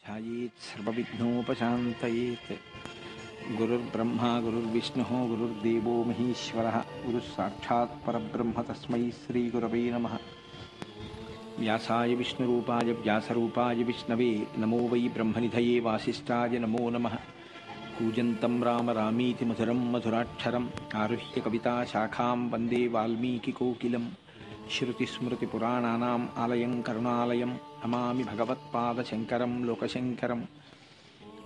ध्यायेत् सर्वविघ्नोपशान्तयेत्। गुरुर्ब्रह्मा गुरुर्विष्णुः गुरुर्देवो महेश्वरः गुरुः साक्षात् परब्रह्म तस्मै श्रीगुरवे नमः। व्यासाय विष्णुरूपाय व्यासरूपाय विष्णवे नमो वै ब्रह्मनिधये वासिष्ठाय नमो नमः। कूजन्तं राम रामीति मधुरं मधुराक्षरम् आरुह्य कविताशाखां वन्दे वाल्मीकिकोकिलम्। श्रुतिस्मृतिपुराणानाम् आलयं करुणालयं नमामि भगवत्पादशङ्करं लोकशङ्करं।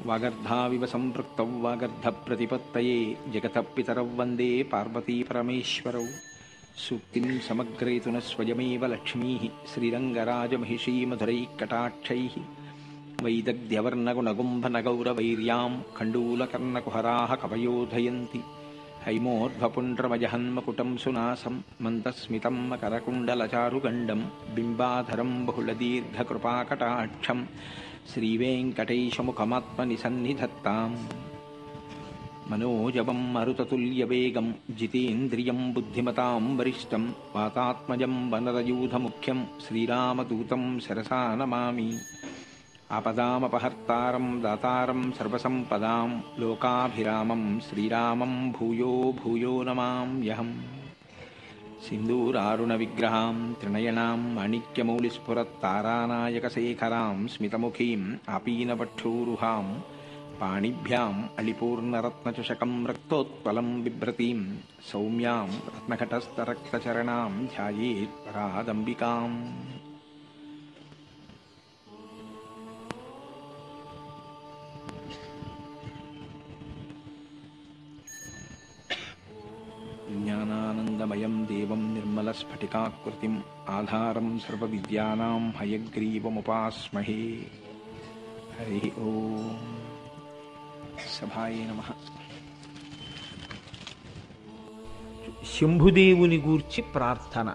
वागर्धाविव सम्पृक्तौ वागर्धप्रतिपत्तये जगतः पितरौ वन्दे पार्वतीपरमेश्वरौ। सूक्तिं समग्रयतु न स्वयमेव लक्ष्मीः श्रीरङ्गराजमहिषीमधुरैः कटाक्षैः। वैदग्ध्यवर्णगुणगुम्भनगौरवैर्यां खण्डूलकर्णकुहराः कवयोधयन्ति। हैमोर्ध्वपुण्ड्रमजहन्मकुटं सुनासं मन्दस्मितं मकरकुण्डलचारुगण्डं बिम्बाधरं बहुलदीर्घकृपाकटाक्षं श्रीवेङ्कटेशमुखमात्मनिसन्निधत्ताम्। मनोजवं मरुततुल्यवेगं जितेन्द्रियं बुद्धिमतां वरिष्ठं वातात्मजं वनरयूथमुख्यं श्रीरामदूतं शिरसा नमामि। आपदामपहर्तारं दातारं सर्वसम्पदां लोकाभिरामं श्रीरामं भूयो भूयो नमाम्यहम्। सिन्दूरारुणविग्रहां त्रिनयनां माणिक्यमौलिस्फुरत्तारानायकशेखरां स्मितमुखीम् आपीनवक्षोरुहां पाणिभ्याम् अलिपूर्णरत्नचषकं रक्तोत्पलं बिभ्रतीं सौम्यां रत्नघटस्थरक्तचरणां ध्यायेत् परादम्बिकाम्। ज्ञानानन्दमयं देवं निर्मलस्फटिकाकृतिम् आधारं सर्वविद्यानां हयग्रीवमुपास्महे। हरि ओम। सभाये नमः। శంభుదేవుని గూర్చి ప్రార్థన.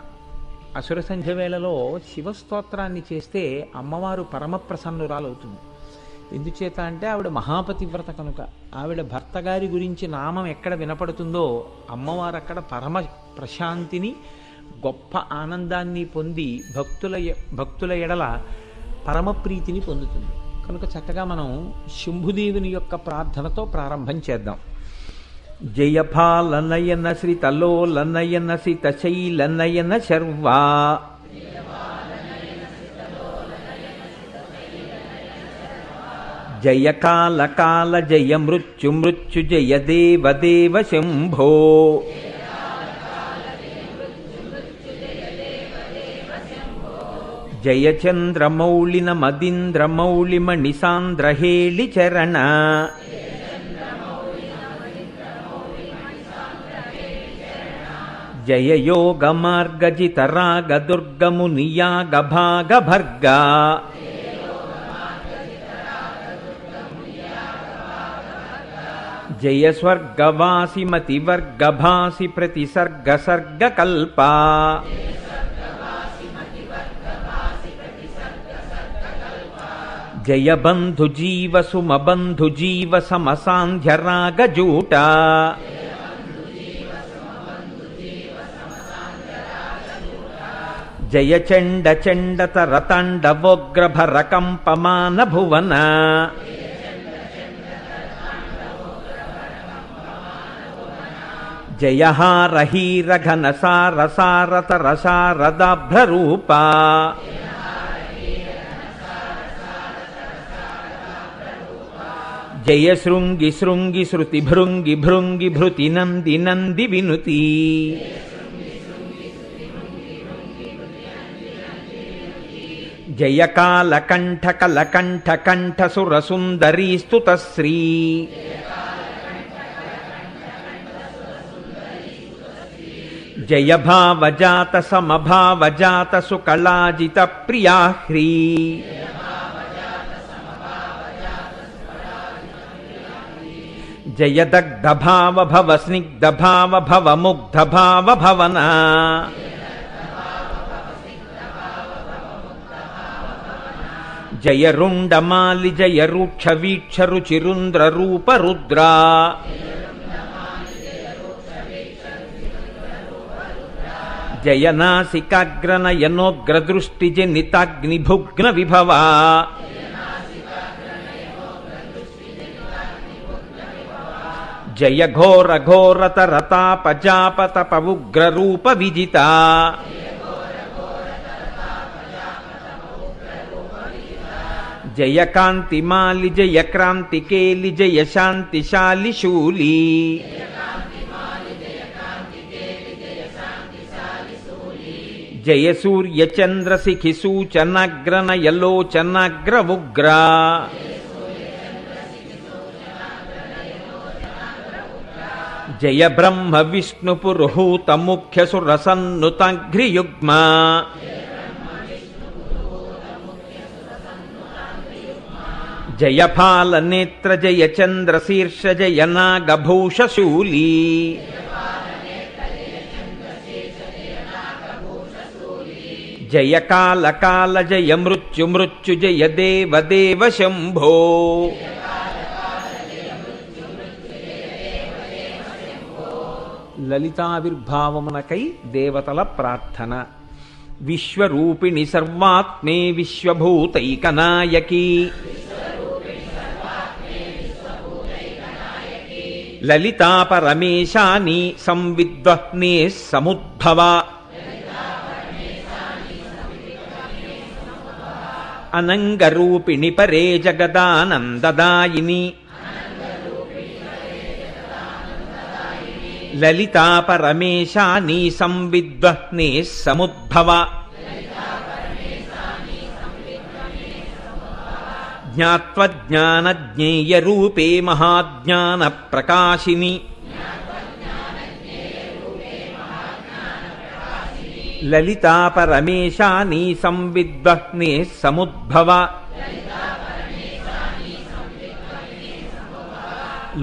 అసుర సంధ్య వేళలో శివస్తోత్రాన్ని చేస్తే అమ్మవారు పరమప్రసన్నురాలవుతుంది. ఎందుచేత అంటే ఆవిడ మహాపతివ్రత కనుక. ఆవిడ భర్త గారి గురించి నామం ఎక్కడ వినపడుతుందో అమ్మవారు అక్కడ పరమ ప్రశాంతిని గొప్ప ఆనందాన్ని పొంది భక్తుల ఎడల పరమప్రీతిని పొందుతుంది. కనుక చక్కగా మనం శంభుదేవుని యొక్క ప్రార్థనతో ప్రారంభం చేద్దాం. జయపాలనయన శ్రీతలోలనయన సితశైలనయన శర్వా జయ కాల కాల జయ మృత్యు మృత్యు జయ దేవ దేవ శంభో జయ చంద్రమౌళిన మదీంద్రమౌళి మణిసాంద్రహేళి చరణ జయ యోగ మార్గజిత రాగ దుర్గమునియాగ భాగ భర్గా జయ స్వర్గవాసి మతివర్గభాసి ప్రతిసర్గ సర్గ కల్పా జయ బంధు జీవ సుమ బంధు జీవ సమసాంధ్య రాగ జూట జయ చండ చండతర తాండవోగ్రభర కంపమాన భువన జయ హార హీర ఘన సార సారతర శారదాభ్రరూపా జయ శృంగి శృంగి శృతి భృంగి భృంగి భృతి నంది నంది వినుతి జయ కాల కంఠ కల కంఠ కంఠ సుర సుందరీ స్తుత శ్రీ జయ భావజాత సమభావజాత సుకళాజిత ప్రియాహ్రీ జయ దగ్ధ భావ భవ స్నిగ్ధ భావ భవ ముగ్ధ భావ భవన జయ రుండమాలి జయ రూక్ష వీక్ష రుచిరుంద్ర రూప రుద్రా జయ నాసికాగ్రనయనోగ్ర దృష్టి జనితాగ్నిభుగ్న విభవా జయ ఘోర ఘోరతరతాపజాపతప ఉగ్రరూప విజిత జయ కాంతిమాలి జయ క్రాంతికేలి జయ శాంతిశాలి శూలి జయ సూర్య చంద్రశిఖి సూచనగ్రనయలోచనగ్ర ఉగ్ర జయ బ్రహ్మ విష్ణు పురుహూత ముఖ్య సురసన్నుతఘ్రియుగ్మ జయ ఫాల నేత్ర జయ చంద్రశీర్ష జయ నాగభూషశూలి జయ కాల కాల జయ మృత్యు మృత్యు జయ దేవ దేవ శంభో లలితావిర్భావమునకై దేవతల ప్రార్థన. విశ్వరూపిణి సర్వాత్మే విశ్వభూతైకనాయకీ లలితా పరమేశాని సంవిద్వహ్నే సముద్భవ అనంగరూపిణి పరే జగదానందదాయిని లలితా పరమేశాని సంవిద్వహ్నే సముద్భవ జ్ఞాత్వజ్ఞానజ్ఞేయరూపే మహాజ్ఞాన ప్రకాశిని లలితా పరమేశాని సంవిద్వహ్నే సముద్భవ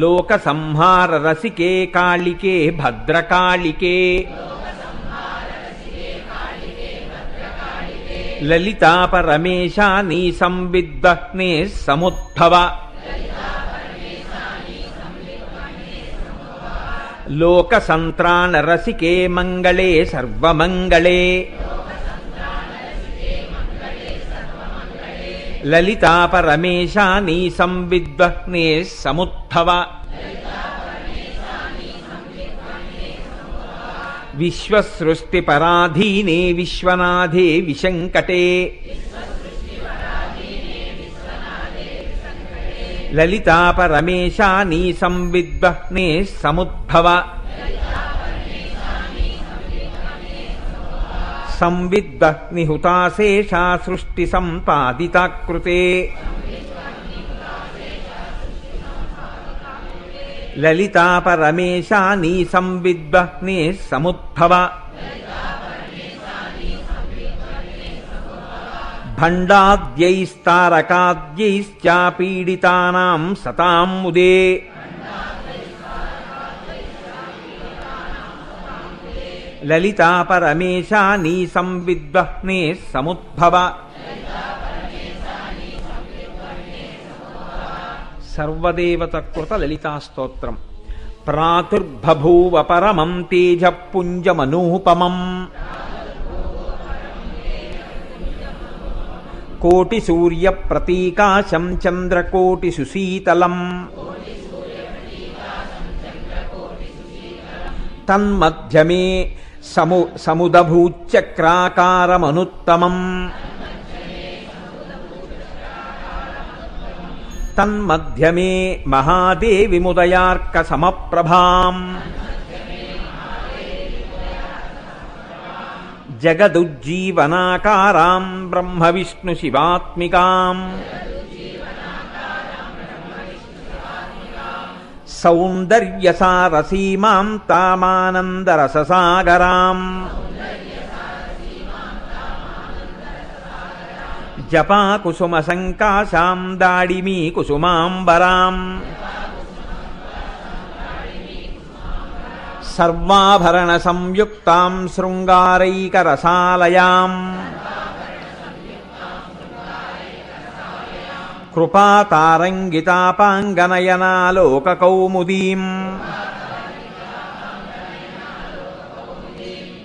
లోక సంహార రసికే కాళికే భద్రకాళికే లలితా పరమేశాని సంవిద్వహ్నే సముద్భవ లోక సంత్రాణ రసికే మంగళే సర్వమంగళే లలితా పరమేశాని సంవిద్వహ్నే సముద్భవ విశ్వసృష్టి పరాధీనే విశ్వనాథే విశంకటే లలితా పరమేశాని సంవిద్వహ్నే సముద్భవ సంవిద్వహ్నిహుతాశేషా సృష్టి సంపాదితాకృతే లలితా పరమేశాని సంవిద్వహ్నే సముద్భవ భండాద్యైస్తారకాద్యైశ్చాపీడితానాం సతాం ముదే లలితా పరమేశాని సంవిద్వహ్నే సముద్భవ సర్వదేవతకృత లలితాస్తోత్రం. ప్రాతుర్బభూవ పరమం తేజఃపుంజమనూపమం కోటి సూర్య ప్రతీకాశం చంద్రకోటి సుశీతలం తన్మధ్యమే సముదభూచక్రాకారమనుత్తమం తన్మధ్యమే మహాదేవి ముదయార్క సమప్రభాం జగదుజ్జీవనాకారాం బ్రహ్మ విష్ణు శివాత్మికాం సౌందర్యసారసీమాం తామానందరససాగరాం జపాకుసుమ సంకాశాం దాడిమీ కుసుమాంబరాం సర్వాభరణ సంయుక్తాం శృంగారైకరసాలయాం కృపాతారంగితాపాంగనయనాలోకకౌముదీం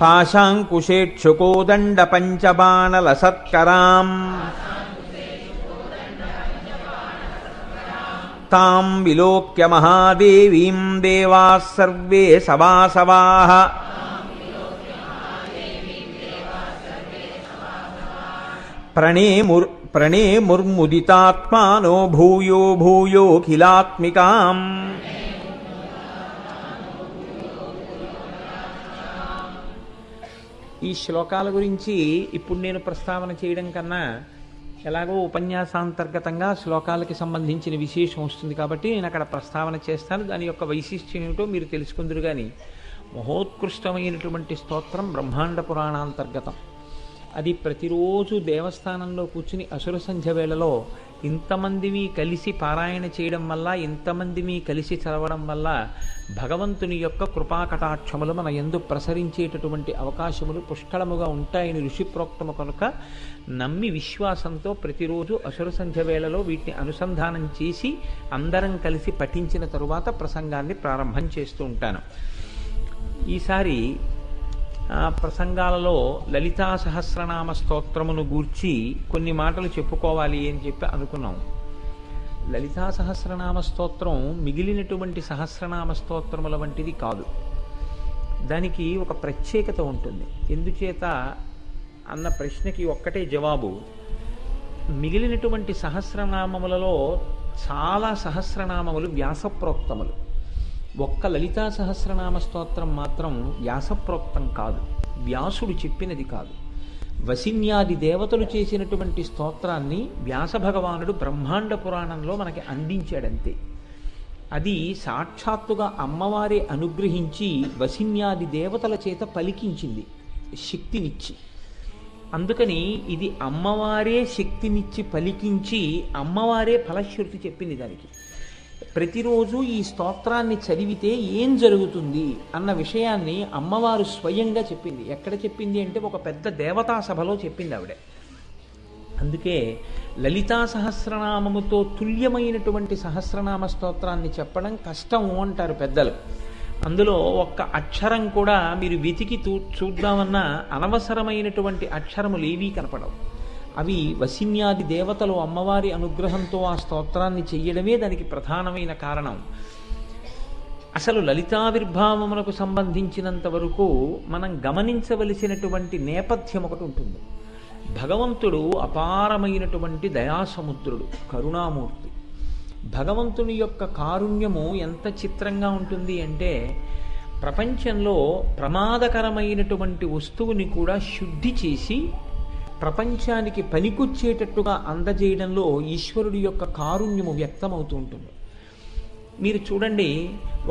పాశాంకుశేక్షుకోదండ పంచబాణలసత్కరాం తాం విలోక్య మహాదేవీం దేవాః సర్వే సవాసవాః ప్రణేముర్ముదితాత్మానో భూయో భూయోఖిలాత్మికాం. ఈ శ్లోకాల గురించి ఇప్పుడు నేను ప్రస్తావన చేయడం కన్నా ఎలాగో ఉపన్యాసాంతర్గతంగా శ్లోకాలకి సంబంధించిన విశేషం వస్తుంది కాబట్టి నేను అక్కడ ప్రస్తావన చేస్తాను. దాని యొక్క వైశిష్ట్యం ఏమిటో మీరు తెలుసుకుందరు. కానీ మహోత్కృష్టమైనటువంటి స్తోత్రం బ్రహ్మాండ పురాణాంతర్గతం. అది ప్రతిరోజు దేవస్థానంలో కూర్చుని అసుర సంధ్య వేళలో ఇంతమందివి కలిసి పారాయణ చేయడం వల్ల, ఇంతమందివి కలిసి చదవడం వల్ల భగవంతుని యొక్క కృపాకటాక్షములు మన యందు ప్రసరించేటటువంటి అవకాశములు పుష్కళముగా ఉంటాయని ఋషిప్రోక్తము కనుక నమ్మి విశ్వాసంతో ప్రతిరోజు అసుర సంధ్య వేళలో వీటిని అనుసంధానం చేసి అందరం కలిసి పఠించిన తరువాత ప్రసంగాన్ని ప్రారంభం చేస్తూ ఉంటాను. ఈసారి ప్రసంగాలలో లలితా సహస్రనామ స్తోత్రమును గూర్చి కొన్ని మాటలు చెప్పుకోవాలి అని చెప్పి అనుకున్నాం. లలితా సహస్రనామ స్తోత్రం మిగిలినటువంటి సహస్రనామ స్తోత్రముల వంటిది కాదు. దానికి ఒక ప్రత్యేకత ఉంటుంది. ఎందుచేత అన్న ప్రశ్నకి ఒక్కటే జవాబు. మిగిలినటువంటి సహస్రనామములలో చాలా సహస్రనామములు వ్యాసప్రోక్తములు. ఒక్క లలితా సహస్రనామ స్తోత్రం మాత్రం వ్యాసప్రోక్తం కాదు, వ్యాసుడు చెప్పినది కాదు. వసిన్యాది దేవతలు చేసినటువంటి స్తోత్రాన్ని వ్యాస భగవానుడు బ్రహ్మాండ పురాణంలో మనకి అందించాడంతే. అది సాక్షాత్తుగా అమ్మవారే అనుగ్రహించి వసిన్యాది దేవతల చేత పలికించింది శక్తినిచ్చి. అందుకని ఇది అమ్మవారే శక్తినిచ్చి పలికించి అమ్మవారే ఫలశ్రుతి చెప్పింది. దానికి ప్రతిరోజు ఈ స్తోత్రాన్ని చదివితే ఏం జరుగుతుంది అన్న విషయాన్ని అమ్మవారు స్వయంగా చెప్పింది. ఎక్కడ చెప్పింది అంటే ఒక పెద్ద దేవతా సభలో చెప్పింది ఆవిడ. అందుకే లలితా సహస్రనామముతో తుల్యమైనటువంటి సహస్రనామ స్తోత్రాన్ని చెప్పడం కష్టము అంటారు పెద్దలు. అందులో ఒక్క అక్షరం కూడా మీరు వెతికి చూద్దామన్నా అనవసరమైనటువంటి అక్షరములు ఏవీ కనపడవు. అవి వసిన్యాది దేవతలు అమ్మవారి అనుగ్రహంతో ఆ స్తోత్రాన్ని చెయ్యడమే దానికి ప్రధానమైన కారణం. అసలు లలితావిర్భావమునకు సంబంధించినంత వరకు మనం గమనించవలసినటువంటి నేపథ్యం ఒకటి ఉంటుంది. భగవంతుడు అపారమైనటువంటి దయాసముద్రుడు, కరుణామూర్తి. భగవంతుని యొక్క కారుణ్యము ఎంత చిత్రంగా ఉంటుంది అంటే ప్రపంచంలో ప్రమాదకరమైనటువంటి వస్తువుని కూడా శుద్ధి చేసి ప్రపంచానికి పనికొచ్చేటట్టుగా అందజేయడంలో ఈశ్వరుడి యొక్క కారుణ్యము వ్యక్తమవుతూ ఉంటుంది. మీరు చూడండి,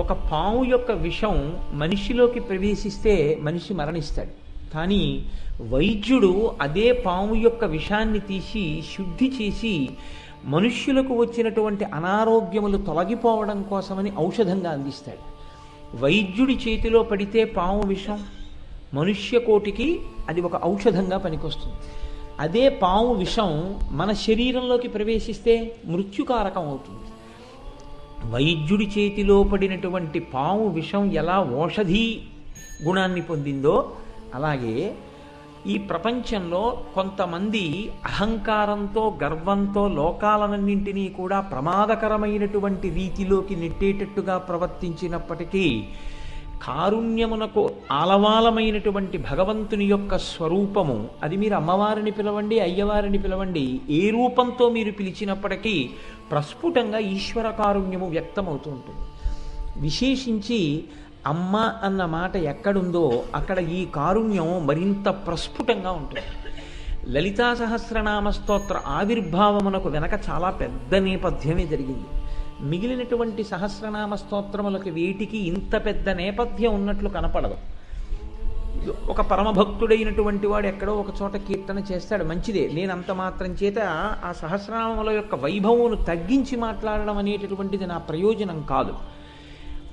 ఒక పాము యొక్క విషం మనిషిలోకి ప్రవేశిస్తే మనిషి మరణిస్తాడు. కానీ వైద్యుడు అదే పాము యొక్క విషాన్ని తీసి శుద్ధి చేసి మనుష్యులకు వచ్చినటువంటి అనారోగ్యములు తొలగిపోవడం కోసమని ఔషధంగా అందిస్తాడు. వైద్యుడి చేతిలో పడితే పాము విషం మనుష్య కోటికి అది ఒక ఔషధంగా పనికొస్తుంది. అదే పాము విషం మన శరీరంలోకి ప్రవేశిస్తే మృత్యుకారకం అవుతుంది. వైద్యుడి చేతిలో పడినటువంటి పాము విషం ఎలా ఔషధీ గుణాన్ని పొందిందో అలాగే ఈ ప్రపంచంలో కొంతమంది అహంకారంతో గర్వంతో లోకాలన్నింటినీ కూడా ప్రమాదకరమైనటువంటి రీతిలోకి నెట్టేటట్టుగా ప్రవర్తించినప్పటికీ కారుణ్యమునకు ఆలవాలమైనటువంటి భగవంతుని యొక్క స్వరూపము, అది మీరు అమ్మవారిని పిలవండి, అయ్యవారిని పిలవండి, ఏ రూపంతో మీరు పిలిచినప్పటికీ ప్రస్ఫుటంగా ఈశ్వర కారుణ్యము వ్యక్తమవుతూ ఉంటుంది. విశేషించి అమ్మ అన్న మాట ఎక్కడుందో అక్కడ ఈ కారుణ్యం మరింత ప్రస్ఫుటంగా ఉంటుంది. లలితా సహస్రనామ స్తోత్ర ఆవిర్భావమునకు వెనక చాలా పెద్ద నేపథ్యమే జరిగింది. మిగిలినటువంటి సహస్రనామ స్తోత్రములకు వేటికి ఇంత పెద్ద నేపథ్యం ఉన్నట్లు కనపడదు. ఒక పరమభక్తుడైనటువంటి వాడు ఎక్కడో ఒక చోట కీర్తన చేస్తాడు, మంచిదే. నేను అంత మాత్రం చేత ఆ సహస్రనామముల యొక్క వైభవమును తగ్గించి మాట్లాడడం అనేటటువంటిది నా ప్రయోజనం కాదు.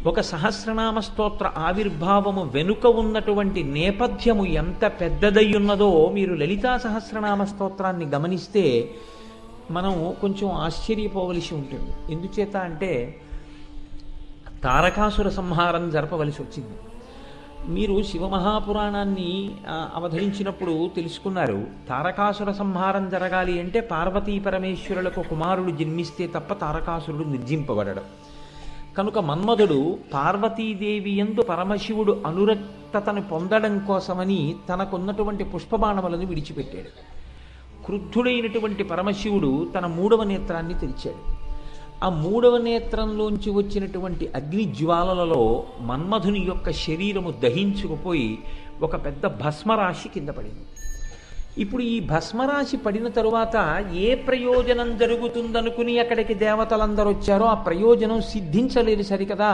ఒక సహస్రనామ స్తోత్ర ఆవిర్భావము వెనుక ఉన్నటువంటి నేపథ్యము ఎంత పెద్దదై ఉన్నదో మీరు లలితా సహస్రనామ స్తోత్రాన్ని గమనిస్తే మనం కొంచెం ఆశ్చర్యపోవలసి ఉంటుంది. ఎందుచేత అంటే తారకాసుర సంహారం జరపవలసి వచ్చింది. మీరు శివమహాపురాణాన్ని అవతరించినప్పుడు తెలుసుకున్నారు. తారకాసుర సంహారం జరగాలి అంటే పార్వతీ పరమేశ్వరులకు కుమారుడు జన్మిస్తే తప్ప తారకాసురుడు నిర్జింపబడడం. కనుక మన్మధుడు పార్వతీదేవి యందు పరమశివుడు అనురక్తతను పొందడం కోసమని తనకున్నటువంటి పుష్పబాణములను విడిచిపెట్టాడు. క్రుద్ధుడైనటువంటి పరమశివుడు తన 3వ నేత్రాన్ని తెరిచాడు. ఆ 3వ నేత్రంలోంచి వచ్చినటువంటి అగ్ని జ్వాలలలో మన్మధుని యొక్క శరీరము దహించుకుపోయి ఒక పెద్ద భస్మరాశి కింద పడింది. ఇప్పుడు ఈ భస్మరాశి పడిన తరువాత ఏ ప్రయోజనం జరుగుతుందనుకుని అక్కడికి దేవతలందరూ వచ్చారో ఆ ప్రయోజనం సిద్ధించలేదు సరికదా,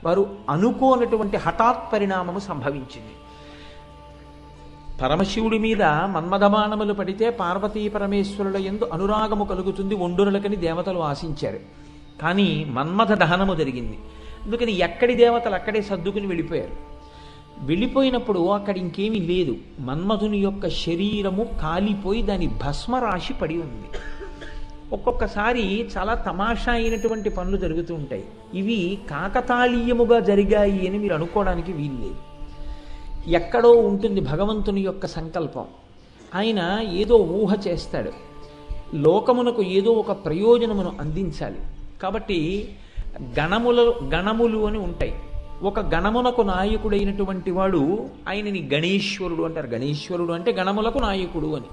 వారు అనుకోనటువంటి హఠాత్ పరిణామము సంభవించింది. పరమశివుడి మీద మన్మథబాణములు పడితే పార్వతీ పరమేశ్వరుల యందు అనురాగము కలుగుతుంది ఒండురలకని దేవతలు ఆశించారు. కానీ మన్మథ దహనము జరిగింది. అందుకని ఎక్కడి దేవతలు అక్కడే సర్దుకుని వెళ్ళిపోయారు. వెళ్ళిపోయినప్పుడు అక్కడ ఇంకేమీ లేదు. మన్మధుని యొక్క శరీరము కాలిపోయి దాని భస్మరాశి పడి ఉంది. ఒక్కొక్కసారి చాలా తమాషా అయినటువంటి పనులు జరుగుతూ ఉంటాయి. ఇవి కాకతాళీయముగా జరిగాయి అని మీరు అనుకోవడానికి వీల్లేదు. ఎక్కడో ఉంటుంది భగవంతుని యొక్క సంకల్పం. ఆయన ఏదో ఊహ చేస్తాడు, లోకమునకు ఏదో ఒక ప్రయోజనమును అందించాలి. కాబట్టి గణములు అని ఉంటాయి. ఒక గణమునకు నాయకుడైనటువంటి వాడు ఆయనని గణేశ్వరుడు అంటారు. గణేశ్వరుడు అంటే గణములకు నాయకుడు అని.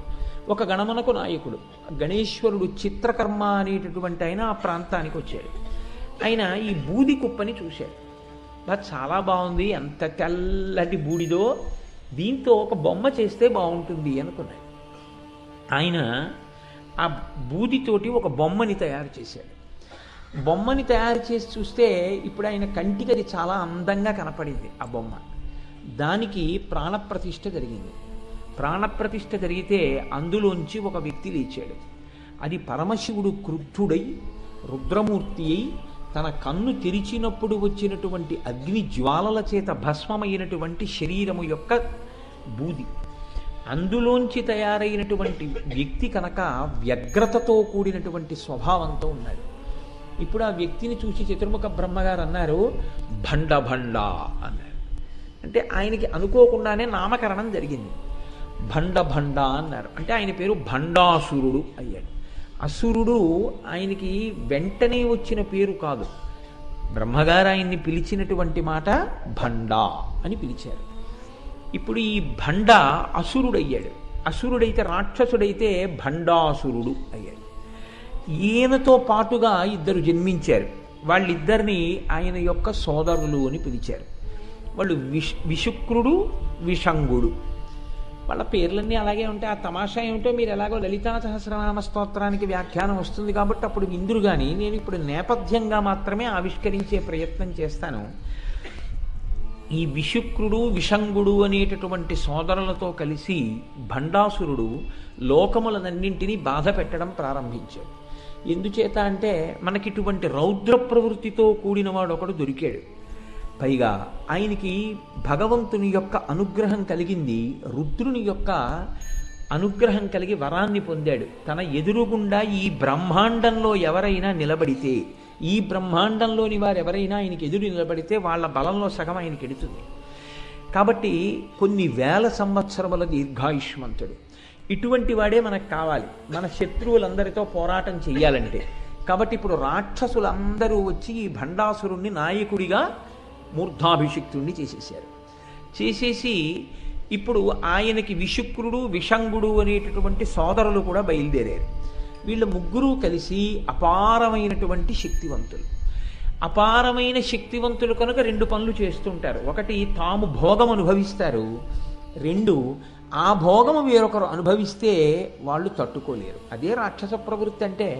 ఒక గణమునకు నాయకుడు గణేశ్వరుడు. చిత్రకర్మ అనేటటువంటి ఆయన ఆ ప్రాంతానికి వచ్చాడు. ఆయన ఈ బూది కుప్పని చూశాడు. చాలా బాగుంది, ఎంత తెల్లటి బూడిదో, దీంతో ఒక బొమ్మ చేస్తే బాగుంటుంది అనుకున్నాడు. ఆయన ఆ బూదితోటి ఒక బొమ్మని తయారు చేశాడు. బొమ్మని తయారు చేసి చూస్తే ఇప్పుడు ఆయన కంటికి అది చాలా అందంగా కనపడింది ఆ బొమ్మ. దానికి ప్రాణప్రతిష్ఠ జరిగింది. ప్రాణప్రతిష్ఠ జరిగితే అందులోంచి ఒక వ్యక్తి లేచాడు. అది పరమశివుడు క్రుద్ధుడై రుద్రమూర్తి అయి తన కన్ను తెరిచినప్పుడు వచ్చినటువంటి అగ్ని జ్వాలల చేత భస్మమైనటువంటి శరీరము యొక్క బూది. అందులోంచి తయారైనటువంటి వ్యక్తి కనుక వ్యగ్రతతో కూడినటువంటి స్వభావంతో ఉన్నాడు. ఇప్పుడు ఆ వ్యక్తిని చూసి చతుర్ముఖ బ్రహ్మగారు అన్నారు, భండ భండ అన్నారు. అంటే ఆయనకి అనుకోకుండానే నామకరణం జరిగింది. భండ భండ అన్నారు. అంటే ఆయన పేరు భండాసురుడు అయ్యాడు. అసురుడు ఆయనకి వెంటనే వచ్చిన పేరు కాదు. బ్రహ్మగారు ఆయన్ని పిలిచినటువంటి మాట భండ అని పిలిచారు. ఇప్పుడు ఈ భండ అసురుడయ్యాడు. అసురుడైతే రాక్షసుడైతే భండాసురుడు అయ్యాడు. ఈయనతో పాటుగా ఇద్దరు జన్మించారు. వాళ్ళిద్దరిని ఆయన యొక్క సోదరులు అని పిలిచారు. వాళ్ళు విశుక్రుడు, విషంగుడు. వాళ్ళ పేర్లన్నీ అలాగే ఉంటాయి. ఆ తమాషా ఏమిటో మీరు ఎలాగో లలితా సహస్రనామ స్తోత్రానికి వ్యాఖ్యానం వస్తుంది కాబట్టి అప్పుడు ఇందురు. కానీ నేను ఇప్పుడు నేపథ్యంగా మాత్రమే ఆవిష్కరించే ప్రయత్నం చేస్తాను. ఈ విశుక్రుడు, విషంగుడు అనేటటువంటి సోదరులతో కలిసి భండాసురుడు లోకములనన్నింటినీ బాధ పెట్టడం ప్రారంభించాడు. ఎందుచేత అంటే మనకిటువంటి రౌద్ర ప్రవృత్తితో కూడిన వాడు ఒకడు దొరికాడు. పైగా ఆయనకి భగవంతుని యొక్క అనుగ్రహం కలిగింది. రుద్రుని యొక్క అనుగ్రహం కలిగి వరాన్ని పొందాడు. తన ఎదురుగుండా ఈ బ్రహ్మాండంలో ఎవరైనా నిలబడితే, ఈ బ్రహ్మాండంలోని వారు ఎవరైనా ఆయనకి ఎదురు నిలబడితే వాళ్ళ బలంలో సగం ఆయనకి ఎడుతుంది. కాబట్టి కొన్ని వేల సంవత్సరముల దీర్ఘాయుష్మంతుడు. ఇటువంటి వాడే మనకు కావాలి మన శత్రువులందరితో పోరాటం చెయ్యాలంటే. కాబట్టి ఇప్పుడు రాక్షసులందరూ వచ్చి ఈ భండాసురుణ్ణి నాయకుడిగా మూర్ధాభిషిక్తుణ్ణి చేసేసారు. చేసేసి ఇప్పుడు ఆయనకి విశుక్రుడు, విషంగుడు అనేటటువంటి సోదరులు కూడా బయలుదేరారు. వీళ్ళ ముగ్గురు కలిసి అపారమైనటువంటి శక్తివంతులు. అపారమైన శక్తివంతులు కనుక రెండు పనులు చేస్తుంటారు. ఒకటి, తాము భోగం అనుభవిస్తారు. రెండు, ఆ భోగము వేరొకరు అనుభవిస్తే వాళ్ళు తట్టుకోలేరు. అదే రాక్షస ప్రవృత్తి అంటే.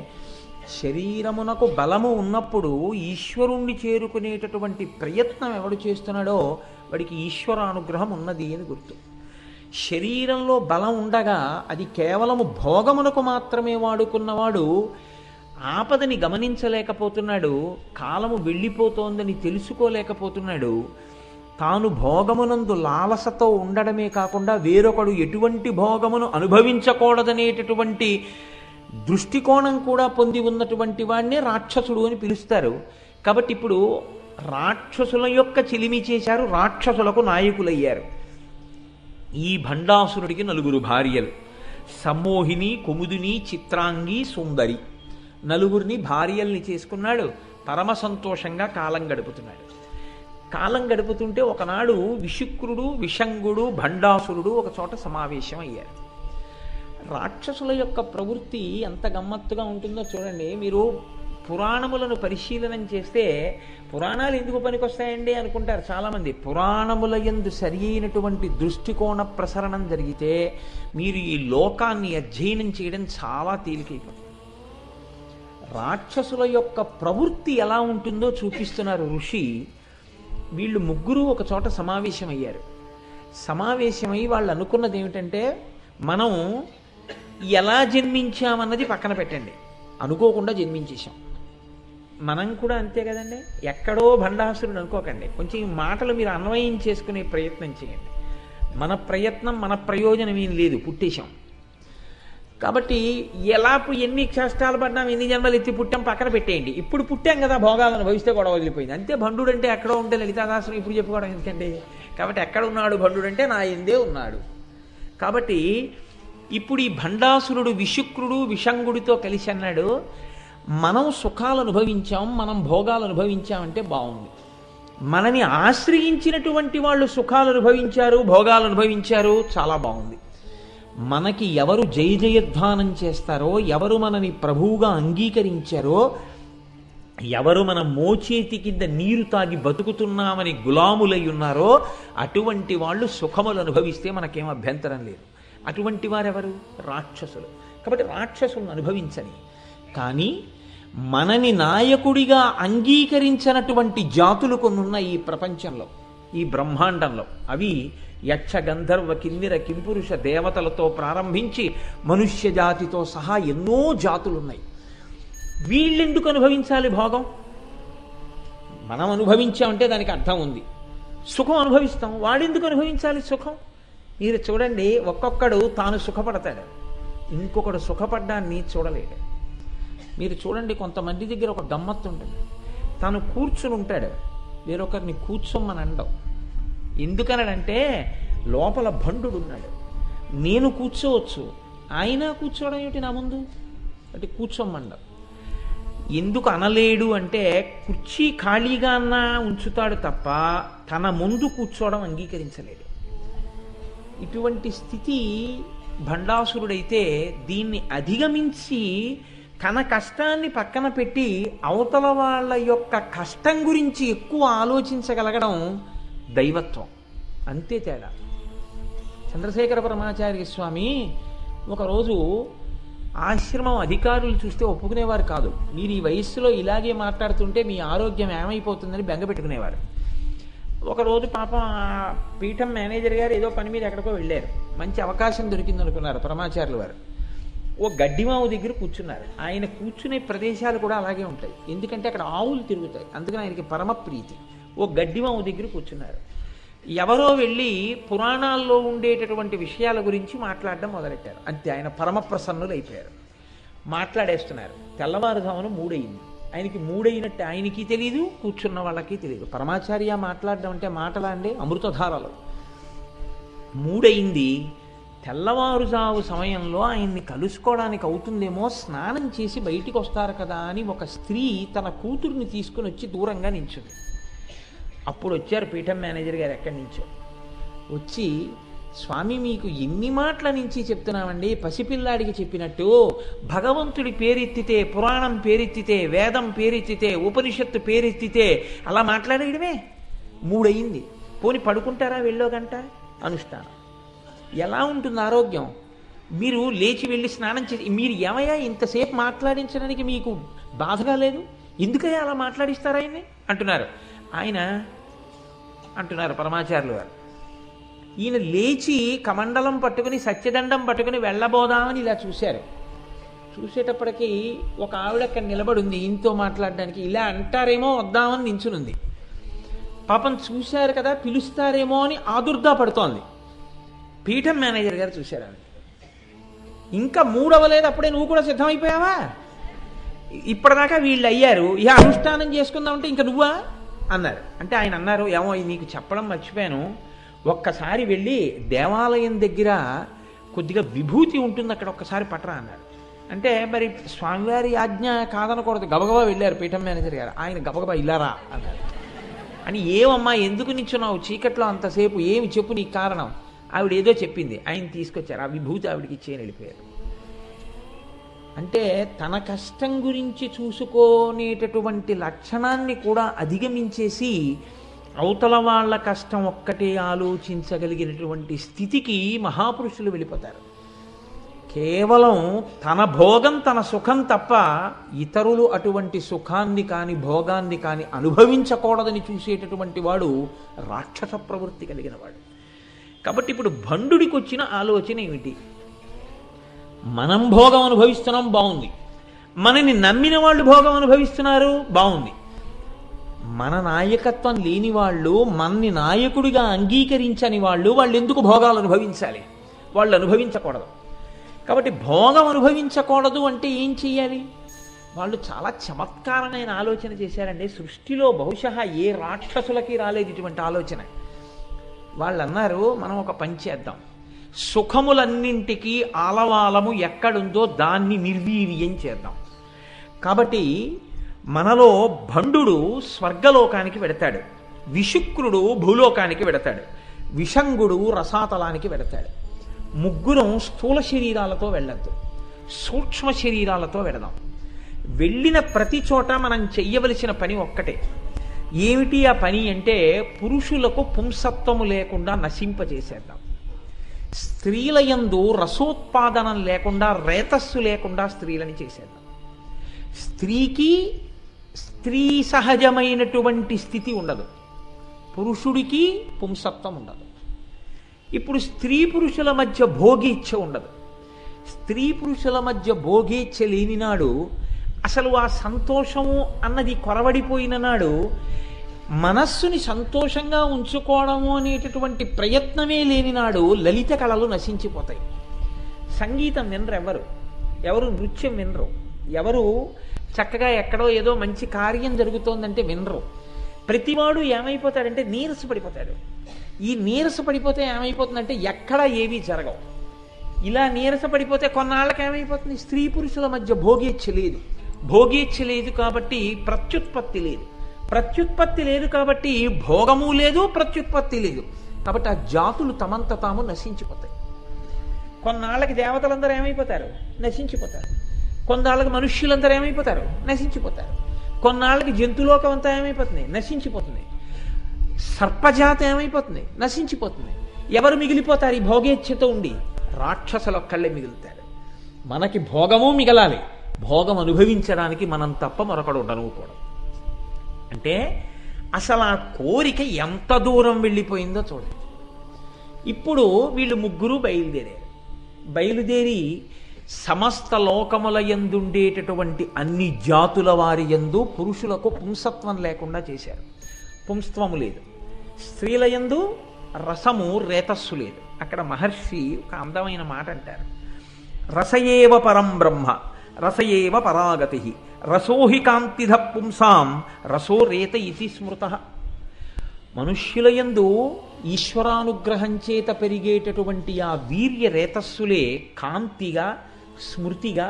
శరీరమునకు బలము ఉన్నప్పుడు ఈశ్వరుణ్ణి చేరుకునేటటువంటి ప్రయత్నం ఎవడు చేస్తున్నాడో వాడికి ఈశ్వరానుగ్రహం ఉన్నది అని గుర్తు. శరీరంలో బలం ఉండగా అది కేవలము భోగమునకు మాత్రమే వాడుకున్నవాడు ఆపదని గమనించలేకపోతున్నాడు. కాలము వెళ్ళిపోతోందని తెలుసుకోలేకపోతున్నాడు. తాను భోగమునందు లాలసతో ఉండడమే కాకుండా వేరొకడు ఎటువంటి భోగమును అనుభవించకూడదనేటటువంటి దృష్టికోణం కూడా పొంది ఉన్నటువంటి వాడినే రాక్షసుడు అని పిలుస్తారు. కాబట్టి ఇప్పుడు రాక్షసుల యొక్క చిలిమి చేశారు, రాక్షసులకు నాయకులయ్యారు. ఈ భండాసురుడికి 4 భార్యలు, సమ్మోహిని, కుముదిని, చిత్రాంగి, సుందరి. 4 భార్యల్ని చేసుకున్నాడు. పరమ సంతోషంగా కాలం గడుపుతున్నాడు. కాలం గడుపుతుంటే ఒకనాడు విశుక్రుడు, విషంగుడు, భండాసురుడు ఒక చోట సమావేశం అయ్యారు. రాక్షసుల యొక్క ప్రవృత్తి ఎంత గమ్మత్తుగా ఉంటుందో చూడండి. మీరు పురాణములను పరిశీలనం చేస్తే పురాణాలు ఎందుకు పనికొస్తాయండి అనుకుంటారు చాలామంది. పురాణముల యందు సరి అయినటువంటి దృష్టికోణ ప్రసరణం జరిగితే మీరు ఈ లోకాన్ని అధ్యయనం చేయడం చాలా తేలికైపోతుంది. రాక్షసుల యొక్క ప్రవృత్తి ఎలా ఉంటుందో చూపిస్తున్నారు ఋషి. వీళ్ళు 3 ఒక చోట సమావేశమయ్యారు. సమావేశమై వాళ్ళు అనుకున్నది ఏమిటంటే, మనం ఎలా జన్మించామన్నది పక్కన పెట్టండి, అనుకోకుండా జన్మించేశాం. మనం కూడా అంతే కదండి. ఎక్కడో భండాసురుడు అనుకోకండి. కొంచెం ఈ మాటలు మీరు అన్వయం చేసుకునే ప్రయత్నం చేయండి. మన ప్రయత్నం, మన ప్రయోజనం ఏం లేదు, పుట్టేశాం. కాబట్టి ఎన్ని కష్టాలు పడ్డాం, ఎన్ని జన్మలు ఎత్తి పుట్టాం పక్కన పెట్టేయండి. ఇప్పుడు పుట్టాం కదా, భోగాలను భవిష్యత్తు కూడా వదిలిపోయింది అంతే. భండుడు అంటే ఎక్కడో ఉంటే లలితాదాసుని ఇప్పుడు చెప్పుకోవడం ఎందుకండి. కాబట్టి ఎక్కడ ఉన్నాడు భండుడు అంటే నా ఎందే ఉన్నాడు. కాబట్టి ఇప్పుడు ఈ భండాసురుడు విశుక్రుడు విషంగుడితో కలిసి అన్నాడు, మనం సుఖాలు అనుభవించాం, మనం భోగాలు అనుభవించామంటే బాగుంది. మనని ఆశ్రయించినటువంటి వాళ్ళు సుఖాలు అనుభవించారు, భోగాలు అనుభవించారు, చాలా బాగుంది. మనకి ఎవరు జయ జయధ్వానం చేస్తారో, ఎవరు మనని ప్రభువుగా అంగీకరించారో, ఎవరు మన మోచేతి కింద నీరు తాగి బతుకుతున్నామని గులాములై ఉన్నారో అటువంటి వాళ్ళు సుఖములు అనుభవిస్తే మనకేం అభ్యంతరం లేదు. అటువంటి వారెవరు? రాక్షసులు. కాబట్టి రాక్షసులను అనుభవించని. కానీ మనని నాయకుడిగా అంగీకరించినటువంటి జాతులు కొన్నున్న ఈ ప్రపంచంలో, ఈ బ్రహ్మాండంలో. అవి యక్ష, గంధర్వ, కిన్నెర, కింపురుష దేవతలతో ప్రారంభించి మనుష్య జాతితో సహా ఎన్నో జాతులున్నాయి. వీళ్ళెందుకు అనుభవించాలి భోగం? మనం అనుభవించామంటే దానికి అర్థం ఉంది. సుఖం అనుభవిస్తాం, వాడెందుకు అనుభవించాలి సుఖం? మీరు చూడండి, ఒక్కొక్కడు తాను సుఖపడతాడు, ఇంకొకడు సుఖపడ్డాన్ని చూడలేడు. మీరు చూడండి, కొంతమంది దగ్గర ఒక గమ్మత్తు ఉంటుంది. తాను కూర్చుని ఉంటాడు, వేరొకరిని కూర్చోమని అండవు. ఎందుకనంటే లోపల భండు ఉన్నాడు. నేను కూర్చోవచ్చు, ఆయన కూర్చోవడం ఏమిటి నా ముందు అంటే కూర్చోమండవు. ఎందుకు అనలేడు అంటే కుర్చీ ఖాళీగా అన్నా ఉంచుతాడు తప్ప తన ముందు కూర్చోవడం అంగీకరించలేడు. ఇటువంటి స్థితి భండాసురుడైతే దీన్ని అధిగమించి తన కష్టాన్ని పక్కన పెట్టి అవతల వాళ్ళ యొక్క కష్టం గురించి ఎక్కువ ఆలోచించగలగడం దైవత్వం. అంతే తేడా. చంద్రశేఖర పరమాచార్య స్వామి ఒకరోజు ఆశ్రమం అధికారులు చూస్తే ఒప్పుకునేవారు కాదు. మీరు ఈ వయస్సులో ఇలాగే మాట్లాడుతుంటే మీ ఆరోగ్యం ఏమైపోతుందని బెంగ పెట్టుకునేవారు. ఒకరోజు పాపం ఆ పీఠం మేనేజర్ గారు ఏదో పని మీద ఎక్కడికో వెళ్ళారు. మంచి అవకాశం దొరికింది అనుకున్నారు పరమాచార్యుల వారు. ఓ గడ్డిమావు దగ్గర కూర్చున్నారు. ఆయన కూర్చునే ప్రదేశాలు కూడా అలాగే ఉంటాయి, ఎందుకంటే అక్కడ ఆవులు తిరుగుతాయి, అందుకని ఆయనకి పరమ ప్రీతి. ఓ గడ్డిమావు దగ్గర కూర్చున్నారు. ఎవరో వెళ్ళి పురాణాల్లో ఉండేటటువంటి విషయాల గురించి మాట్లాడడం మొదలెట్టారు. అంతే, ఆయన పరమ ప్రసన్నులు అయిపోయారు. మాట్లాడేస్తున్నారు. తెల్లవారుజామున 3 అయింది. ఆయనకి 3 అయినట్టు ఆయనకి తెలియదు, కూర్చున్న వాళ్ళకి తెలియదు. పరమాచార్య మాట్లాడడం అంటే మాటలా అండి, అమృతధారలు. 3 అయింది. తెల్లవారుజాము సమయంలో ఆయన్ని కలుసుకోవడానికి అవుతుందేమో, స్నానం చేసి బయటికి వస్తారు కదా అని ఒక స్త్రీ తన కూతుర్ని తీసుకుని వచ్చి దూరంగా నించుంది. అప్పుడు వచ్చారు పీఠం మేనేజర్ గారు ఎక్కడి నుంచో. వచ్చి, స్వామి మీకు ఎన్ని మాటల నుంచి చెప్తున్నామండి, పసిపిల్లాడికి చెప్పినట్టు భగవంతుడి పేరెత్తితే, పురాణం పేరెత్తితే, వేదం పేరెత్తితే, ఉపనిషత్తు పేరెత్తితే అలా మాట్లాడేయడమే. 3 అయింది. పోని పడుకుంటారా వెళ్ళో గంట అనుష్ఠానం. ఎలా ఉంటుంది ఆరోగ్యం? మీరు లేచి వెళ్ళి స్నానం చేసి, మీరు ఏమయ్యా ఇంతసేపు మాట్లాడించడానికి మీకు బాధగా లేదు, ఎందుకయ్యా అలా మాట్లాడిస్తారా ఆయన్ని అంటున్నారు. ఆయన అంటున్నారు పరమాచార్యులు గారు, ఈయన లేచి కమండలం పట్టుకుని సత్యదండం పట్టుకుని వెళ్ళబోదామని ఇలా చూశారు. చూసేటప్పటికీ ఒక ఆవిడ అక్కడ నిలబడి ఉంది ఈయనతో మాట్లాడడానికి. ఇలా అంటారేమో వద్దామని నించునుంది. పాపం చూశారు కదా, పిలుస్తారేమో అని ఆదుర్దా పడుతోంది. పీఠం మేనేజర్ గారు చూశారు ఆవిడ. ఇంకా 3 అవ్వలేదు, అప్పుడే నువ్వు కూడా సిద్ధమైపోయావా? ఇప్పటిదాకా వీళ్ళు అయ్యారు, ఇక అనుష్ఠానం చేసుకుందామంటే ఇంకా నువ్వా? అన్నారు. అంటే ఆయన అన్నారు, ఏమో నీకు చెప్పడం మర్చిపోయాను, ఒక్కసారి వెళ్ళి దేవాలయం దగ్గర కొద్దిగా విభూతి ఉంటుంది అక్కడ ఒక్కసారి పట్టరా అన్నారు. అంటే మరి స్వామివారి ఆజ్ఞ కాదనకూడదు, గబగబా వెళ్ళారు పీఠం మేనేజర్ గారు. ఆయన గబగబా ఇల్లారా అన్నారు. అని ఏమమ్మా ఎందుకు నిల్చున్నావు చీకట్లో అంతసేపు, ఏమి చెప్పు నీకు కారణం. ఆవిడ ఏదో చెప్పింది, ఆయన తీసుకొచ్చారు, ఆ విభూతి ఆవిడకి ఇచ్చేయని వెళ్ళిపోయారు. అంటే తన కష్టం గురించి చూసుకునేటటువంటి లక్షణాన్ని కూడా అధిగమించేసి అవతల వాళ్ళ కష్టం ఒక్కటే ఆలోచించగలిగినటువంటి స్థితికి మహాపురుషులు వెళ్ళిపోతారు. కేవలం తన భోగం తన సుఖం తప్ప ఇతరులు అటువంటి సుఖాన్ని కాని భోగాన్ని కాని అనుభవించకూడదని చూసేటటువంటి వాడు రాక్షస ప్రవృత్తి కలిగిన వాడు. కాబట్టి ఇప్పుడు భండుడికి వచ్చిన ఆలోచన ఏమిటి? మనం భోగం అనుభవిస్తున్నాం, బాగుంది. మనని నమ్మిన వాళ్ళు భోగం అనుభవిస్తున్నారు, బాగుంది. మన నాయకత్వం లేని వాళ్ళు, మనని నాయకుడిగా అంగీకరించని వాళ్ళు ఎందుకు భోగాలు అనుభవించాలి? వాళ్ళు అనుభవించకూడదు. కాబట్టి భోగం అనుభవించకూడదు అంటే ఏం చెయ్యాలి? వాళ్ళు చాలా చమత్కారమైన ఆలోచన చేశారండి. సృష్టిలో బహుశా ఏ రాక్షసులకి రాలేదు ఇటువంటి ఆలోచన. వాళ్ళు అన్నారు, మనం ఒక పని చేద్దాం, సుఖములన్నింటికీ ఆలవాలము ఎక్కడుందో దాన్ని నిర్వీర్యం చేద్దాం. కాబట్టి మనలో భండుడు స్వర్గలోకానికి వెడతాడు, విశుక్రుడు భూలోకానికి వెడతాడు, విషంగుడు రసాతలానికి వెడతాడు. ముగ్గురం స్థూల శరీరాలతో వెళ్ళద్దు, సూక్ష్మ శరీరాలతో వెడదాం. వెళ్ళిన ప్రతి చోట మనం చెయ్యవలసిన పని ఒక్కటే. ఏమిటి ఆ పని అంటే, పురుషులకు పుంసత్వము లేకుండా నశింపజేసేద్దాం. స్త్రీల యందు రసోత్పాదనం లేకుండా, రేతస్సు లేకుండా స్త్రీలని చేసేద్దాం. స్త్రీకి స్త్రీ సహజమైనటువంటి స్థితి ఉండదు, పురుషుడికి పుంసత్వం ఉండదు. ఇప్పుడు స్త్రీ పురుషుల మధ్య భోగేచ్ఛ ఉండదు. స్త్రీ పురుషుల మధ్య భోగేచ్ఛ లేని నాడు, అసలు ఆ సంతోషము అన్నది కొరవడిపోయిన నాడు, మనస్సుని సంతోషంగా ఉంచుకోవడము అనేటటువంటి ప్రయత్నమే లేని నాడు లలిత కళలు నశించిపోతాయి. సంగీతం వినరు ఎవరు నృత్యం వినరు, ఎవరు చక్కగా ఎక్కడో ఏదో మంచి కార్యం జరుగుతోందంటే వినరు. ప్రతివాడు ఏమైపోతాడంటే నీరసపడిపోతాడు. ఈ నీరసపడిపోతే ఏమైపోతుందంటే ఎక్కడ ఏవీ జరగవు. ఇలా నీరసపడిపోతే కొన్నాళ్ళకి ఏమైపోతుంది? స్త్రీ పురుషుల మధ్య భోగేచ్ఛ లేదు. భోగేచ్ఛ లేదు కాబట్టి ప్రత్యుత్పత్తి లేదు. ప్రత్యుత్పత్తి లేదు కాబట్టి భోగము లేదు, ప్రత్యుత్పత్తి లేదు. కాబట్టి ఆ జాతులు తమంత తాము నశించిపోతాయి. కొన్నాళ్ళకి దేవతలందరూ ఏమైపోతారు? నశించిపోతారు. కొన్నాళ్ళకి మనుష్యులందరూ ఏమైపోతారు? నశించిపోతారు. కొన్నాళ్ళకి జంతులోకం అంతా ఏమైపోతుంది? నశించిపోతుంది. సర్పజాత ఏమైపోతుంది? నశించిపోతుంది. ఎవరు మిగిలిపోతారు ఈ భోగేచ్ఛతో ఉండి? రాక్షసులు ఒక్కళ్ళే మిగులుతారు. మనకి భోగము మిగలాలి, భోగం అనుభవించడానికి మనం తప్ప మరొకడు ఉండనుకోవడం. అంటే అసలు ఆ కోరిక ఎంత దూరం వెళ్ళిపోయిందో చూడండి. ఇప్పుడు వీళ్ళు ముగ్గురు బయలుదేరి సమస్త లోకముల యందుండేటటువంటి అన్ని జాతుల వారి యందు పురుషులకు పుంసత్వం లేకుండా చేశారు. పుంస్త్వము లేదు. స్త్రీల యందు రసము రేతస్సు లేదు. అక్కడ మహర్షి ఒక అందమైన మాట అంటారు, రసయేవ పరం బ్రహ్మ రసయేవ పరాగతి రసోహి కాంతిధ పుంసాం రసో రేత ఇతి స్మృత. మనుష్యుల యందు ఈశ్వరానుగ్రహం చేత పెరిగేటటువంటి ఆ వీర్య రేతస్సులే కాంతిగా, స్మృతిగా,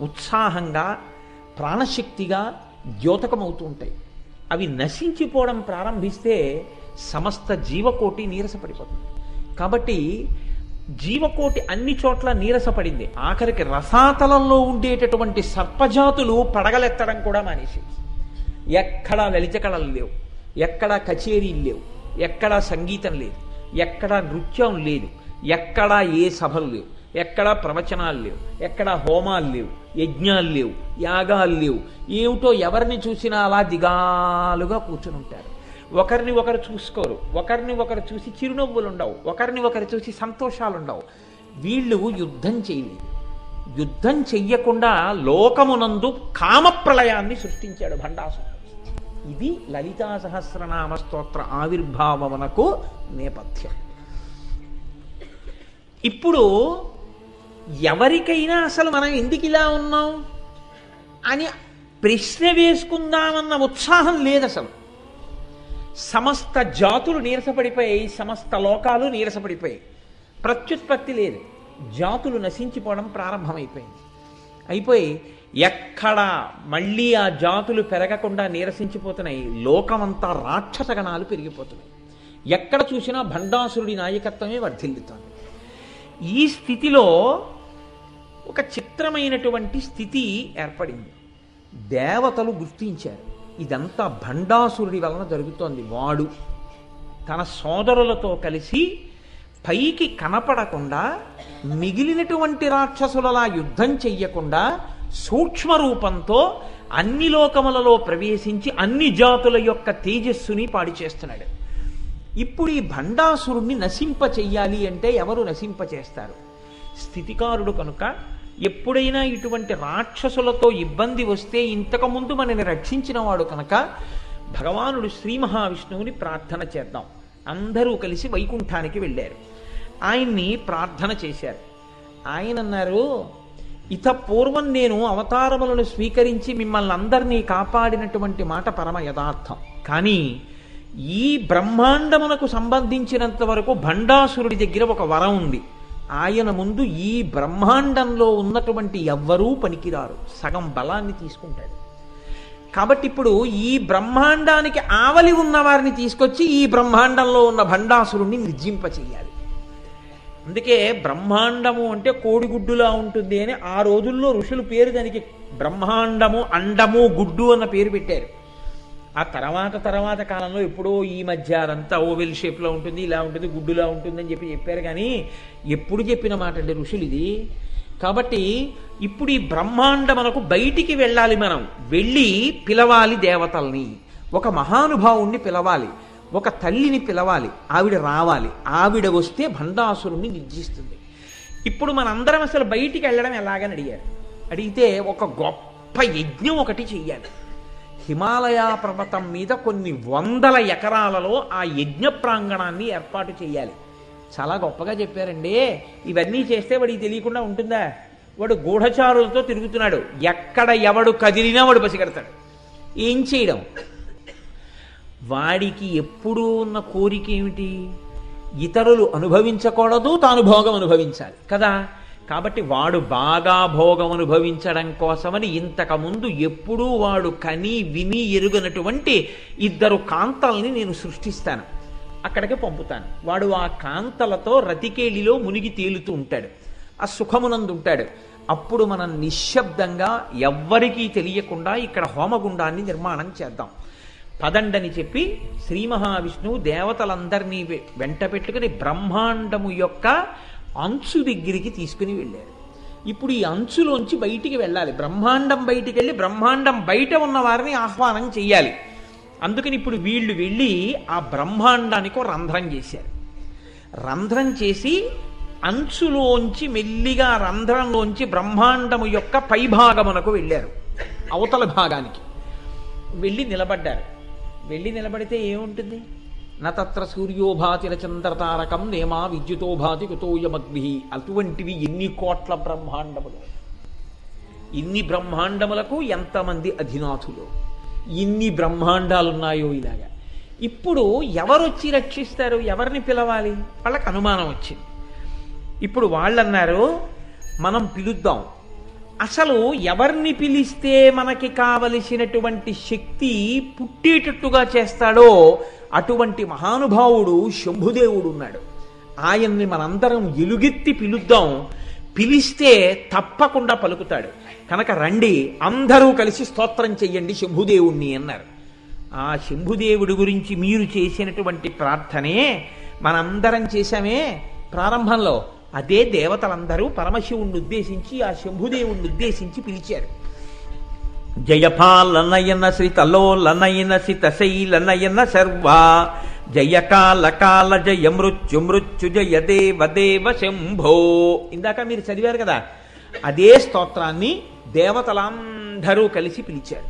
ఉత్సాహంగా, ప్రాణశక్తిగా ద్యోతకమవుతూ ఉంటాయి. అవి నశించిపోవడం ప్రారంభిస్తే సమస్త జీవకోటి నీరసపడిపోతుంది. కాబట్టి జీవకోటి అన్ని చోట్ల నీరసపడింది. ఆఖరికి రసాతలంలో ఉండేటటువంటి సర్పజాతులు పడగలెత్తడం కూడా మానేసి, ఎక్కడా లలిత కళలు లేవు, ఎక్కడా కచేరీలు లేవు, ఎక్కడా సంగీతం లేదు, ఎక్కడా నృత్యం లేదు, ఎక్కడా ఏ సభలు లేవు, ఎక్కడా ప్రవచనాలు లేవు, ఎక్కడా హోమాలు లేవు, యజ్ఞాలు లేవు, యాగాలు లేవు. ఏమిటో ఎవరిని చూసినా అలా దిగాలుగా కూర్చుని ఉంటారు. ఒకరిని ఒకరు చూసుకోరు, ఒకరిని ఒకరు చూసి చిరునవ్వులు ఉండవు, ఒకరిని ఒకరు చూసి సంతోషాలు ఉండవు. వీళ్ళు యుద్ధం చేయలేదు. యుద్ధం చెయ్యకుండా లోకమునందు కామప్రళయాన్ని సృష్టించాడు భండాసురుడు. ఇది లలితా సహస్రనామ స్తోత్ర ఆవిర్భావమునకు నేపథ్యం. ఇప్పుడు ఎవరికైనా అసలు మనం ఎందుకు ఇలా ఉన్నాం అని ప్రశ్న వేసుకుందామన్న ఉత్సాహం లేదు అసలు. సమస్త జాతులు నీరసపడిపోయాయి, సమస్త లోకాలు నీరసపడిపోయాయి. ప్రత్యుత్పత్తి లేదు, జాతులు నశించిపోవడం ప్రారంభమైపోయింది. అయిపోయి ఎక్కడ మళ్ళీ ఆ జాతులు పెరగకుండా నీరసించిపోతున్నాయి. లోకమంతా రాక్షసగణాలు పెరిగిపోతున్నాయి. ఎక్కడ చూసినా భండాసురుడి నాయకత్వమే వర్ధిల్లుతోంది. ఈ స్థితిలో ఒక చిత్రమైనటువంటి స్థితి ఏర్పడింది. దేవతలు గుర్తించారు, ఇదంతా భండాసురుడి వలన జరుగుతోంది. వాడు తన సోదరులతో కలిసి పైకి కనపడకుండా మిగిలినటువంటి రాక్షసులలా యుద్ధం చెయ్యకుండా సూక్ష్మ రూపంతో అన్ని లోకములలో ప్రవేశించి అన్ని జాతుల యొక్క తేజస్సుని పాడి చేస్తున్నాడు. ఇప్పుడు ఈ భండాసురుణ్ణి నశింప చెయ్యాలి అంటే ఎవరు నశింప చేస్తారు? స్థితికారుడు కనుక ఎప్పుడైనా ఇటువంటి రాక్షసులతో ఇబ్బంది వస్తే ఇంతకుముందు మనని రక్షించిన వాడు కనుక భగవానుడు శ్రీ మహావిష్ణువుని ప్రార్థన చేద్దాం. అందరూ కలిసి వైకుంఠానికి వెళ్ళారు. ఆయన్ని ప్రార్థన చేశారు. ఆయన అన్నారు, ఇత పూర్వం నేను అవతారములను స్వీకరించి మిమ్మల్ని అందరినీ కాపాడినటువంటి మాట పరమ యథార్థం. కానీ ఈ బ్రహ్మాండమునకు సంబంధించినంత వరకు భండాసురుడి దగ్గర ఒక వరం ఉంది. ఆయన ముందు ఈ బ్రహ్మాండంలో ఉన్నటువంటి ఎవ్వరూ పనికిరారు, సగం బలాన్ని తీసుకుంటాడు. కాబట్టి ఇప్పుడు ఈ బ్రహ్మాండానికి ఆవలి ఉన్న వారిని తీసుకొచ్చి ఈ బ్రహ్మాండంలో ఉన్న భండాసురుణ్ణి నిర్జింప చెయ్యాలి. అందుకే బ్రహ్మాండము అంటే కోడిగుడ్డులా ఉంటుంది అని ఆ రోజుల్లో ఋషులు పేరు దానికి బ్రహ్మాండము, అండము, గుడ్డు అన్న పేరు పెట్టారు. ఆ తర్వాత కాలంలో ఎప్పుడో ఈ మధ్య అదంతా ఓవెల్ షేప్లో ఉంటుంది, ఇలా ఉంటుంది, గుడ్డులా ఉంటుందని చెప్పారు. కానీ ఎప్పుడు చెప్పిన మాట అంటే ఋషులు ఇది. కాబట్టి ఇప్పుడు ఈ బ్రహ్మాండమునకు బయటికి వెళ్ళాలి. మనం వెళ్ళి పిలవాలి దేవతల్ని, ఒక మహానుభావుణ్ణి పిలవాలి, ఒక తల్లిని పిలవాలి, ఆవిడ రావాలి. ఆవిడ వస్తే భండాసురుణ్ణి నిర్జిస్తుంది. ఇప్పుడు మనందరం అసలు బయటికి వెళ్ళడం ఎలాగని అడిగారు. అడిగితే ఒక గొప్ప యజ్ఞం ఒకటి చెయ్యాలి. హిమాలయ పర్వతం మీద కొన్ని వందల ఎకరాలలో ఆ యజ్ఞ ప్రాంగణాన్ని ఏర్పాటు చేయాలి. చాలా గొప్పగా చెప్పారండి. ఇవన్నీ చేస్తే వాడికి తెలియకుండా ఉంటుందా? వాడు గూఢచారులతో తిరుగుతున్నాడు, ఎక్కడ ఎవడు కదిలినా వాడు పసిగడతాడు. ఏం చేయడం? వాడికి ఎప్పుడూ ఉన్న కోరిక ఏమిటి? ఇతరులు అనుభవించకూడదు, తాను భోగం అనుభవించాలి కదా. కాబట్టి వాడు బాగా భోగం అనుభవించడం కోసమని ఇంతకుముందు ఎప్పుడూ వాడు కని విని ఎరుగనటువంటి 2 కాంతల్ని నేను సృష్టిస్తాను, అక్కడికి పంపుతాను. వాడు ఆ కాంతలతో రతికేళిలో మునిగి తేలుతూ ఉంటాడు, ఆ సుఖమునందు ఉంటాడు. అప్పుడు మనం నిశ్శబ్దంగా ఎవ్వరికీ తెలియకుండా ఇక్కడ హోమగుండాన్ని నిర్మాణం చేద్దాం, పదండని చెప్పి శ్రీ మహావిష్ణువు దేవతలందరినీ వెంట పెట్టుకుని బ్రహ్మాండము యొక్క అంచు దగ్గరికి తీసుకుని వెళ్ళారు. ఇప్పుడు ఈ అంచులోంచి బయటికి వెళ్ళాలి. బ్రహ్మాండం బయటికి వెళ్ళి బ్రహ్మాండం బయట ఉన్న వారిని ఆహ్వానం చెయ్యాలి. అందుకని ఇప్పుడు వీళ్ళు వెళ్ళి ఆ బ్రహ్మాండానికి రంధ్రం చేశారు. రంధ్రం చేసి అంచులోంచి మెల్లిగా రంధ్రంలోంచి బ్రహ్మాండము యొక్క పైభాగమునకు వెళ్ళారు. అవతల భాగానికి వెళ్ళి నిలబడ్డారు. వెళ్ళి నిలబడితే ఏముంటుంది? నత్ర సూర్యోభాతి చంద్రతారకం నేమా విద్యుతోభాతి కుతోయమగ్ని. అటువంటివి ఎన్ని కోట్ల బ్రహ్మాండములు, ఇన్ని బ్రహ్మాండములకు ఎంతమంది అధినాథులు, ఇన్ని బ్రహ్మాండాలున్నాయో ఇలాగా. ఇప్పుడు ఎవరొచ్చి రక్షిస్తారు? ఎవరిని పిలవాలి? వాళ్ళకి అనుమానం వచ్చింది. ఇప్పుడు వాళ్ళన్నారు, మనం పిలుద్దాం. అసలు ఎవరిని పిలిస్తే మనకి కావలసినటువంటి శక్తి పుట్టేటట్టుగా చేస్తాడో అటువంటి మహానుభావుడు శంభుదేవుడు ఉన్నాడు. ఆయన్ని మనందరం ఎలుగెత్తి పిలుద్దాం. పిలిస్తే తప్పకుండా పలుకుతాడు. కనుక రండి, అందరూ కలిసి స్తోత్రం చెయ్యండి శంభుదేవుణ్ణి అన్నారు. ఆ శంభుదేవుడి గురించి మీరు చేసినటువంటి ప్రార్థనే మనందరం చేశామే ప్రారంభంలో. అదే దేవతలందరూ పరమశివుణ్ణి ఉద్దేశించి ఆ శంభుదేవుణ్ణి ఉద్దేశించి పిలిచారు. జయపాలనయన శ్రీతలోలనయన శితశైలనయన శర్వా జయకాల కాల జయ మృత్యు మృత్యు జయ దేవ దేవ శంభో. ఇందాక మీరు చదివారు కదా, అదే స్తోత్రాన్ని దేవతలందరూ కలిసి పిలిచారు.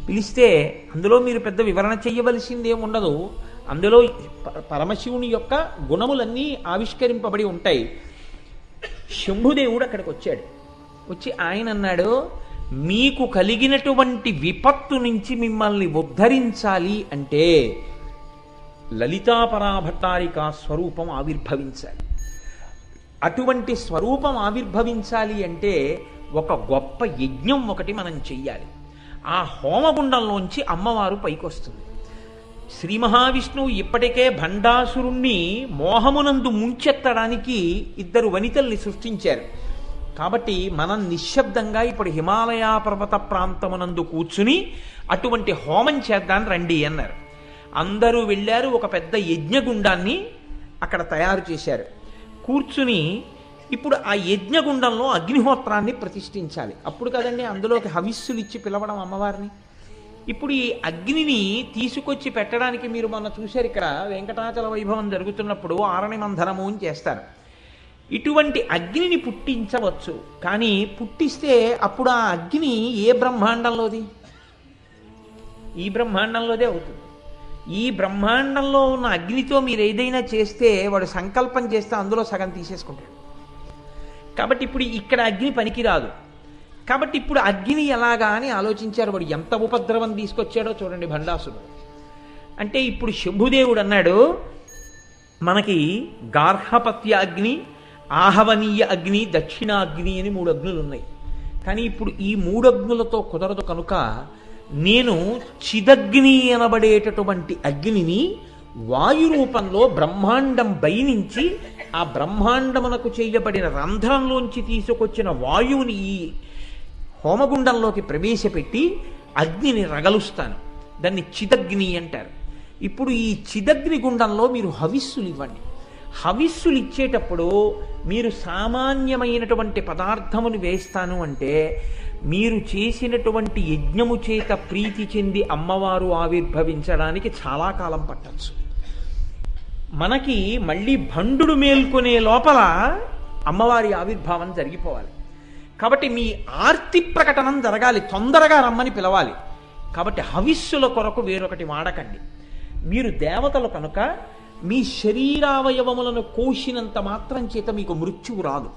పిలిస్తే అందులో మీరు పెద్ద వివరణ చెయ్యవలసిందేముండదు. అందులో పరమశివుని యొక్క గుణములన్నీ ఆవిష్కరింపబడి ఉంటాయి. శంభుదేవుడు అక్కడికి వచ్చాడు. వచ్చి ఆయన అన్నాడు, మీకు కలిగినటువంటి విపత్తు నుంచి మిమ్మల్ని ఉద్ధరించాలి అంటే లలితాపరాభట్టారిక స్వరూపం ఆవిర్భవించాలి. అటువంటి స్వరూపం ఆవిర్భవించాలి అంటే ఒక గొప్ప యజ్ఞం ఒకటి మనం చెయ్యాలి. ఆ హోమగుండంలోంచి అమ్మవారు పైకొస్తుంది. శ్రీ మహావిష్ణువు ఇప్పటికే భండాసురుణ్ణి మోహమునందు ముంచెత్తడానికి 2 వనితల్ని సృష్టించారు. కాబట్టి మనం నిశ్శబ్దంగా ఇప్పుడు హిమాలయ పర్వత ప్రాంతమునందు కూర్చుని అటువంటి హోమం చేద్దాం రండి అన్నారు. అందరూ వెళ్ళారు. ఒక పెద్ద యజ్ఞగుండాన్ని అక్కడ తయారు చేశారు. కూర్చుని ఇప్పుడు ఆ యజ్ఞగుండంలో అగ్నిహోత్రాన్ని ప్రతిష్ఠించాలి. అప్పుడు కదండి అందులోకి హవిస్సులు ఇచ్చి పిలవడం అమ్మవారిని. ఇప్పుడు ఈ అగ్నిని తీసుకొచ్చి పెట్టడానికి మీరు మొన్న చూశారు, ఇక్కడ వెంకటాచల వైభవం జరుగుతున్నప్పుడు ఆరణి మంధనము అని చేస్తారు. ఇటువంటి అగ్నిని పుట్టించవచ్చు, కానీ పుట్టిస్తే అప్పుడు ఆ అగ్ని ఏ బ్రహ్మాండంలోది? ఈ బ్రహ్మాండంలోదే అవుతుంది. ఈ బ్రహ్మాండంలో ఉన్న అగ్నితో మీరు ఏదైనా చేస్తే వాడు సంకల్పం చేస్తే అందులో సగం తీసేసుకుంటాడు. కాబట్టి ఇప్పుడు ఇక్కడ అగ్ని పనికిరాదు. కాబట్టి ఇప్పుడు అగ్ని ఎలాగా అని ఆలోచించారు. వాడు ఎంత ఉపద్రవం తీసుకొచ్చాడో చూడండి భండాసురుడు. అంటే ఇప్పుడు శంభుదేవుడు అన్నాడు, మనకి గార్హపత్య అగ్ని, ఆహవనీయ అగ్ని, దక్షిణాగ్ని అని 3 అగ్నులు ఉన్నాయి. కానీ ఇప్పుడు ఈ 3 అగ్నులతో కుదరదు కనుక నేను చిదగ్ని అనబడేటటువంటి అగ్నిని వాయు రూపంలో బ్రహ్మాండం బయనించి ఆ బ్రహ్మాండమునకు చేయబడిన రంధ్రంలోంచి తీసుకొచ్చిన వాయువుని ఈ హోమగుండంలోకి ప్రవేశపెట్టి అగ్నిని రగలుస్తాను. దాన్ని చిదగ్ని అంటారు. ఇప్పుడు ఈ చిదగ్ని గుండంలో మీరు హవిస్సులు ఇవ్వండి. హవిస్సులు ఇచ్చేటప్పుడు మీరు సామాన్యమైనటువంటి పదార్థమును వేస్తాను అంటే మీరు చేసినటువంటి యజ్ఞము చేత ప్రీతి చెంది అమ్మవారు ఆవిర్భవించడానికి చాలా కాలం పట్టచ్చు. మనకి మళ్ళీ భండుడు మేల్కొనే లోపల అమ్మవారి ఆవిర్భావం జరిగిపోవాలి. కాబట్టి మీ ఆర్తి ప్రకటనం జరగాలి, తొందరగా రమ్మని పిలవాలి. కాబట్టి హవిస్సుల కొరకు వేరొకటి వాడకండి. మీరు దేవతలు కనుక మీ శరీరావయవములను కోసినంత మాత్రం చేత మీకు మృత్యువు రాదు.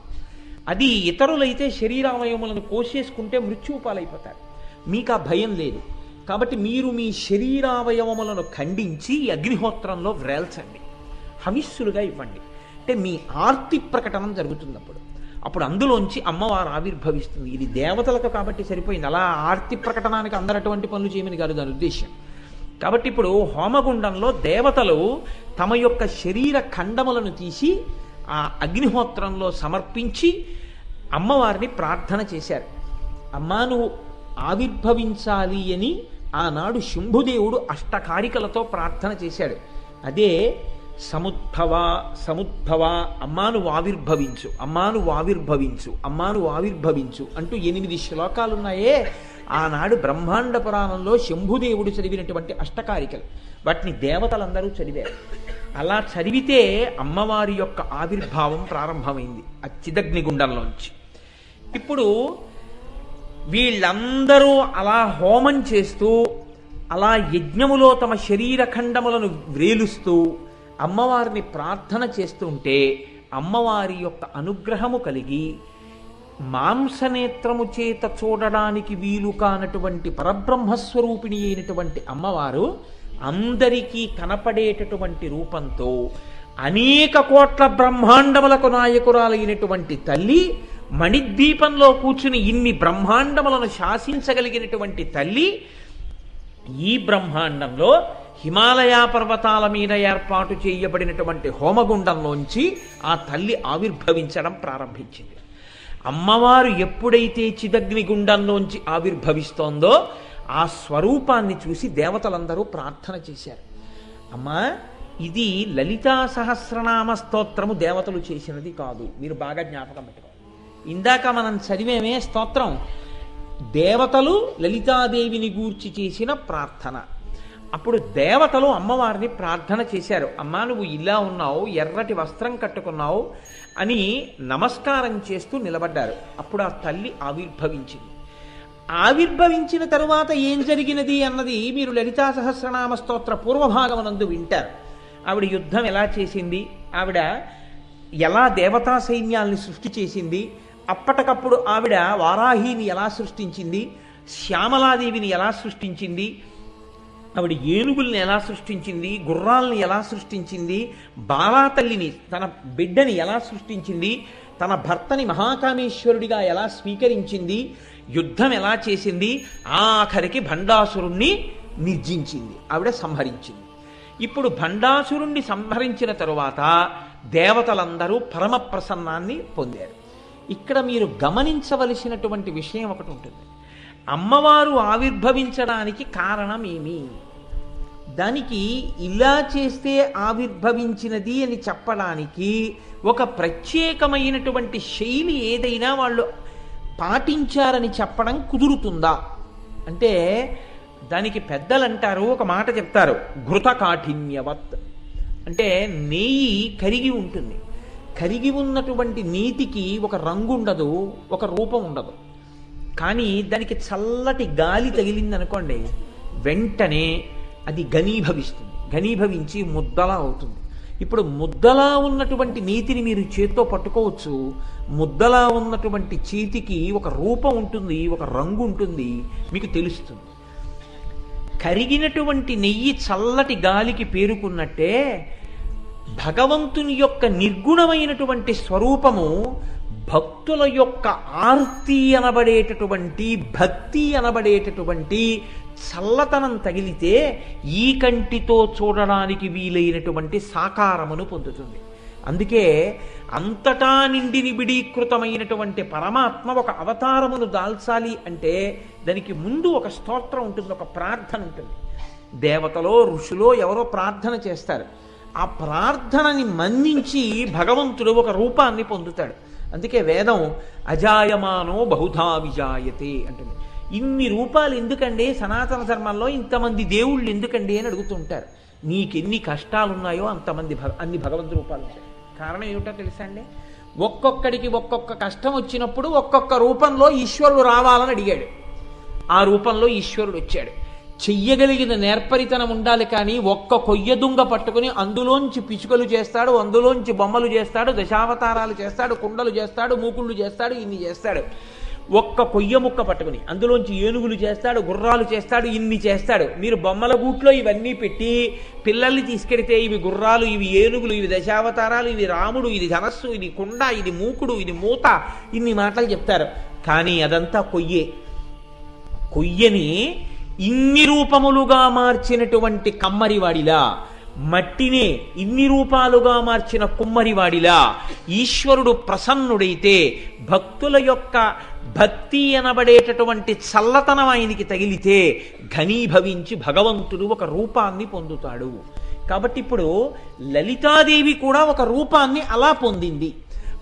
అది ఇతరులైతే శరీరావయవములను కోసేసుకుంటే మృత్యువు పాలైపోతారు. మీకు ఆ భయం లేదు. కాబట్టి మీరు మీ శరీరావయవములను ఖండించి అగ్నిహోత్రంలో వ్రేల్చండి, హవిస్సులుగా ఇవ్వండి. అంటే మీ ఆర్తి ప్రకటనం జరుగుతున్నప్పుడు అప్పుడు అందులోంచి అమ్మవారు ఆవిర్భవిస్తుంది. ఇది దేవతలకు కాబట్టి సరిపోయింది. అలా ఆర్తి ప్రకటనానికి అందరు అటువంటి పనులు చేయమని కాదు దాని ఉద్దేశం. కాబట్టి ఇప్పుడు హోమగుండంలో దేవతలు తమ యొక్క శరీర ఖండములను తీసి ఆ అగ్నిహోత్రంలో సమర్పించి అమ్మవారిని ప్రార్థన చేశారు. అమ్మా నువ్వు ఆవిర్భవించాలి అని ఆనాడు శంభుదేవుడు అష్టకారికలతో ప్రార్థన చేశాడు. అదే సముద్భవ సముద్భవ, అమ్మాను ఆవిర్భవించు, అమ్మాను ఆవిర్భవించు, అమ్మాను ఆవిర్భవించు అంటూ 8 శ్లోకాలున్నాయే ఆనాడు బ్రహ్మాండ పురాణంలో శంభుదేవుడు చదివినటువంటి అష్టకారికలు. వాటిని దేవతలందరూ చదివారు. అలా చదివితే అమ్మవారి యొక్క ఆవిర్భావం ప్రారంభమైంది ఆ చిదగ్నిగుండంలోంచి. ఇప్పుడు వీళ్ళందరూ అలా హోమం చేస్తూ అలా యజ్ఞములో తమ శరీర ఖండములను వ్రేలుస్తూ అమ్మవారిని ప్రార్థన చేస్తుంటే అమ్మవారి యొక్క అనుగ్రహము కలిగి మాంసనేత్రము చేత చూడడానికి వీలు కానటువంటి పరబ్రహ్మస్వరూపిణి అయినటువంటి అమ్మవారు అందరికీ కనపడేటటువంటి రూపంతో అనేక కోట్ల బ్రహ్మాండములకు నాయకురాలైనటువంటి తల్లి, మణిద్వీపంలో కూర్చుని ఇన్ని బ్రహ్మాండములను శాసించగలిగినటువంటి తల్లి ఈ బ్రహ్మాండంలో హిమాలయ పర్వతాల మీద ఏర్పాటు చేయబడినటువంటి హోమగుండంలోంచి ఆ తల్లి ఆవిర్భవించడం ప్రారంభించింది. అమ్మవారు ఎప్పుడైతే చిదగ్నిగుండంలోంచి ఆవిర్భవిస్తోందో ఆ స్వరూపాన్ని చూసి దేవతలందరూ ప్రార్థన చేశారు. అమ్మా ఇది లలితా సహస్రనామ స్తోత్రము దేవతలు చేసినది కాదు, మీరు బాగా జ్ఞాపకం పెట్టుకోవాలి. ఇందాక మనం చదివేమే స్తోత్రం దేవతలు లలితాదేవిని గూర్చి చేసిన ప్రార్థన. అప్పుడు దేవతలు అమ్మవారిని ప్రార్థన చేశారు. అమ్మా నువ్వు ఇలా ఉన్నావు, ఎర్రటి వస్త్రం కట్టుకున్నావు అని నమస్కారం చేస్తూ నిలబడ్డారు. అప్పుడు ఆ తల్లి ఆవిర్భవించింది. ఆవిర్భవించిన తరువాత ఏం జరిగినది అన్నది మీరు లలితా సహస్రనామ స్తోత్ర పూర్వభాగమునందు వింటారు. ఆవిడ యుద్ధం ఎలా చేసింది, ఆవిడ ఎలా దేవతా సైన్యాల్ని సృష్టి చేసింది, అప్పటికప్పుడు ఆవిడ వారాహిని ఎలా సృష్టించింది, శ్యామలాదేవిని ఎలా సృష్టించింది, ఆవిడ ఏనుగుల్ని ఎలా సృష్టించింది, గుర్రాల్ని ఎలా సృష్టించింది, బాలాతల్లిని తన బిడ్డని ఎలా సృష్టించింది, తన భర్తని మహాకామేశ్వరుడిగా ఎలా స్వీకరించింది, యుద్ధం ఎలా చేసింది, ఆఖరికి భండాసురుణ్ణి నిర్జించింది, ఆవిడ సంహరించింది. ఇప్పుడు భండాసురుణ్ణి సంహరించిన తరువాత దేవతలందరూ పరమ ప్రసన్నాన్ని పొందారు. ఇక్కడ మీరు గమనించవలసినటువంటి విషయం ఒకటి ఉంటుంది. అమ్మవారు ఆవిర్భవించడానికి కారణం ఏమి? దానికి ఇలా చేస్తే ఆవిర్భవించినది అని చెప్పడానికి ఒక ప్రత్యేకమైనటువంటి శైలి ఏదైనా వాళ్ళు పాటించారని చెప్పడం కుదురుతుందా అంటే, దానికి పెద్దలు అంటారు, ఒక మాట చెప్తారు, ఘృత కాఠిన్యవత్. అంటే నెయ్యి కరిగి ఉంటుంది. కరిగి ఉన్నటువంటి నీతికి ఒక రంగు ఉండదు, ఒక రూపం ఉండదు. కానీ దానికి చల్లటి గాలి తగిలిందనుకోండి, వెంటనే అది ఘనీభవిస్తుంది. ఘనీభవించి ముద్దలా అవుతుంది. ఇప్పుడు ముద్దలా ఉన్నటువంటి నీతిని మీరు చేత్తో పట్టుకోవచ్చు. ముద్దలా ఉన్నటువంటి చేతికి ఒక రూపం ఉంటుంది, ఒక రంగు ఉంటుంది, మీకు తెలుస్తుంది. కరిగినటువంటి నెయ్యి చల్లటి గాలికి పేరుకున్నట్టే భగవంతుని యొక్క నిర్గుణమైనటువంటి స్వరూపము భక్తుల యొక్క ఆర్తి అనబడేటటువంటి, భక్తి అనబడేటటువంటి చల్లతనం తగిలితే ఈ కంటితో చూడడానికి వీలైనటువంటి సాకారమును పొందుతుంది. అందుకే అంతటా నిండి నిబిడీకృతమైనటువంటి పరమాత్మ ఒక అవతారమును దాల్చాలి అంటే దానికి ముందు ఒక స్తోత్రం ఉంటుంది, ఒక ప్రార్థన ఉంటుంది. దేవతలో ఋషులో ఎవరో ప్రార్థన చేస్తారు. ఆ ప్రార్థనని మన్నించి భగవంతుడు ఒక రూపాన్ని పొందుతాడు. అందుకే వేదం అజాయమానో బహుధా విజాయతే అంటుంది. ఇన్ని రూపాలు ఎందుకండి సనాతన ధర్మంలో, ఇంతమంది దేవుళ్ళు ఎందుకండి అని అడుగుతుంటారు. నీకెన్ని కష్టాలున్నాయో అంతమంది అన్ని భగవంతు రూపాలు ఉంటాయి. కారణం ఏమిటో తెలుసా అండి? ఒక్కొక్కడికి ఒక్కొక్క కష్టం వచ్చినప్పుడు ఒక్కొక్క రూపంలో ఈశ్వరుడు రావాలని అడిగాడు. ఆ రూపంలో ఈశ్వరుడు వచ్చాడు. చెయ్యగలిగిన నేర్పరితనం ఉండాలి. కానీ ఒక్క కొయ్య దుంగ పట్టుకుని అందులోంచి పిచుకలు చేస్తాడు, అందులోంచి బొమ్మలు చేస్తాడు, దశావతారాలు చేస్తాడు, కుండలు చేస్తాడు, మూకుళ్ళు చేస్తాడు, ఇన్ని చేస్తాడు. ఒక్క కొయ్య ముక్క పట్టుకుని అందులోంచి ఏనుగులు చేస్తాడు, గుర్రాలు చేస్తాడు, ఇన్ని చేస్తాడు. మీరు బొమ్మల గూట్లో ఇవన్నీ పెట్టి పిల్లల్ని తీసుకెడితే ఇవి గుర్రాలు, ఇవి ఏనుగులు, ఇవి దశావతారాలు, ఇది రాముడు, ఇది ధనస్సు, ఇది కుండ, ఇది మూకుడు, ఇది మూత, ఇన్ని మాటలు చెప్తారు. కానీ అదంతా కొయ్యే. కొయ్యని ఇన్ని రూపములుగా మార్చినటువంటి కమ్మరివాడిలా, మట్టినే ఇన్ని రూపాలుగా మార్చిన కుమ్మరివాడిలా ఈశ్వరుడు ప్రసన్నుడైతే భక్తుల యొక్క భక్తి అనబడేటటువంటి చల్లతనం ఆయనకి తగిలితే ఘనీభవించి భగవంతుడు ఒక రూపాన్ని పొందుతాడు. కాబట్టి ఇప్పుడు లలితాదేవి కూడా ఒక రూపాన్ని అలా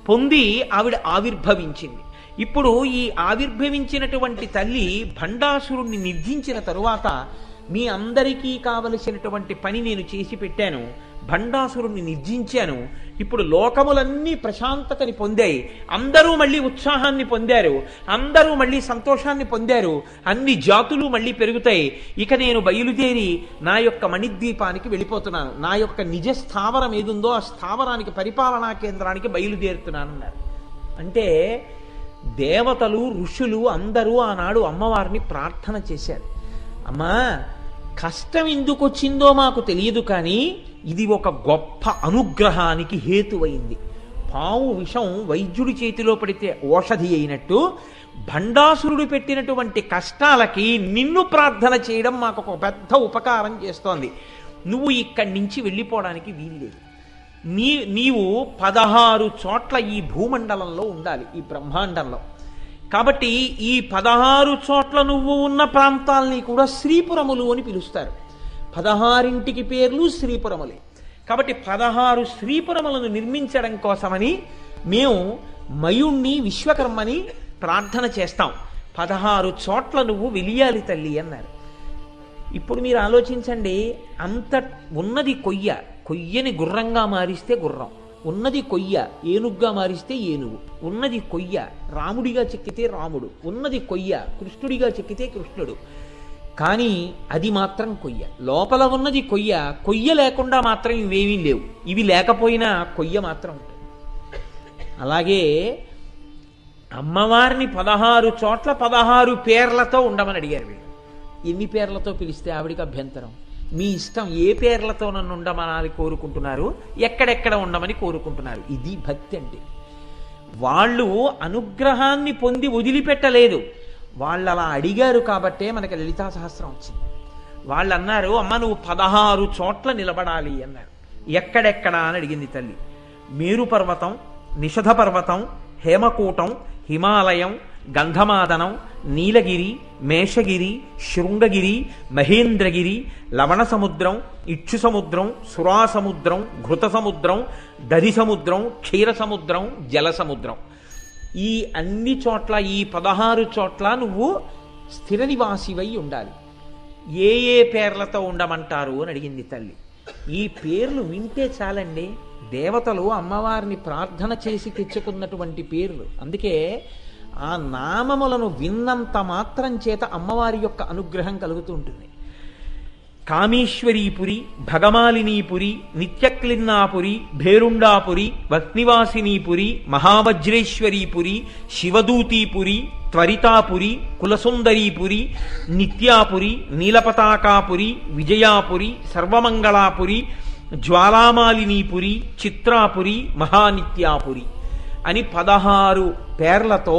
పొంది ఆవిడ ఆవిర్భవించింది. ఇప్పుడు ఈ ఆవిర్భవించినటువంటి తల్లి భండాసురుణ్ణి నిర్జించిన తరువాత మీ అందరికీ కావలసినటువంటి పని నేను చేసి పెట్టాను, భండాసురుణ్ణి నిర్జించాను. ఇప్పుడు లోకములన్నీ ప్రశాంతతని పొందాయి, అందరూ మళ్ళీ ఉత్సాహాన్ని పొందారు, అందరూ మళ్ళీ సంతోషాన్ని పొందారు, అన్ని జాతులు మళ్ళీ పెరుగుతాయి. ఇక నేను బయలుదేరి నా యొక్క మణిద్వీపానికి వెళ్ళిపోతున్నాను. నా యొక్క నిజ స్థావరం ఏదుందో ఆ స్థావరానికి, పరిపాలనా కేంద్రానికి బయలుదేరుతున్నానన్నారు. అంటే దేవతలు ఋషులు అందరూ ఆనాడు అమ్మవారిని ప్రార్థన చేశారు. అమ్మా, కష్టం ఎందుకు వచ్చిందో మాకు తెలియదు, కానీ ఇది ఒక గొప్ప అనుగ్రహానికి హేతువైంది. పాము విషం వైద్యుడి చేతిలో పడితే ఓషధి అయినట్టు భండాసురుడు పెట్టినటువంటి కష్టాలకి నిన్ను ప్రార్థన చేయడం మాకు ఒక పెద్ద ఉపకారం చేస్తోంది. నువ్వు ఇక్కడి నుంచి వెళ్ళిపోవడానికి వీల్లేదు. నీవు 16 చోట్ల ఈ భూమండలంలో ఉండాలి, ఈ బ్రహ్మాండంలో. కాబట్టి ఈ 16 చోట్ల నువ్వు ఉన్న ప్రాంతాలని కూడా శ్రీపురములు అని పిలుస్తారు. 16 పేర్లు శ్రీపురములే. కాబట్టి 16 శ్రీపురములను నిర్మించడం కోసమని మేము మయుణ్ణి, విశ్వకర్మని ప్రార్థన చేస్తాం. 16 చోట్ల నువ్వు వెలియాలి తల్లి అన్నారు. ఇప్పుడు మీరు ఆలోచించండి, అంత ఉన్నది కొయ్యని గుర్రంగా మారిస్తే గుర్రం, ఉన్నది కొయ్య ఏనుగ్గా మారిస్తే ఏనుగు, ఉన్నది కొయ్య రాముడిగా చెక్కితే రాముడు, ఉన్నది కొయ్య కృష్ణుడిగా చెక్కితే కృష్ణుడు. కానీ అది మాత్రం కొయ్య, లోపల ఉన్నది కొయ్య లేకుండా మాత్రం ఇవేమీ లేవు. ఇవి లేకపోయినా కొయ్య మాత్రం ఉంటుంది. అలాగే అమ్మవారిని 16 చోట్ల 16 పేర్లతో ఉండమని అడిగారు వీళ్ళు. ఎన్ని పేర్లతో పిలిస్తే ఆవిడికి అభ్యంతరం? మీ ఇష్టం, ఏ పేర్లతో నన్ను ఉండమనాలి కోరుకుంటున్నారు, ఎక్కడెక్కడ ఉండమని కోరుకుంటున్నారు. ఇది భక్తి అంటే. వాళ్ళు అనుగ్రహాన్ని పొంది వదిలిపెట్టలేదు, వాళ్ళు అలా అడిగారు కాబట్టే మనకి లలితా సహస్రం వచ్చింది. వాళ్ళు అన్నారు, అమ్మ నువ్వు 16 చోట్ల నిలబడాలి అన్నారు. ఎక్కడెక్కడా అని అడిగింది తల్లి. మేరు పర్వతం, నిషధ పర్వతం, హేమకూటం, హిమాలయం, గంధమాదనం, నీలగిరి, మేషగిరి, శృంగగిరి, మహేంద్రగిరి, లవణ సముద్రం, ఇక్షు సముద్రం, సురా సముద్రం, ఘృత సముద్రం, దధి సముద్రం, క్షీర సముద్రం, జల సముద్రం. ఈ అన్ని చోట్ల, ఈ 16 చోట్ల నువ్వు స్థిర నివాసివై ఉండాలి. ఏ ఏ పేర్లతో ఉండమంటారు అని అడిగింది తల్లి. ఈ పేర్లు వింటే చాలండి, దేవతలు అమ్మవారిని ప్రార్థన చేసి తెచ్చుకున్నటువంటి పేర్లు. అందుకే ఆ నామములను విన్నంత మాత్రం చేత అమ్మవారి యొక్క అనుగ్రహం కలుగుతూ ఉంటుంది. కామేశ్వరీపురి, భగమాలినీపురి, నిత్యక్లిన్నాపురి, భేరుండాపురి, వహ్నివాసినీపురి, మహావజ్రేశ్వరీపురి, శివదూతీపురి, త్వరితాపురి, కులసుందరీపురి, నిత్యాపురి, నీలపతాకాపురి, విజయాపురి, సర్వమంగళాపురి, జ్వాలామాలినీపురి, చిత్రాపురి, మహానిత్యాపురి అని 16 పేర్లతో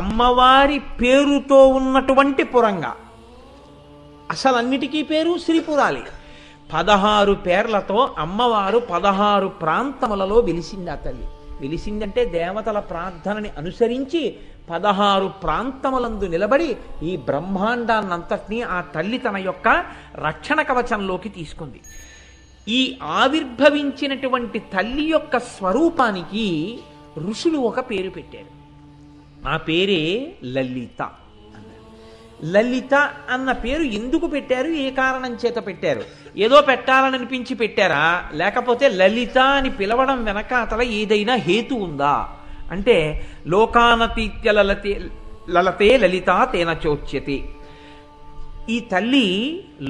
అమ్మవారి పేరుతో ఉన్నటువంటి పురంగా. అసలన్నిటికీ పేరు శ్రీపురాలి. 16 పేర్లతో అమ్మవారు 16 ప్రాంతములలో వెలిసింది. ఆ తల్లి వెలిసిందంటే దేవతల ప్రార్థనని అనుసరించి 16 ప్రాంతములందు నిలబడి ఈ బ్రహ్మాండాన్నంతటినీ ఆ తల్లి తన యొక్క రక్షణ కవచంలోకి తీసుకుంది. ఈ ఆవిర్భవించినటువంటి తల్లి యొక్క స్వరూపానికి ఋషులు ఒక పేరు పెట్టారు. ఆ పేరే లలిత అన్నారు. లలిత అన్న పేరు ఎందుకు పెట్టారు, ఏ కారణం చేత పెట్టారు? ఏదో పెట్టాలని అనిపించి పెట్టారా, లేకపోతే లలిత అని పిలవడం వెనకాతల ఏదైనా హేతు ఉందా అంటే, లోకానతీత్య లలతే లలిత తేన చోచ్యతే. ఈ తల్లి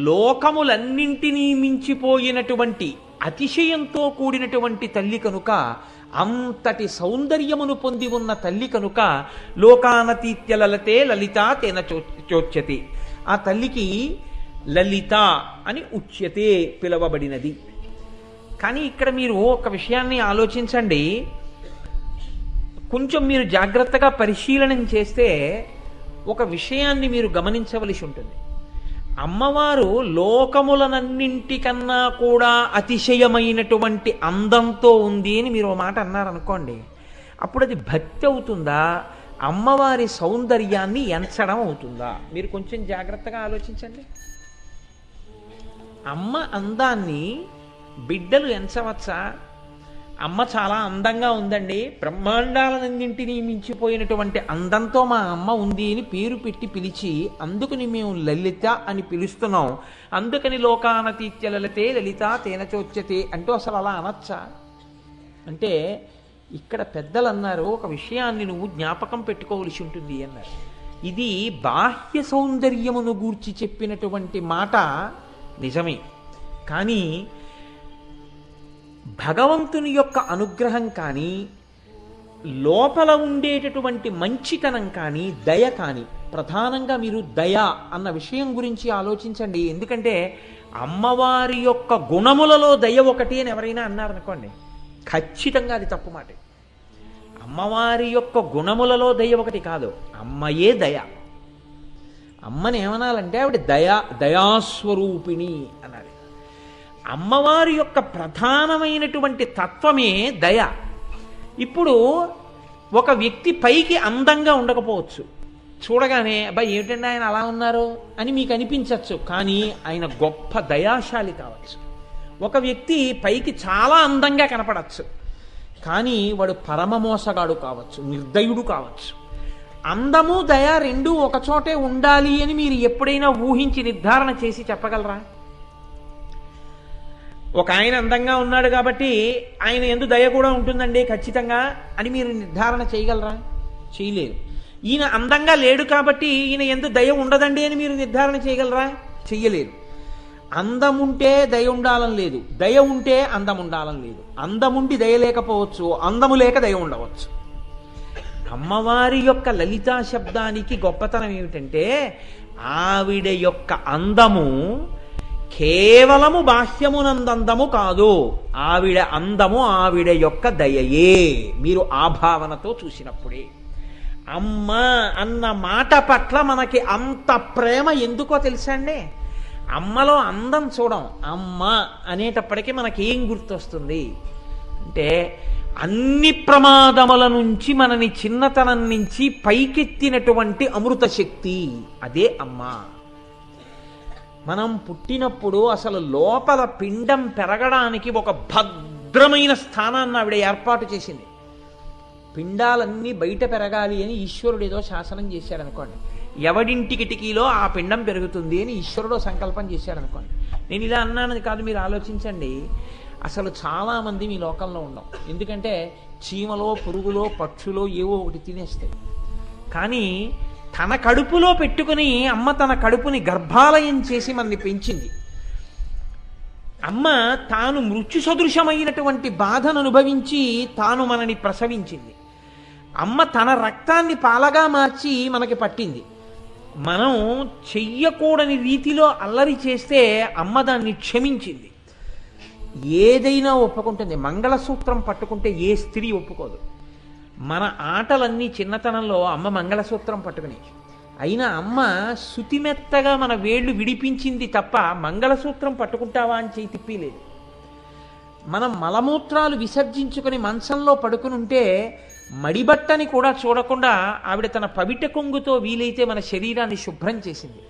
లోకములన్నింటినీ మించిపోయినటువంటి అతిశయంతో కూడినటువంటి తల్లి కనుక, అంతటి సౌందర్యమును పొంది ఉన్న తల్లి కనుక లోకానతీత్య లలతే లలిత తేన చోచ్యతే. ఆ తల్లికి లలిత అని ఉచ్యతే పిలవబడినది. కానీ ఇక్కడ మీరు ఒక విషయాన్ని ఆలోచించండి, కొంచెం మీరు జాగ్రత్తగా పరిశీలనం చేస్తే ఒక విషయాన్ని మీరు గమనించవలసి ఉంటుంది. అమ్మవారు లోకములనన్నింటికన్నా కూడా అతిశయమైనటువంటి అందంతో ఉంది అని మీరు ఓ మాట అన్నారనుకోండి, అప్పుడు అది భక్తి అవుతుందా, అమ్మవారి సౌందర్యాన్ని ఎంచడం అవుతుందా? మీరు కొంచెం జాగ్రత్తగా ఆలోచించండి. అమ్మ అందాన్ని బిడ్డలు ఎంచవచ్చా? అమ్మ చాలా అందంగా ఉందండి, బ్రహ్మాండాలన్నింటినీ మించిపోయినటువంటి అందంతో మా అమ్మ ఉంది అని పేరు పెట్టి పిలిచి, అందుకని మేము లలిత అని పిలుస్తున్నాం, అందుకని లోకానతీత్య లలితే లలిత తేన చోచ్యతే అంటూ అసలు అలా అనొచ్చా? అంటే ఇక్కడ పెద్దలు అన్నారు, ఒక విషయాన్ని నువ్వు జ్ఞాపకం పెట్టుకోవలసి ఉంటుంది అన్నారు. ఇది బాహ్య సౌందర్యమును గూర్చి చెప్పినటువంటి మాట నిజమే, కానీ భగవంతుని యొక్క అనుగ్రహం కానీ, లోపల ఉండేటటువంటి మంచితనం కానీ, దయ కానీ, ప్రధానంగా మీరు దయ అన్న విషయం గురించి ఆలోచించండి. ఎందుకంటే అమ్మవారి యొక్క గుణములలో దయ ఒకటి అని ఎవరైనా అన్నారనుకోండి, ఖచ్చితంగా అది తప్పు మాట. అమ్మవారి యొక్క గుణములలో దయ ఒకటి కాదు, అమ్మయే దయ. అమ్మని ఏమనాలంటే ఆవిడ దయాస్వరూపిణి అనాలి. అమ్మవారి యొక్క ప్రధానమైనటువంటి తత్వమే దయ. ఇప్పుడు ఒక వ్యక్తి పైకి అందంగా ఉండకపోవచ్చు, చూడగానే అబ్బాయి ఏమిటండి ఆయన అలా ఉన్నారు అని మీకు అనిపించవచ్చు, కానీ ఆయన గొప్ప దయాశాలి కావచ్చు. ఒక వ్యక్తి పైకి చాలా అందంగా కనపడచ్చు, కానీ వాడు పరమ మోసగాడు కావచ్చు, నిర్దయుడు కావచ్చు. అందము దయ రెండూ ఒకచోటే ఉండాలి అని మీరు ఎప్పుడైనా ఊహించి నిర్ధారణ చేసి చెప్పగలరా? ఒక ఆయన అందంగా ఉన్నాడు కాబట్టి ఆయన యందు దయ కూడా ఉంటుందండి ఖచ్చితంగా అని మీరు నిర్ధారణ చేయగలరా? చేయలేరు. ఈయన అందంగా లేడు కాబట్టి ఈయన యందు దయ ఉండదండి అని మీరు నిర్ధారణ చేయగలరా? చెయ్యలేరు. అందముంటే దయ ఉండాలని లేదు, దయ ఉంటే అందం ఉండాలని లేదు. అందముండి దయ లేకపోవచ్చు, అందము లేక దయ ఉండవచ్చు. అమ్మవారి యొక్క లలితా శబ్దానికి గొప్పతనం ఏమిటంటే, ఆవిడ యొక్క అందము కేవలము బాహ్యమునందందము కాదు, ఆవిడ అందము ఆవిడ యొక్క దయయే. మీరు ఆ భావనతో చూసినప్పుడే. అమ్మ అన్న మాట పట్ల మనకి అంత ప్రేమ ఎందుకో తెలుసండి. అమ్మలో అందం చూడం, అమ్మ అనేటప్పటికీ మనకేం గుర్తొస్తుంది అంటే, అన్ని ప్రమాదముల నుంచి మనని చిన్నతనం నుంచి పైకెత్తినటువంటి అమృత శక్తి, అదే అమ్మ. మనం పుట్టినప్పుడు అసలు లోపల పిండం పెరగడానికి ఒక భద్రమైన స్థానాన్ని ఆవిడ ఏర్పాటు చేసింది. పిండాలన్నీ బయట పెరగాలి అని ఈశ్వరుడు ఏదో శాసనం చేశాడు అనుకోండి, ఎవడింటి కిటికీలో ఆ పిండం పెరుగుతుంది అని ఈశ్వరుడు సంకల్పం చేశాడు అనుకోండి. నేను ఇలా అన్నానని కాదు, మీరు ఆలోచించండి. అసలు చాలామంది మీ లోకంలో ఉండవు, ఎందుకంటే చీమలో పురుగులో పక్షులో ఏవో ఒకటి తినేస్తాయి. కానీ తన కడుపులో పెట్టుకుని అమ్మ తన కడుపుని గర్భాలయం చేసి మనని పెంచింది. అమ్మ తాను మృత్యు సదృశమైనటువంటి బాధను అనుభవించి తాను మనని ప్రసవించింది. అమ్మ తన రక్తాన్ని పాలగా మార్చి మనకి పట్టింది. మనం చెయ్యకూడని రీతిలో అల్లరి చేస్తే అమ్మ దాన్ని క్షమించింది. ఏదైనా ఒప్పుకుంటుంది. మంగళసూత్రం పట్టుకుంటే ఏ స్త్రీ ఒప్పుకోదు. మన ఆటలన్నీ చిన్నతనంలో అమ్మ మంగళసూత్రం పట్టుకుని, అయినా అమ్మ శుతిమెత్తగా మన వేళ్ళు విడిపించింది తప్ప మంగళసూత్రం పట్టుకుంటావా అని చేయి తిప్పిలేదు. మనం మలమూత్రాలు విసర్జించుకొని మంచంలో పడుకుని ఉంటే మడిబట్టని కూడా చూడకుండా ఆవిడ తన పవిట కొంగుతో వీలైతే మన శరీరాన్ని శుభ్రం చేసింది.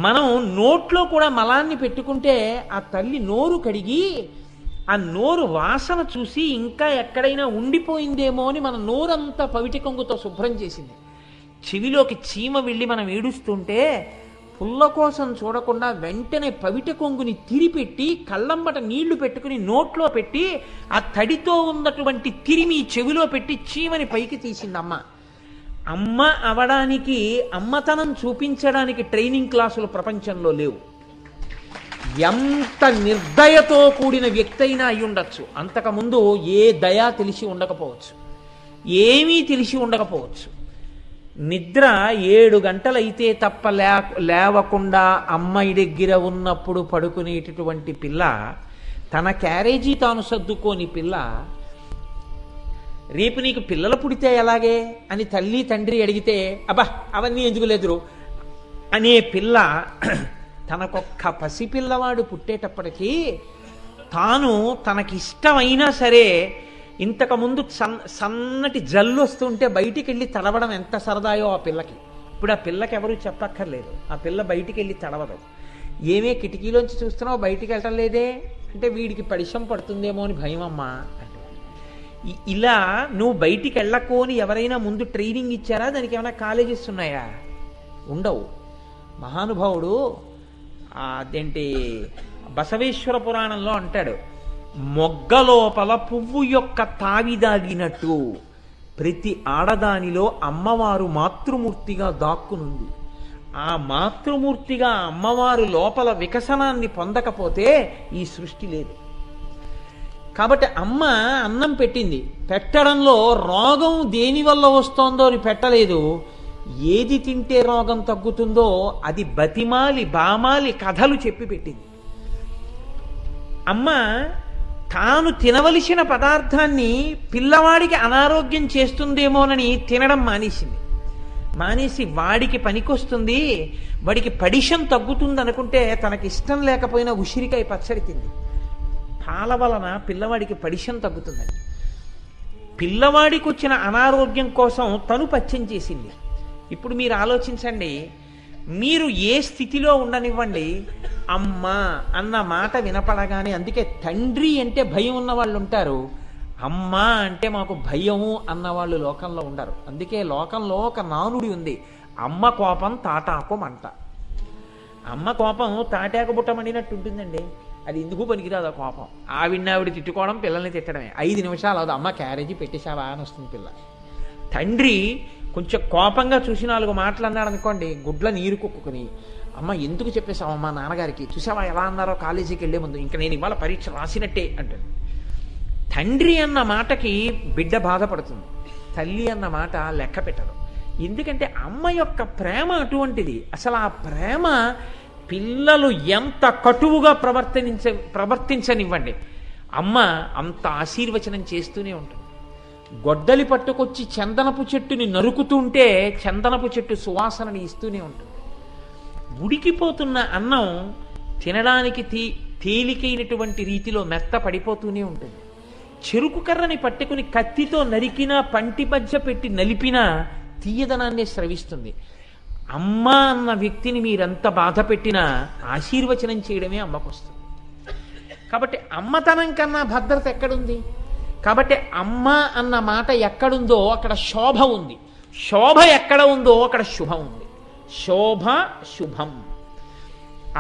మనం నోట్లో కూడా మలాన్ని పెట్టుకుంటే ఆ తల్లి నోరు కడిగి ఆ నోరు వాసన చూసి ఇంకా ఎక్కడైనా ఉండిపోయిందేమో అని మన నోరంతా పవిట కొంగుతో శుభ్రం చేసింది. చెవిలోకి చీమ వెళ్ళి మనం ఏడుస్తుంటే పుల్ల కోసం చూడకుండా వెంటనే పవిట కొంగుని తిరిపెట్టి కళ్ళంబట నీళ్లు పెట్టుకుని నోట్లో పెట్టి ఆ తడితో ఉన్నటువంటి తిరిమి చెవిలో పెట్టి చీమని పైకి తీసిందమ్మ. అమ్మ అవడానికి, అమ్మతనం చూపించడానికి ట్రైనింగ్ క్లాసులు ప్రపంచంలో లేవు. ఎంత నిర్దయతో కూడిన వ్యక్తి అయినా అయి ఉండొచ్చు, అంతకుముందు ఏ దయా తెలిసి ఉండకపోవచ్చు, ఏమీ తెలిసి ఉండకపోవచ్చు. నిద్ర 7 గంటలైతే తప్ప లేవకుండా అమ్మాయి దగ్గర ఉన్నప్పుడు పడుకునేటటువంటి పిల్ల, తన క్యారేజీ తాను సర్దుకోని పిల్ల, రేపు నీకు పిల్లలు పుడితే ఎలాగే అని తల్లి తండ్రి అడిగితే అబ్బా అవన్నీ ఎందుకు లేదురు అనే పిల్ల, తనకొక్క పసిపిల్లవాడు పుట్టేటప్పటికీ తాను తనకిష్టమైనా సరే, ఇంతకుముందు సన్నటి జల్లు వస్తుంటే బయటికి వెళ్ళి తడవడం ఎంత సరదాయో ఆ పిల్లకి. ఇప్పుడు ఆ పిల్లకి ఎవరు చెప్పక్కర్లేదు, ఆ పిల్ల బయటికి వెళ్ళి తడవదు. ఏమే కిటికీలోంచి చూస్తున్నావు, బయటికి వెళ్ళటం లేదే అంటే వీడికి పడిశం పడుతుందేమో అని భయం అమ్మా అంటే. ఇలా నువ్వు బయటికి వెళ్ళకు అని ఎవరైనా ముందు ట్రైనింగ్ ఇచ్చారా? దానికి ఏమైనా కాలేజెస్ ఉన్నాయా? ఉండవు. మహానుభావుడు అదేంటి బసవేశ్వర పురాణంలో అంటాడు, మొగ్గ లోపల పువ్వు యొక్క తావిదాగినట్టు ప్రతి ఆడదానిలో అమ్మవారు మాతృమూర్తిగా దాక్కునుంది. ఆ మాతృమూర్తిగా అమ్మవారు లోపల వికసనాన్ని పొందకపోతే ఈ సృష్టి లేదు. కాబట్టి అమ్మ అన్నం పెట్టింది, పెట్టడంలో రోగం దేని వల్ల వస్తోందో అని పెట్టలేదు. ఏది తింటే రోగం తగ్గుతుందో అది బతిమాలి బామాలి కథలు చెప్పి పెట్టింది. అమ్మ తాను తినవలసిన పదార్థాన్ని పిల్లవాడికి అనారోగ్యం చేస్తుందేమోనని తినడం మానేసింది. మానేసి వాడికి పనికొస్తుంది, వాడికి పడిశం తగ్గుతుంది అనుకుంటే తనకి ఇష్టం లేకపోయినా ఉసిరికాయ పచ్చడి తింది. పాల వలన పిల్లవాడికి పడిశం తగ్గుతుందని పిల్లవాడికి వచ్చిన అనారోగ్యం కోసం తను పచ్చం చేసింది. ఇప్పుడు మీరు ఆలోచించండి, మీరు ఏ స్థితిలో ఉండనివ్వండి, అమ్మ అన్న మాట వినపడగానే, అందుకే తండ్రి అంటే భయం ఉన్న వాళ్ళు ఉంటారు, అమ్మ అంటే మాకు భయము అన్నవాళ్ళు లోకంలో ఉండరు. అందుకే లోకంలో ఒక నానుడి ఉంది, అమ్మ కోపం తాటాకు మంట. అమ్మ కోపం తాటాకు బుట్ట మండినట్టు ఉంటుందండి, అది ఎందుకు పనికిరాదు ఆ కోపం. ఆవిడ తిట్టుకోవడం, పిల్లల్ని తిట్టడమే. 5 నిమిషాలు అవుతుంది, అమ్మ క్యారేజీ పెట్టేశావా అని వస్తుంది పిల్ల. తండ్రి కొంచెం కోపంగా చూసి 4 మాటలు అన్నాడు అనుకోండి, గుడ్ల నీరు కుక్కుని, అమ్మ ఎందుకు చెప్పేశావు అమ్మ నాన్నగారికి, చూసావా ఎలా అన్నారో కాలేజీకి వెళ్ళే ముందు, ఇంకా నేను ఇవాళ పరీక్ష రాసినట్టే అంటాడు. తండ్రి అన్న మాటకి బిడ్డ బాధపడుతుంది, తల్లి అన్న మాట లెక్క పెట్టదు. ఎందుకంటే అమ్మ యొక్క ప్రేమ అటువంటిది. అసలు ఆ ప్రేమ పిల్లలు ఎంత కటువుగా ప్రవర్తించనివ్వండి, అమ్మ అంత ఆశీర్వచనం చేస్తూనే ఉంటుంది. గొడ్డలి పట్టుకొచ్చి చందనపు చెట్టుని నరుకుతుంటే చందనపు చెట్టు సువాసనని ఇస్తూనే ఉంటుంది. ఉడికిపోతున్న అన్నం తినడానికి తేలికైనటువంటి రీతిలో మెత్త పడిపోతూనే ఉంటుంది. చెరుకు కర్రని పట్టుకుని కత్తితో నరికినా, పంటి మధ్య పెట్టి నలిపినా తీయదనాన్ని స్రవిస్తుంది. అమ్మ అన్న వ్యక్తిని మీరెంత బాధ పెట్టినా ఆశీర్వచనం చేయడమే అమ్మకొస్తుంది. కాబట్టి అమ్మతనం కన్నా భద్రత ఎక్కడుంది? కాబట్టి అమ్మ అన్న మాట ఎక్కడుందో అక్కడ శోభ ఉంది. శోభ ఎక్కడ ఉందో అక్కడ శుభం ఉంది. శోభ శుభం.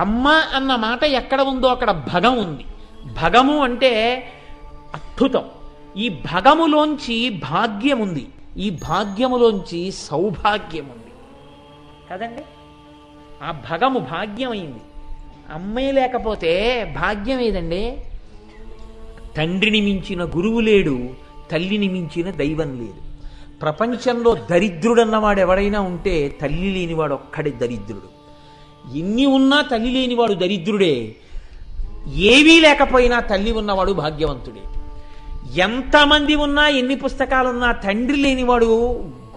అమ్మ అన్న మాట ఎక్కడ ఉందో అక్కడ భగం ఉంది. భగము అంటే అద్భుతం. ఈ భగములోంచి భాగ్యం ఉంది. ఈ భాగ్యములోంచి సౌభాగ్యం ఉంది కదండి. ఆ భగము భాగ్యం అయింది. అమ్మే లేకపోతే భాగ్యం ఏదండి? తండ్రిని మించిన గురువు లేడు, తల్లిని మించిన దైవం లేదు. ప్రపంచంలో దరిద్రుడన్నవాడు ఎవడైనా ఉంటే తల్లి లేనివాడు ఒక్కడే దరిద్రుడు. ఎన్ని ఉన్నా తల్లి లేనివాడు దరిద్రుడే. ఏవీ లేకపోయినా తల్లి ఉన్నవాడు భాగ్యవంతుడే. ఎంతమంది ఉన్నా, ఎన్ని పుస్తకాలున్నా తండ్రి లేనివాడు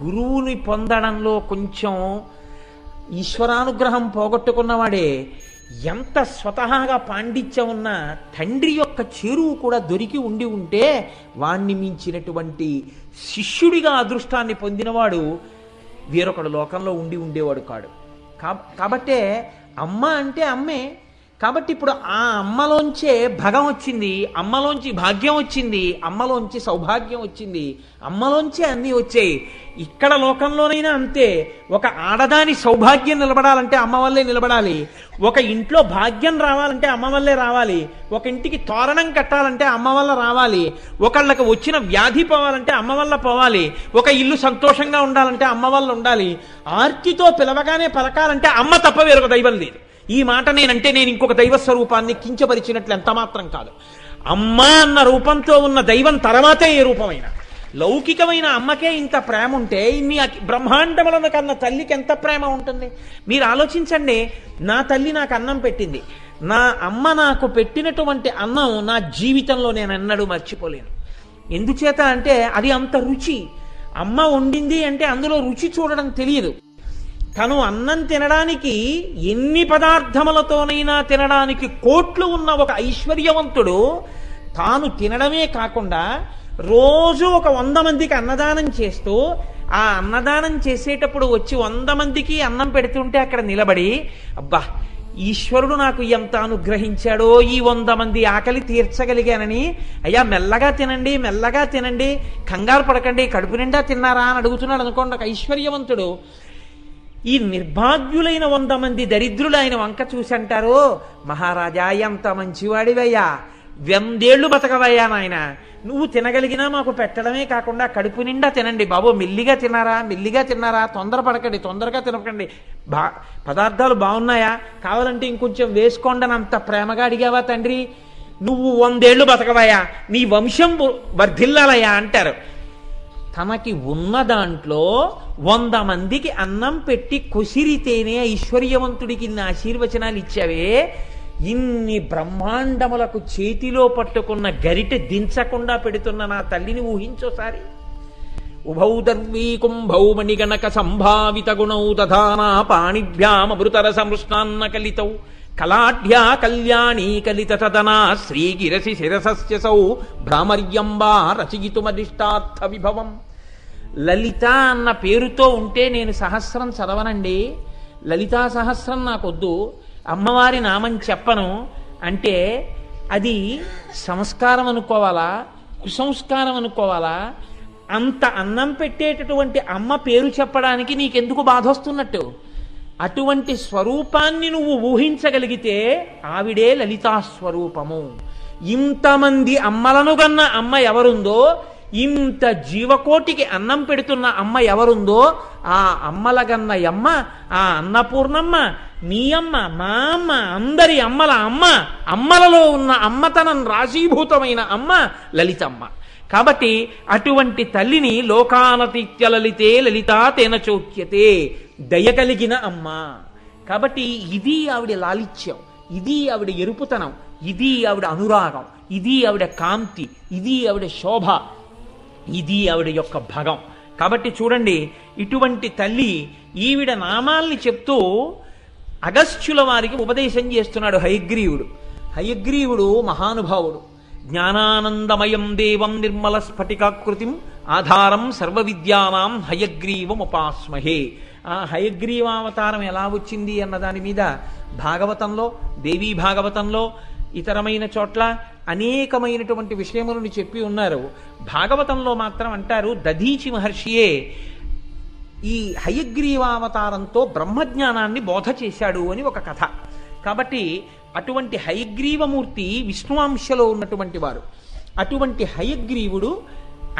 గురువుని పొందడంలో కొంచెం ఈశ్వరానుగ్రహం పోగొట్టుకున్నవాడే. ఎంత స్వతహాగా పాండిత్యం ఉన్నా తండ్రి యొక్క చేరువు కూడా దొరికి ఉంటే వాణ్ణి మించినటువంటి శిష్యుడిగా అదృష్టాన్ని పొందినవాడు వేరొకడు లోకంలో ఉండేవాడు కాడు. కాబట్టే అమ్మ అంటే అమ్మే. కాబట్టి ఇప్పుడు ఆ అమ్మలోంచే భగం వచ్చింది, అమ్మలోంచి భాగ్యం వచ్చింది, అమ్మలోంచి సౌభాగ్యం వచ్చింది, అమ్మలోంచే అన్నీ వచ్చాయి. ఇక్కడ లోకంలోనైనా అంతే. ఒక ఆడదాని సౌభాగ్యం నిలబడాలంటే అమ్మ వల్లే నిలబడాలి. ఒక ఇంట్లో భాగ్యం రావాలంటే అమ్మ వల్లే రావాలి. ఒక ఇంటికి తోరణం కట్టాలంటే అమ్మ వల్ల రావాలి. ఒకళ్ళకి వచ్చిన వ్యాధి పోవాలంటే అమ్మ వల్ల పోవాలి. ఒక ఇల్లు సంతోషంగా ఉండాలంటే అమ్మ వల్ల ఉండాలి. ఆర్తితో పిలవగానే పలకాలంటే అమ్మ తప్ప వేరొక దైవం లేదు. ఈ మాట నేనంటే నేను ఇంకొక దైవ స్వరూపాన్ని కించపరిచినట్లు ఎంత మాత్రం కాదు. అమ్మ అన్న రూపంతో ఉన్న దైవం తర్వాతే ఏ రూపమైనా. లౌకికమైన అమ్మకే ఇంత ప్రేమ ఉంటే ఇన్ని బ్రహ్మాండములను కన్న తల్లికి ఎంత ప్రేమ ఉంటుంది? మీరు ఆలోచించండి. నా తల్లి నాకు అన్నం పెట్టింది. నా అమ్మ నాకు పెట్టినటువంటి అన్నం నా జీవితంలో నేను ఎన్నడూ మర్చిపోలేను. ఎందుచేత అంటే అది అంత రుచి. అమ్మ వండింది అంటే అందులో రుచి చూడడం తెలియదు. తను అన్నం తినడానికి ఎన్ని పదార్థములతోనైనా తినడానికి కోట్లు ఉన్న ఒక ఐశ్వర్యవంతుడు తాను తినడమే కాకుండా రోజు ఒక 100 మందికి అన్నదానం చేస్తూ, ఆ అన్నదానం చేసేటప్పుడు వచ్చి 100 మందికి అన్నం పెడుతుంటే అక్కడ నిలబడి, అబ్బా ఈశ్వరుడు నాకు ఎంత అనుగ్రహించాడో, ఈ 100 మంది ఆకలి తీర్చగలిగానని, అయ్యా మెల్లగా తినండి, మెల్లగా తినండి, కంగారు పడకండి, కడుపు నిండా తిన్నారా అని అడుగుతున్నాడు అనుకోండి ఒక ఐశ్వర్యవంతుడు. ఈ నిర్భాగ్యులైన 100 మంది దరిద్రులు ఆయన వంక చూసంటారు, మహారాజా ఎంత మంచివాడివయ్యా, 100 ఏళ్ళు బతకవయ్యా నాయన, నువ్వు తినగలిగినా మాకు పెట్టడమే కాకుండా కడుపు నిండా తినండి బాబు, మెల్లిగా తిన్నారా, మెల్లిగా తిన్నారా, తొందరపడకండి, తొందరగా తినకండి, పదార్థాలు బాగున్నాయా, కావాలంటే ఇంకొంచెం వేసుకోండి అని అంత ప్రేమగా అడిగావా తండ్రి, నువ్వు 100 ఏళ్ళు బతకవయ్యా, నీ వంశం వర్ధిల్లాలయ్యా అంటారు. తనకి ఉన్న దాంట్లో 100 మందికి అన్నం పెట్టి కొసిరితేనే ఐశ్వర్యవంతుడికి ఇన్ని ఆశీర్వచనాలు ఇచ్చావే, ఇన్ని బ్రహ్మాండములకు చేతిలో పట్టుకున్న గరిటె దించకుండా పెడుతున్న నా తల్లిని ఊహించోసారి. ఉభౌ దర్వీ కుంభౌ మణిగణక సంభావిత గుణౌ దధానా పాణిభ్యామృతర సంృష్ణాన్న కలితౌ కళాఢ్యా కళ్యాణీ కలిత తదనా శ్రీగిరసి శిరసస్యసౌ భ్రామర్యంబా రచయితుమదిష్టార్థ విభవం. లలిత అన్న పేరుతో ఉంటే నేను సహస్రం చదవనండి, లలితా సహస్రం నాకొద్దు, అమ్మవారి నామం చెప్పను అంటే అది సంస్కారం అనుకోవాలా, కుసంస్కారం అనుకోవాలా? అంత అన్నం పెట్టేటటువంటి అమ్మ పేరు చెప్పడానికి నీకెందుకు బాధ వస్తున్నట్టు? అటువంటి స్వరూపాన్ని నువ్వు ఊహించగలిగితే ఆవిడే లలితా స్వరూపము. ఇంతమంది అమ్మలను గన్న అమ్మ ఎవరుందో, ఇంత జీవకోటికి అన్నం పెడుతున్న అమ్మ ఎవరుందో, ఆ అమ్మల గన్న అమ్మ, ఆ అన్నపూర్ణమ్మ, మీ అమ్మ, మా అమ్మ, అందరి అమ్మల అమ్మ, అమ్మలలో ఉన్న అమ్మతనం రాశీభూతమైన అమ్మ లలితమ్మ. కాబట్టి అటువంటి తల్లిని లోకానతిత్య లలితే లలిత తేన చోక్యతే, దయ కలిగిన అమ్మ. కాబట్టి ఇది ఆవిడ లాలిత్యం, ఇది ఆవిడ ఎరుపుతనం, ఇది ఆవిడ అనురాగం, ఇది ఆవిడ కాంతి, ఇది ఆవిడ శోభ, ఇది ఆవిడ యొక్క భగం. కాబట్టి చూడండి, ఇటువంటి తల్లి ఈవిడ నామాల్ని చెప్తూ అగస్త్యుల వారికి ఉపదేశం చేస్తున్నాడు హయగ్రీవుడు. హయగ్రీవుడు మహానుభావుడు. జ్ఞానానందమయం దేవం నిర్మల స్ఫటికాకృతిం ఆధారం సర్వ విద్యానాం హయగ్రీవం ఉపాస్మహే. ఆ హయగ్రీవావతారం ఎలా వచ్చింది అన్న దాని మీద భాగవతంలో, దేవీ భాగవతంలో, ఇతరమైన చోట్ల అనేకమైనటువంటి విషయములను చెప్పి ఉన్నారు. భాగవతంలో మాత్రం అంటారు, దధీచి మహర్షియే ఈ హయగ్రీవావతారంతో బ్రహ్మజ్ఞానాన్ని బోధ చేశాడు అని ఒక కథ. కాబట్టి అటువంటి హయగ్రీవమూర్తి విష్ణువాంశలో ఉన్నటువంటి వారు. అటువంటి హయగ్రీవుడు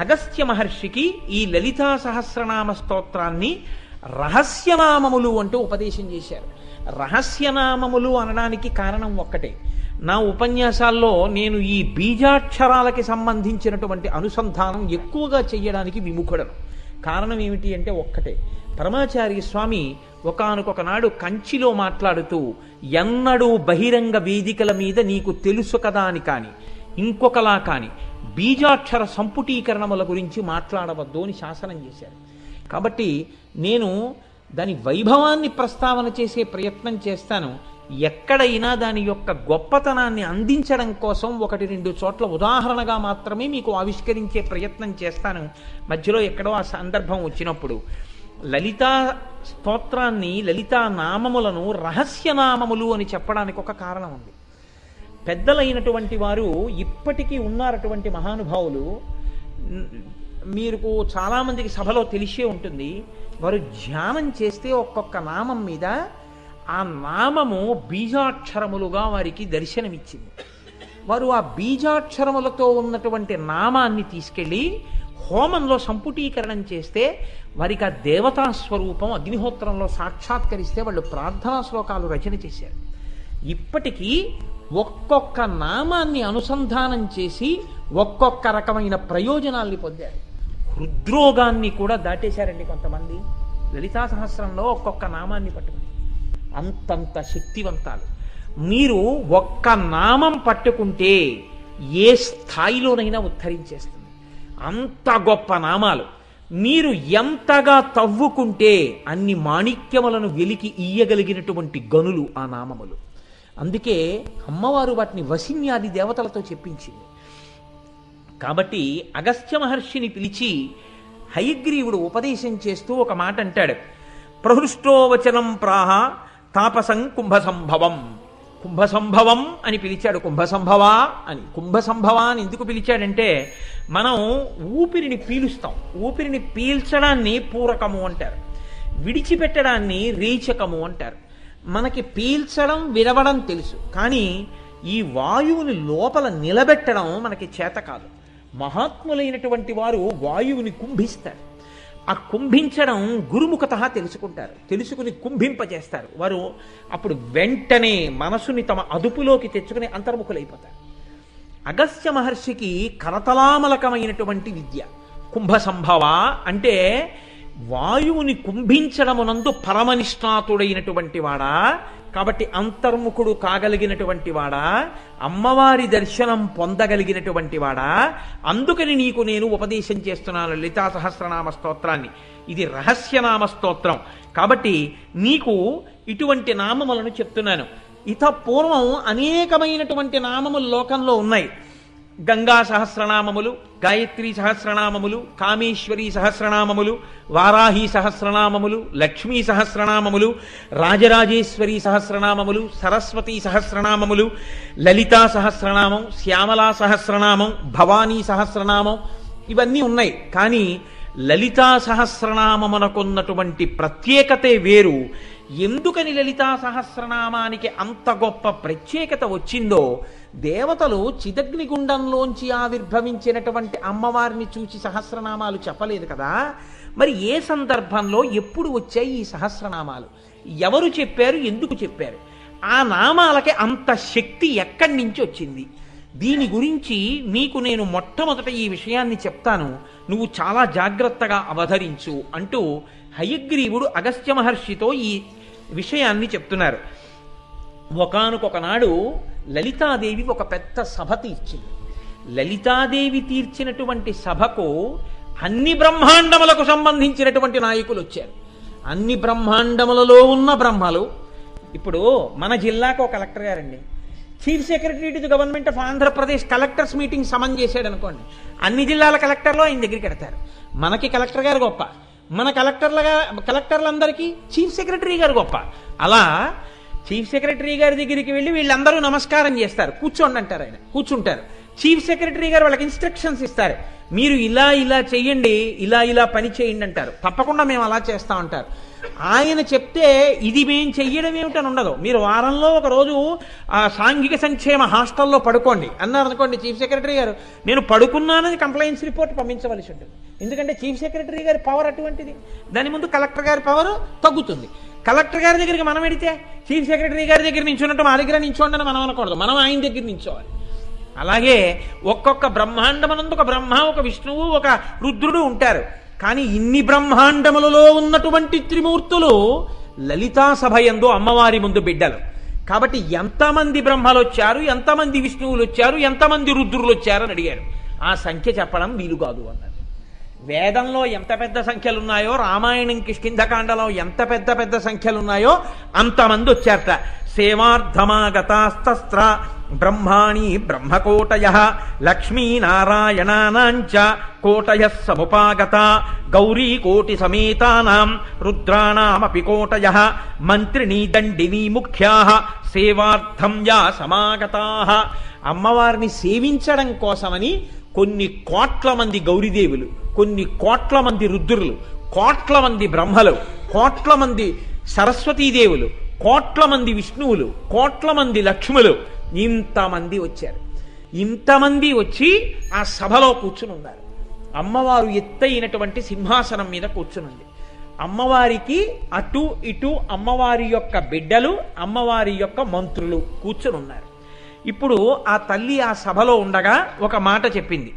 అగస్త్య మహర్షికి ఈ లలితా సహస్రనామ స్తోత్రాన్ని రహస్యనామములు అంటూ ఉపదేశం చేశారు. రహస్యనామములు అనడానికి కారణం ఒక్కటే. నా ఉపన్యాసాల్లో నేను ఈ బీజాక్షరాలకి సంబంధించినటువంటి అనుసంధానం ఎక్కువగా చెయ్యడానికి విముఖుడను. కారణం ఏమిటి అంటే ఒక్కటే. పరమాచార్య స్వామి ఒకానొక నాడు కంచిలో మాట్లాడుతూ, ఎన్నడూ బహిరంగ వేదికల మీద నీకు తెలుసు కదా అని కాని ఇంకొకలా కాని బీజాక్షర సంపుటీకరణముల గురించి మాట్లాడవద్దు అని శాసనం చేశారు. కాబట్టి నేను దాని వైభవాన్ని ప్రస్తావన చేసే ప్రయత్నం చేస్తాను. ఎక్కడైనా దాని యొక్క గొప్పతనాన్ని అందించడం కోసం 1-2 చోట్ల ఉదాహరణగా మాత్రమే మీకు ఆవిష్కరించే ప్రయత్నం చేస్తాను. మధ్యలో ఎక్కడో ఆ సందర్భం వచ్చినప్పుడు లలితా స్తోత్రాన్ని, లలితా నామములను రహస్యనామములు అని చెప్పడానికి ఒక కారణం ఉంది. పెద్దలైనటువంటి వారు ఇప్పటికీ ఉన్నారటువంటి మహానుభావులు, మీకు చాలామందికి సభలో తెలిసే ఉంటుంది. వారు ధ్యానం చేస్తే ఒక్కొక్క నామం మీద ఆ నామము బీజాక్షరములుగా వారికి దర్శనమిచ్చింది. వారు ఆ బీజాక్షరములతో ఉన్నటువంటి నామాన్ని తీసుకెళ్ళి హోమంలో సంపుటీకరణం చేస్తే వారికి ఆ దేవతా స్వరూపం అగ్నిహోత్రంలో సాక్షాత్కరిస్తే వాళ్ళు ప్రార్థనా శ్లోకాలు రచన చేశారు. ఇప్పటికీ ఒక్కొక్క నామాన్ని అనుసంధానం చేసి ఒక్కొక్క రకమైన ప్రయోజనాల్ని పొందారు. హృద్రోగాన్ని కూడా దాటేశారండి కొంతమంది లలితా సహస్రంలో ఒక్కొక్క నామాన్ని పట్టుకుని. అంతంత శక్తివంతాలు. మీరు ఒక్క నామం పట్టుకుంటే ఏ స్థాయిలోనైనా ఉద్ధరించేస్తుంది. అంత గొప్ప నామాలు. మీరు ఎంతగా తవ్వుకుంటే అన్ని మాణిక్యములను వెలికి ఇయ్యగలిగినటువంటి గనులు ఆ నామములు. అందుకే అమ్మవారు వాటిని వసిన్యాది దేవతలతో చెప్పించింది. కాబట్టి అగస్త్య మహర్షిని పిలిచి హయగ్రీవుడు ఉపదేశం చేస్తూ ఒక మాట అంటాడు. ప్రహృష్టో వచనం ప్రాహ తాపసం కుంభసంభవం. కుంభసంభవం అని పిలిచాడు. కుంభసంభవ అని. కుంభసంభవ అని ఎందుకు పిలిచాడంటే, మనం ఊపిరిని పీలుస్తాం. ఊపిరిని పీల్చడాన్ని పూరకము అంటారు, విడిచిపెట్టడాన్ని రేచకము అంటారు. మనకి పీల్చడం విడవడం తెలుసు, కానీ ఈ వాయువుని లోపల నిలబెట్టడం మనకి చేత కాదు. మహాత్ములైనటువంటి వారు వాయువుని కుంభిస్తారు. ఆ కుంభించడం గురుముఖత తెలుసుకుంటారు, తెలుసుకుని కుంభింపజేస్తారు. వారు అప్పుడు వెంటనే మనసుని తమ అదుపులోకి తెచ్చుకుని అంతర్ముఖులైపోతారు. అగస్త్య మహర్షికి కరతలామలకమైనటువంటి విద్య కుంభసంభవ అంటే వాయువుని కుంభించడమునందు పరమనిష్ణాతుడైనటువంటి వాడా, కాబట్టి అంతర్ముఖుడు కాగలిగినటువంటి వాడా, అమ్మవారి దర్శనం పొందగలిగినటువంటి వాడా, అందుకని నీకు నేను ఉపదేశం చేస్తున్నాను లలితా సహస్రనామ స్తోత్రాన్ని. ఇది రహస్యనామ స్తోత్రం కాబట్టి నీకు ఇటువంటి నామములను చెప్తున్నాను. ఇత పూర్వం అనేకమైనటువంటి నామములు లోకంలో ఉన్నాయి. గంగా సహస్రనామములు, గాయత్రీ సహస్రనామములు, కామేశ్వరీ సహస్రనామములు, వారాహి సహస్రనామములు, లక్ష్మీ సహస్రనామములు, రాజరాజేశ్వరీ సహస్రనామములు, సరస్వతీ సహస్రనామములు, లలితా సహస్రనామం, శ్యామలా సహస్రనామం, భవానీ సహస్రనామం, ఇవన్నీ ఉన్నాయి. కానీ లలితా సహస్రనామమునకున్నటువంటి ప్రత్యేకతే వేరు. ఎందుకని లలితా సహస్రనామానికి అంత గొప్ప ప్రత్యేకత వచ్చిందో, దేవతలు చిదగ్నిగుండంలోంచి ఆవిర్భవించినటువంటి అమ్మవారిని చూచి సహస్రనామాలు చెప్పలేదు కదా. మరి ఏ సందర్భంలో ఎప్పుడు వచ్చాయి ఈ సహస్రనామాలు? ఎవరు చెప్పారు? ఎందుకు చెప్పారు? ఆ నామాలకి అంత శక్తి ఎక్కడి నుంచి వచ్చింది? దీని గురించి నీకు నేను మొట్టమొదట ఈ విషయాన్ని చెప్తాను, నువ్వు చాలా జాగ్రత్తగా అవధరించు అంటూ హయగ్రీవుడు అగస్త్య మహర్షితో ఈ విషయాన్ని చెప్తున్నారు. ఒకానొకనాడు లలితాదేవి ఒక పెద్ద సభ తీర్చింది. లలితాదేవి తీర్చినటువంటి సభకు అన్ని బ్రహ్మాండములకు సంబంధించినటువంటి నాయకులు వచ్చారు. అన్ని బ్రహ్మాండములలో ఉన్న బ్రహ్మలు. ఇప్పుడు మన జిల్లాకు ఒక కలెక్టర్ గారండి, chief secretary to the government of Andhra Pradesh collectors meeting summon చేశాడు అనుకోండి, అన్ని జిల్లాల కలెక్టర్లు ఆయన దగ్గరికి వెడతారు. మనకి కలెక్టర్ గారు గొప్ప, మన కలెక్టర్లందరికీ చీఫ్ సెక్రటరీ గారు గొప్ప. అలా చీఫ్ సెక్రటరీ గారి దగ్గరికి వెళ్ళి వీళ్ళందరూ నమస్కారం చేస్తారు, కూర్చోండి అంటారు. ఆయన కూర్చుంటారు. చీఫ్ సెక్రటరీ గారు వాళ్ళకి ఇన్స్ట్రక్షన్స్ ఇస్తారు, మీరు ఇలా ఇలా చెయ్యండి, ఇలా ఇలా పని చేయండి అంటారు. తప్పకుండా మేము అలా చేస్తా ఉంటారు. ఆయన చెప్తే ఇది మేము చెయ్యడం ఏమిటని ఉండదు. మీరు వారంలో ఒక రోజు సాంఘిక సంక్షేమ హాస్టల్లో పడుకోండి అన్నారు అనుకోండి, చీఫ్ సెక్రటరీ గారు నేను పడుకున్నానని కంప్లైంట్స్ రిపోర్ట్ పంపించవలసి ఉంటుంది. ఎందుకంటే చీఫ్ సెక్రటరీ గారి పవర్ అటువంటిది. దాని ముందు కలెక్టర్ గారి పవర్ తగ్గుతుంది. కలెక్టర్ గారి దగ్గరికి మనం వెడితే చీఫ్ సెక్రటరీ గారి దగ్గర నించున్నట్టు మా దగ్గర నించోండి అని మనం అనకూడదు, మనం ఆయన దగ్గర నించోవాలి. అలాగే ఒక్కొక్క బ్రహ్మాండమనందు ఒక బ్రహ్మ, ఒక విష్ణువు, ఒక రుద్రుడు ఉంటారు. కానీ ఇన్ని బ్రహ్మాండములలో ఉన్నటువంటి త్రిమూర్తులు లలితా సభయందు అమ్మవారి ముందు బిడ్డలు. కాబట్టి ఎంతమంది బ్రహ్మలు వచ్చారు, ఎంతమంది విష్ణువులు వచ్చారు, ఎంతమంది రుద్రులు వచ్చారు అని అడిగారు. ఆ సంఖ్య చెప్పడం వీలు కాదు అన్నారు. వేదంలో ఎంత పెద్ద సంఖ్యలు ఉన్నాయో, రామాయణం కిష్కింధకాండలో ఎంత పెద్ద పెద్ద సంఖ్యలు ఉన్నాయో అంతమంది వచ్చారట. సేవార్థమాగతాస్త్ర బ్రహ్మాణి బ్రహ్మకోటయ లక్ష్మీనారాయణానాంచ కోటయ సముపాగత గౌరీ కోటి సమేతానాం రుద్రాణామపి కోటయ మంత్రిణీ దండినీ ముఖ్యా సేవార్థం యా సమాగతా. అమ్మవారిని సేవించడం కోసమని కొన్ని కోట్ల మంది గౌరీదేవులు, కొన్ని కోట్ల మంది రుద్రులు, కోట్ల మంది బ్రహ్మలు, కోట్ల మంది సరస్వతీదేవులు, కోట్ల మంది విష్ణువులు, కోట్ల మంది లక్ష్ములు, ఇంతమంది వచ్చారు. ఇంతమంది వచ్చి ఆ సభలో కూర్చుని ఉన్నారు. అమ్మవారు ఎత్తైనటువంటి సింహాసనం మీద కూర్చునుంది. అమ్మవారికి అటు ఇటు అమ్మవారి యొక్క బిడ్డలు, అమ్మవారి యొక్క మంత్రులు కూర్చుని ఉన్నారు. ఇప్పుడు ఆ తల్లి ఆ సభలో ఉండగా ఒక మాట చెప్పింది.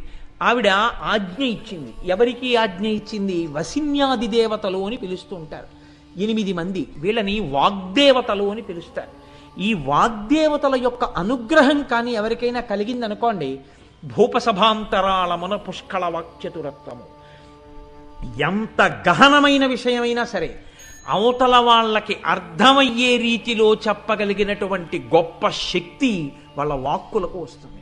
ఆవిడ ఆజ్ఞ ఇచ్చింది. ఎవరికి ఆజ్ఞ ఇచ్చింది? వసిన్యాది దేవతలు అని పిలుస్తూ ఉంటారు 8 మంది. వీళ్ళని వాగ్దేవతలు అని పిలుస్తారు. ఈ వాగ్దేవతల యొక్క అనుగ్రహం కానీ ఎవరికైనా కలిగిందనుకోండి, భూపసభాంతరాళమున పుష్కళ వాక్చతురత్వము, ఎంత గహనమైన విషయమైనా సరే అవతల వాళ్ళకి అర్థమయ్యే రీతిలో చెప్పగలిగినటువంటి గొప్ప శక్తి వాళ్ళ వాక్కులకు వస్తుంది.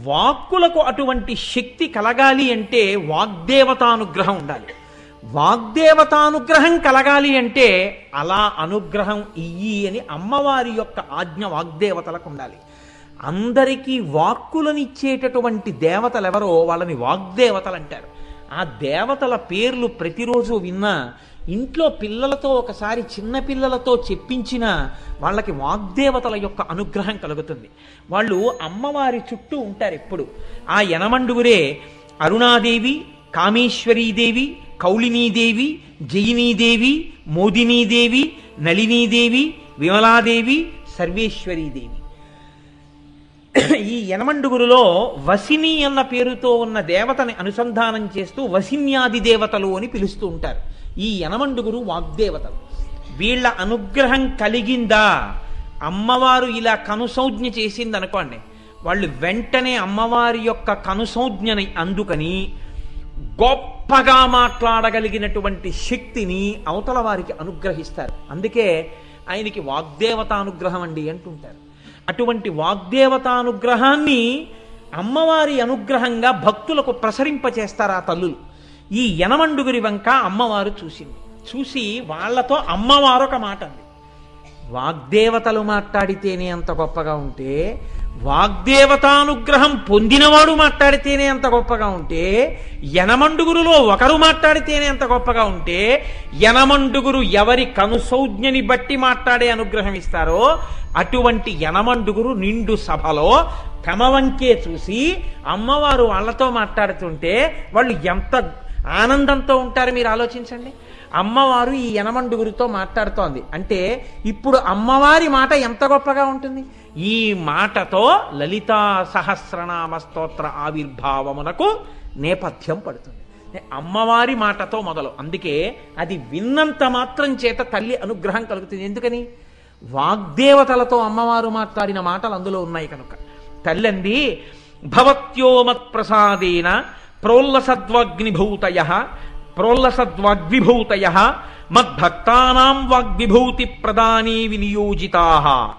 వాక్కులకు అటువంటి శక్తి కలగాలి అంటే వాగ్దేవతానుగ్రహం ఉండాలి. వాగ్దేవతానుగ్రహం కలగాలి అంటే అలా అనుగ్రహం ఇయ్యి అని అమ్మవారి యొక్క ఆజ్ఞ వాగ్దేవతలకు ఉండాలి. అందరికీ వాక్కులనిచ్చేటటువంటి దేవతలు ఎవరో వాళ్ళని వాగ్దేవతలు అంటారు. ఆ దేవతల పేర్లు ప్రతిరోజు విన్నా, ఇంట్లో పిల్లలతో ఒకసారి చిన్న పిల్లలతో చెప్పించిన వాళ్ళకి వాగ్దేవతల యొక్క అనుగ్రహం కలుగుతుంది. వాళ్ళు అమ్మవారి చుట్టూ ఉంటారు ఎప్పుడు. ఆ యనమండుగురే అరుణాదేవి, కామేశ్వరీదేవి, కౌళినీదేవి, జయినీదేవి, మోదినీదేవి, నళినీదేవి, విమలాదేవి, సర్వేశ్వరీదేవి. ఈ యనమండుగురులో వసిని అన్న పేరుతో ఉన్న దేవతని అనుసంధానం చేస్తూ వసిన్యాది దేవతలు అని పిలుస్తూ ఉంటారు. ఈ యనమండుగురు వాగ్దేవతలు. వీళ్ళ అనుగ్రహం కలిగిందా, అమ్మవారు ఇలా కనుసౌజ్ఞ చేసిందనుకోండి, వాళ్ళు వెంటనే అమ్మవారి యొక్క కనుసౌజ్ఞని అందుకని గొప్పగా మాట్లాడగలిగినటువంటి శక్తిని అవతల వారికి అనుగ్రహిస్తారు. అందుకే ఆయనకి వాగ్దేవతానుగ్రహం అండి అంటుంటారు. అటువంటి వాగ్దేవతానుగ్రహాన్ని అమ్మవారి అనుగ్రహంగా భక్తులకు ప్రసరింపచేస్తారు ఆ తల్లులు. ఈ యనమండుగురి వంక అమ్మవారు చూసింది. చూసి వాళ్లతో అమ్మవారు ఒక మాట అంది. వాగ్దేవతలు మాట్లాడితేనే అంత గొప్పగా ఉంటే, వాగ్దేవతానుగ్రహం పొందినవాడు మాట్లాడితేనే అంత గొప్పగా ఉంటే, యనమండుగురులో ఒకరు మాట్లాడితేనే అంత గొప్పగా ఉంటే, యనమండుగురు ఎవరి కనుసౌజ్ఞని బట్టి మాట్లాడే అనుగ్రహం ఇస్తారో అటువంటి యనమండుగురు నిండు సభలో తమ వంకే చూసి అమ్మవారు వాళ్లతో మాట్లాడుతుంటే వాళ్ళు ఎంత ఆనందంతో ఉంటారు మీరు ఆలోచించండి. అమ్మవారు ఈ యనమండుగురితో మాట్లాడుతోంది అంటే ఇప్పుడు అమ్మవారి మాట ఎంత గొప్పగా ఉంటుంది. ఈ మాటతో లలితా సహస్రనామ స్తోత్ర ఆవిర్భావమునకు నేపథ్యం పడుతుంది. అమ్మవారి మాటతో మొదలు. అందుకే అది విన్నంత మాత్రం చేత తల్లి అనుగ్రహం కలుగుతుంది. ఎందుకని? వాగ్దేవతలతో అమ్మవారు మాట్లాడిన మాటలు అందులో ఉన్నాయి కనుక. తల్లి అంది, భవత్యో మత్ప్రసాదేన ప్రోల్లసద్వాగ్విభూతయ మద్భక్తానాం వాగ్విభూతి ప్రదానీ వినియోజితాః.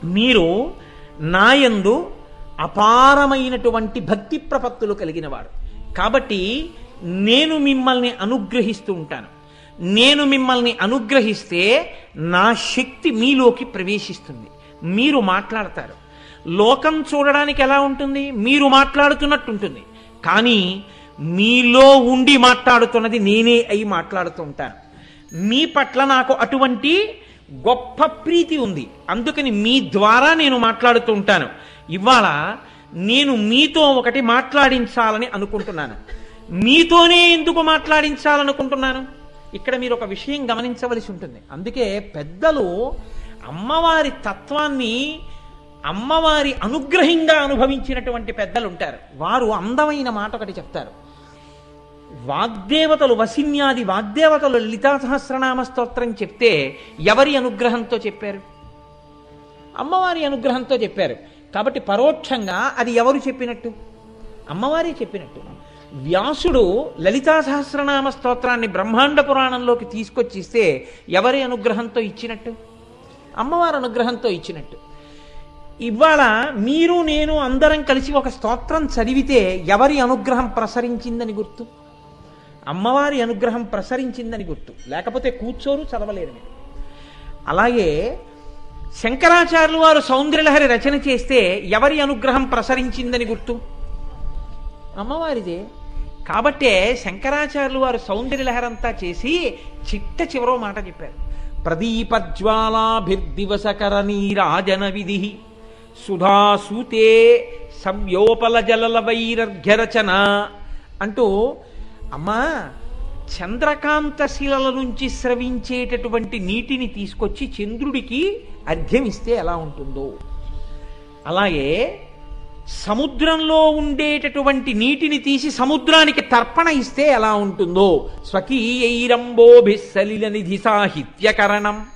మీరు నాయందు అపారమైనటువంటి భక్తి ప్రపత్తులు కలిగిన వారు కాబట్టి నేను మిమ్మల్ని అనుగ్రహిస్తూ ఉంటాను. నేను మిమ్మల్ని అనుగ్రహిస్తే నా శక్తి మీలోకి ప్రవేశిస్తుంది. మీరు మాట్లాడతారు. లోకం చూడడానికి ఎలా ఉంటుంది? మీరు మాట్లాడుతున్నట్టు ఉంటుంది. కానీ మీలో ఉండి మాట్లాడుతున్నది నేనే అయి మాట్లాడుతూ ఉంటాను. మీ పట్ల నాకు అటువంటి గొప్ప ప్రీతి ఉంది. అందుకని మీ ద్వారా నేను మాట్లాడుతూ ఉంటాను. ఇవాళ నేను మీతో ఒకటి మాట్లాడించాలని అనుకుంటున్నాను. మీతోనే ఎందుకు మాట్లాడించాలనుకుంటున్నాను? ఇక్కడ మీరు ఒక విషయం గమనించవలసి ఉంటుంది. అందుకే పెద్దలు అమ్మవారి తత్వాన్ని అమ్మవారి అనుగ్రహంగా అనుభవించినటువంటి పెద్దలు ఉంటారు. వారు అందమైన మాట ఒకటి చెప్తారు. వాగ్దేవతలు వసిన్యాది వాగ్దేవతలు లలితా సహస్రనామ స్తోత్రం చెప్తే ఎవరి అనుగ్రహంతో చెప్పారు? అమ్మవారి అనుగ్రహంతో చెప్పారు. కాబట్టి పరోక్షంగా అది ఎవరు చెప్పినట్టు? అమ్మవారే చెప్పినట్టు. వ్యాసుడు లలితా సహస్రనామ స్తోత్రాన్ని బ్రహ్మాండ పురాణంలోకి తీసుకొచ్చిస్తే ఎవరి అనుగ్రహంతో ఇచ్చినట్టు? అమ్మవారి అనుగ్రహంతో ఇచ్చినట్టు. ఇవాళ మీరు నేను అందరం కలిసి ఒక స్తోత్రం చదివితే ఎవరి అనుగ్రహం ప్రసరించిందని గుర్తు? అమ్మవారి అనుగ్రహం ప్రసరించిందని గుర్తు. లేకపోతే కూర్చోరు, చదవలేరు మీరు. అలాగే శంకరాచార్యులు వారు సౌందర్యలహరి రచన చేస్తే ఎవరి అనుగ్రహం ప్రసరించిందని గుర్తు? అమ్మవారిదే. కాబట్టే శంకరాచార్యులు వారు సౌందర్యలహరంతా చేసి చిట్ట చివరో మాట చెప్పారు. ప్రదీపజ్వాలాభిర్దివసకర నీరాజన విధి సుధాసూతే సంయోపల జలల వైరర్ఘ్యరచన అంటూ, అమ్మా చంద్రకాంత శిలల నుంచి స్రవించేటటువంటి నీటిని తీసుకొచ్చి చంద్రుడికి అర్ఘ్యం ఇస్తే ఎలా ఉంటుందో, అలాగే సముద్రంలో ఉండేటటువంటి నీటిని తీసి సముద్రానికి తర్పణ ఇస్తే ఎలా ఉంటుందో, స్వకీయైరంబోభిస్సలిల నిధి సాహిత్యకరణం,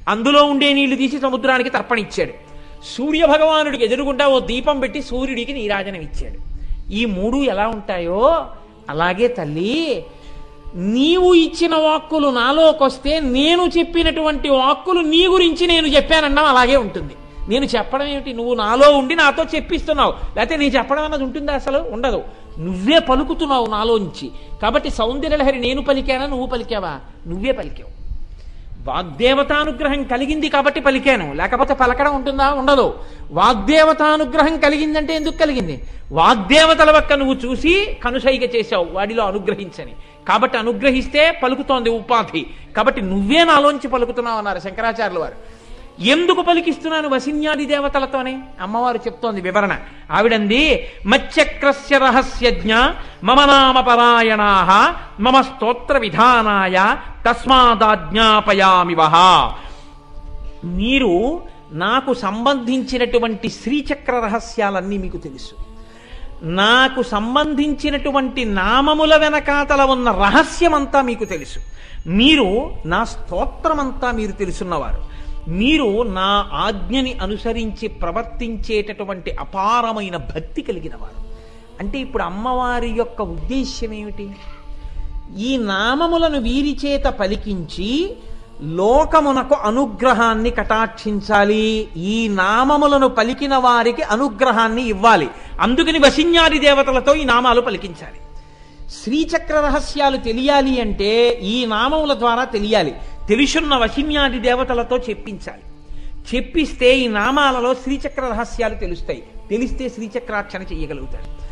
అందులో ఉండే నీళ్లు తీసి సముద్రానికి తర్పణ ఇచ్చాడు. సూర్య భగవానుడికి ఎదురుగుండా ఓ దీపం పెట్టి సూర్యుడికి నీరాజనం ఇచ్చాడు. ఈ మూడు ఎలా ఉంటాయో అలాగే తల్లి నీవు ఇచ్చిన వాక్కులు నాలోకొస్తే నేను చెప్పినటువంటి వాక్కులు నీ గురించి నేను చెప్పానన్నా అలాగే ఉంటుంది. నేను చెప్పడం ఏమిటి? నువ్వు నాలో ఉండి నాతో చెప్పిస్తున్నావు. లేకపోతే నీ చెప్పడం అన్నది ఉంటుందా? అసలు ఉండదు. నువ్వే పలుకుతున్నావు నాలోంచి. కాబట్టి సౌందర్యలహరి నేను పలికానా, నువ్వు పలికావా? నువ్వే పలికావు. వాగ్దేవతానుగ్రహం కలిగింది కాబట్టి పలికాను, లేకపోతే పలకడం ఉంటుందా? ఉండదు. వాగ్దేవతానుగ్రహం కలిగిందంటే ఎందుకు కలిగింది? వాగ్దేవతల పక్క నువ్వు చూసి కనుసైగ చేశావు వాడిలో అనుగ్రహించని. కాబట్టి అనుగ్రహిస్తే పలుకుతోంది ఉపాధి. కాబట్టి నువ్వే నాలోంచి పలుకుతున్నావు అన్నారు శంకరాచార్యుల వారు. ఎందుకు పలికిస్తున్నాను? వసిన్యాది దేవతలతోనే. అమ్మవారు చెప్తోంది వివరణ. ఆవిడంది, మచ్చక్రస్య రహస్యజ్ఞ మమ నామ పరాయణాః మమ స్తోత్ర విధానాయ తస్మాదాజ్ఞాపయామివః. మీరు నాకు సంబంధించినటువంటి శ్రీచక్ర రహస్యాలన్నీ మీకు తెలుసు. నాకు సంబంధించినటువంటి నామముల వెనకాతల ఉన్న రహస్యమంతా మీకు తెలుసు. మీరు నా స్తోత్రమంతా మీరు తెలుసున్నవారు. మీరు నా ఆజ్ఞని అనుసరించి ప్రవర్తించేటటువంటి అపారమైన భక్తి కలిగిన వారు. అంటే ఇప్పుడు అమ్మవారి యొక్క ఉద్దేశ్యం ఏమిటి? ఈ నామములను వీరి చేత పలికించి లోకమునకు అనుగ్రహాన్ని కటాక్షించాలి. ఈ నామములను పలికిన వారికి అనుగ్రహాన్ని ఇవ్వాలి. అందుకని వసిన్యాది దేవతలతో ఈ నామాలు పలికించాలి. శ్రీచక్ర రహస్యాలు తెలియాలి అంటే ఈ నామముల ద్వారా తెలియాలి. తెలుసున్న వసిన్యాది దేవతలతో చెప్పించాలి. చెప్పిస్తే ఈ నామాలలో శ్రీచక్ర రహస్యాలు తెలుస్తాయి. తెలిస్తే శ్రీచక్రార్చన చేయగలుగుతాడు.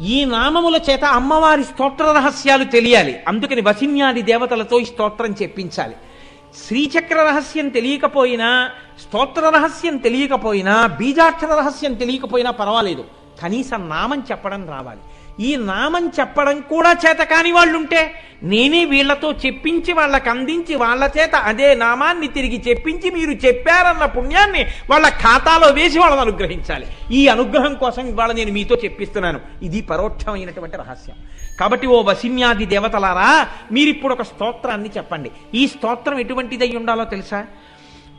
ఈ నామముల చేత అమ్మవారి స్తోత్ర రహస్యాలు తెలియాలి. అందుకని వసిన్యాది దేవతలతో ఈ స్తోత్రం చెప్పించాలి. శ్రీచక్ర రహస్యం తెలియకపోయినా, స్తోత్ర రహస్యం తెలియకపోయినా, బీజాక్షర రహస్యం తెలియకపోయినా పర్వాలేదు. కనీసం నామం చెప్పడం రావాలి. ఈ నామం చెప్పడం కూడా చేత కాని వాళ్ళుంటే నేనే వీళ్లతో చెప్పించి వాళ్ళకి అందించి వాళ్ళ చేత అదే నామాన్ని తిరిగి చెప్పించి మీరు చెప్పారన్న పుణ్యాన్ని వాళ్ళ ఖాతాలో వేసి వాళ్ళని అనుగ్రహించాలి. ఈ అనుగ్రహం కోసం ఇవాళ నేను మీతో చెప్పిస్తున్నాను. ఇది పరోక్షమైనటువంటి రహస్యం. కాబట్టి ఓ వసిన్యాది దేవతలారా, మీరిప్పుడు ఒక స్తోత్రాన్ని చెప్పండి. ఈ స్తోత్రం ఎటువంటిదై ఉండాలో తెలుసా?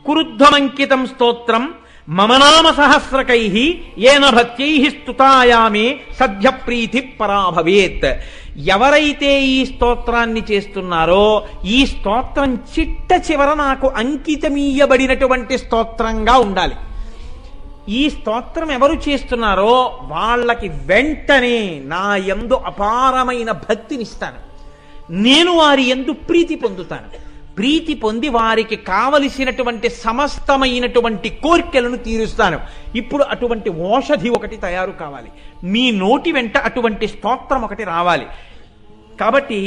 కురుద్ధమంకితం స్తోత్రం మమనామ సహస్రకై ఏన భక్త్యై స్తుతాయామే సద్య ప్రీతి పరాభవేత్. ఎవరైతే ఈ స్తోత్రాన్ని చేస్తున్నారో ఈ స్తోత్రం చిట్ట చివర నాకు అంకితమీయబడినటువంటి స్తోత్రంగా ఉండాలి. ఈ స్తోత్రం ఎవరు చేస్తున్నారో వాళ్ళకి వెంటనే నా యందు అపారమైన భక్తినిస్తాను. నేను వారి యందు ప్రీతి పొందుతాను. ప్రీతి పొంది వారికి కావలసినటువంటి సమస్తమైనటువంటి కోరికలను తీరుస్తాను. ఇప్పుడు అటువంటి ఓషధి ఒకటి తయారు కావాలి. మీ నోటి వెంట అటువంటి స్తోత్రం ఒకటి రావాలి. కాబట్టి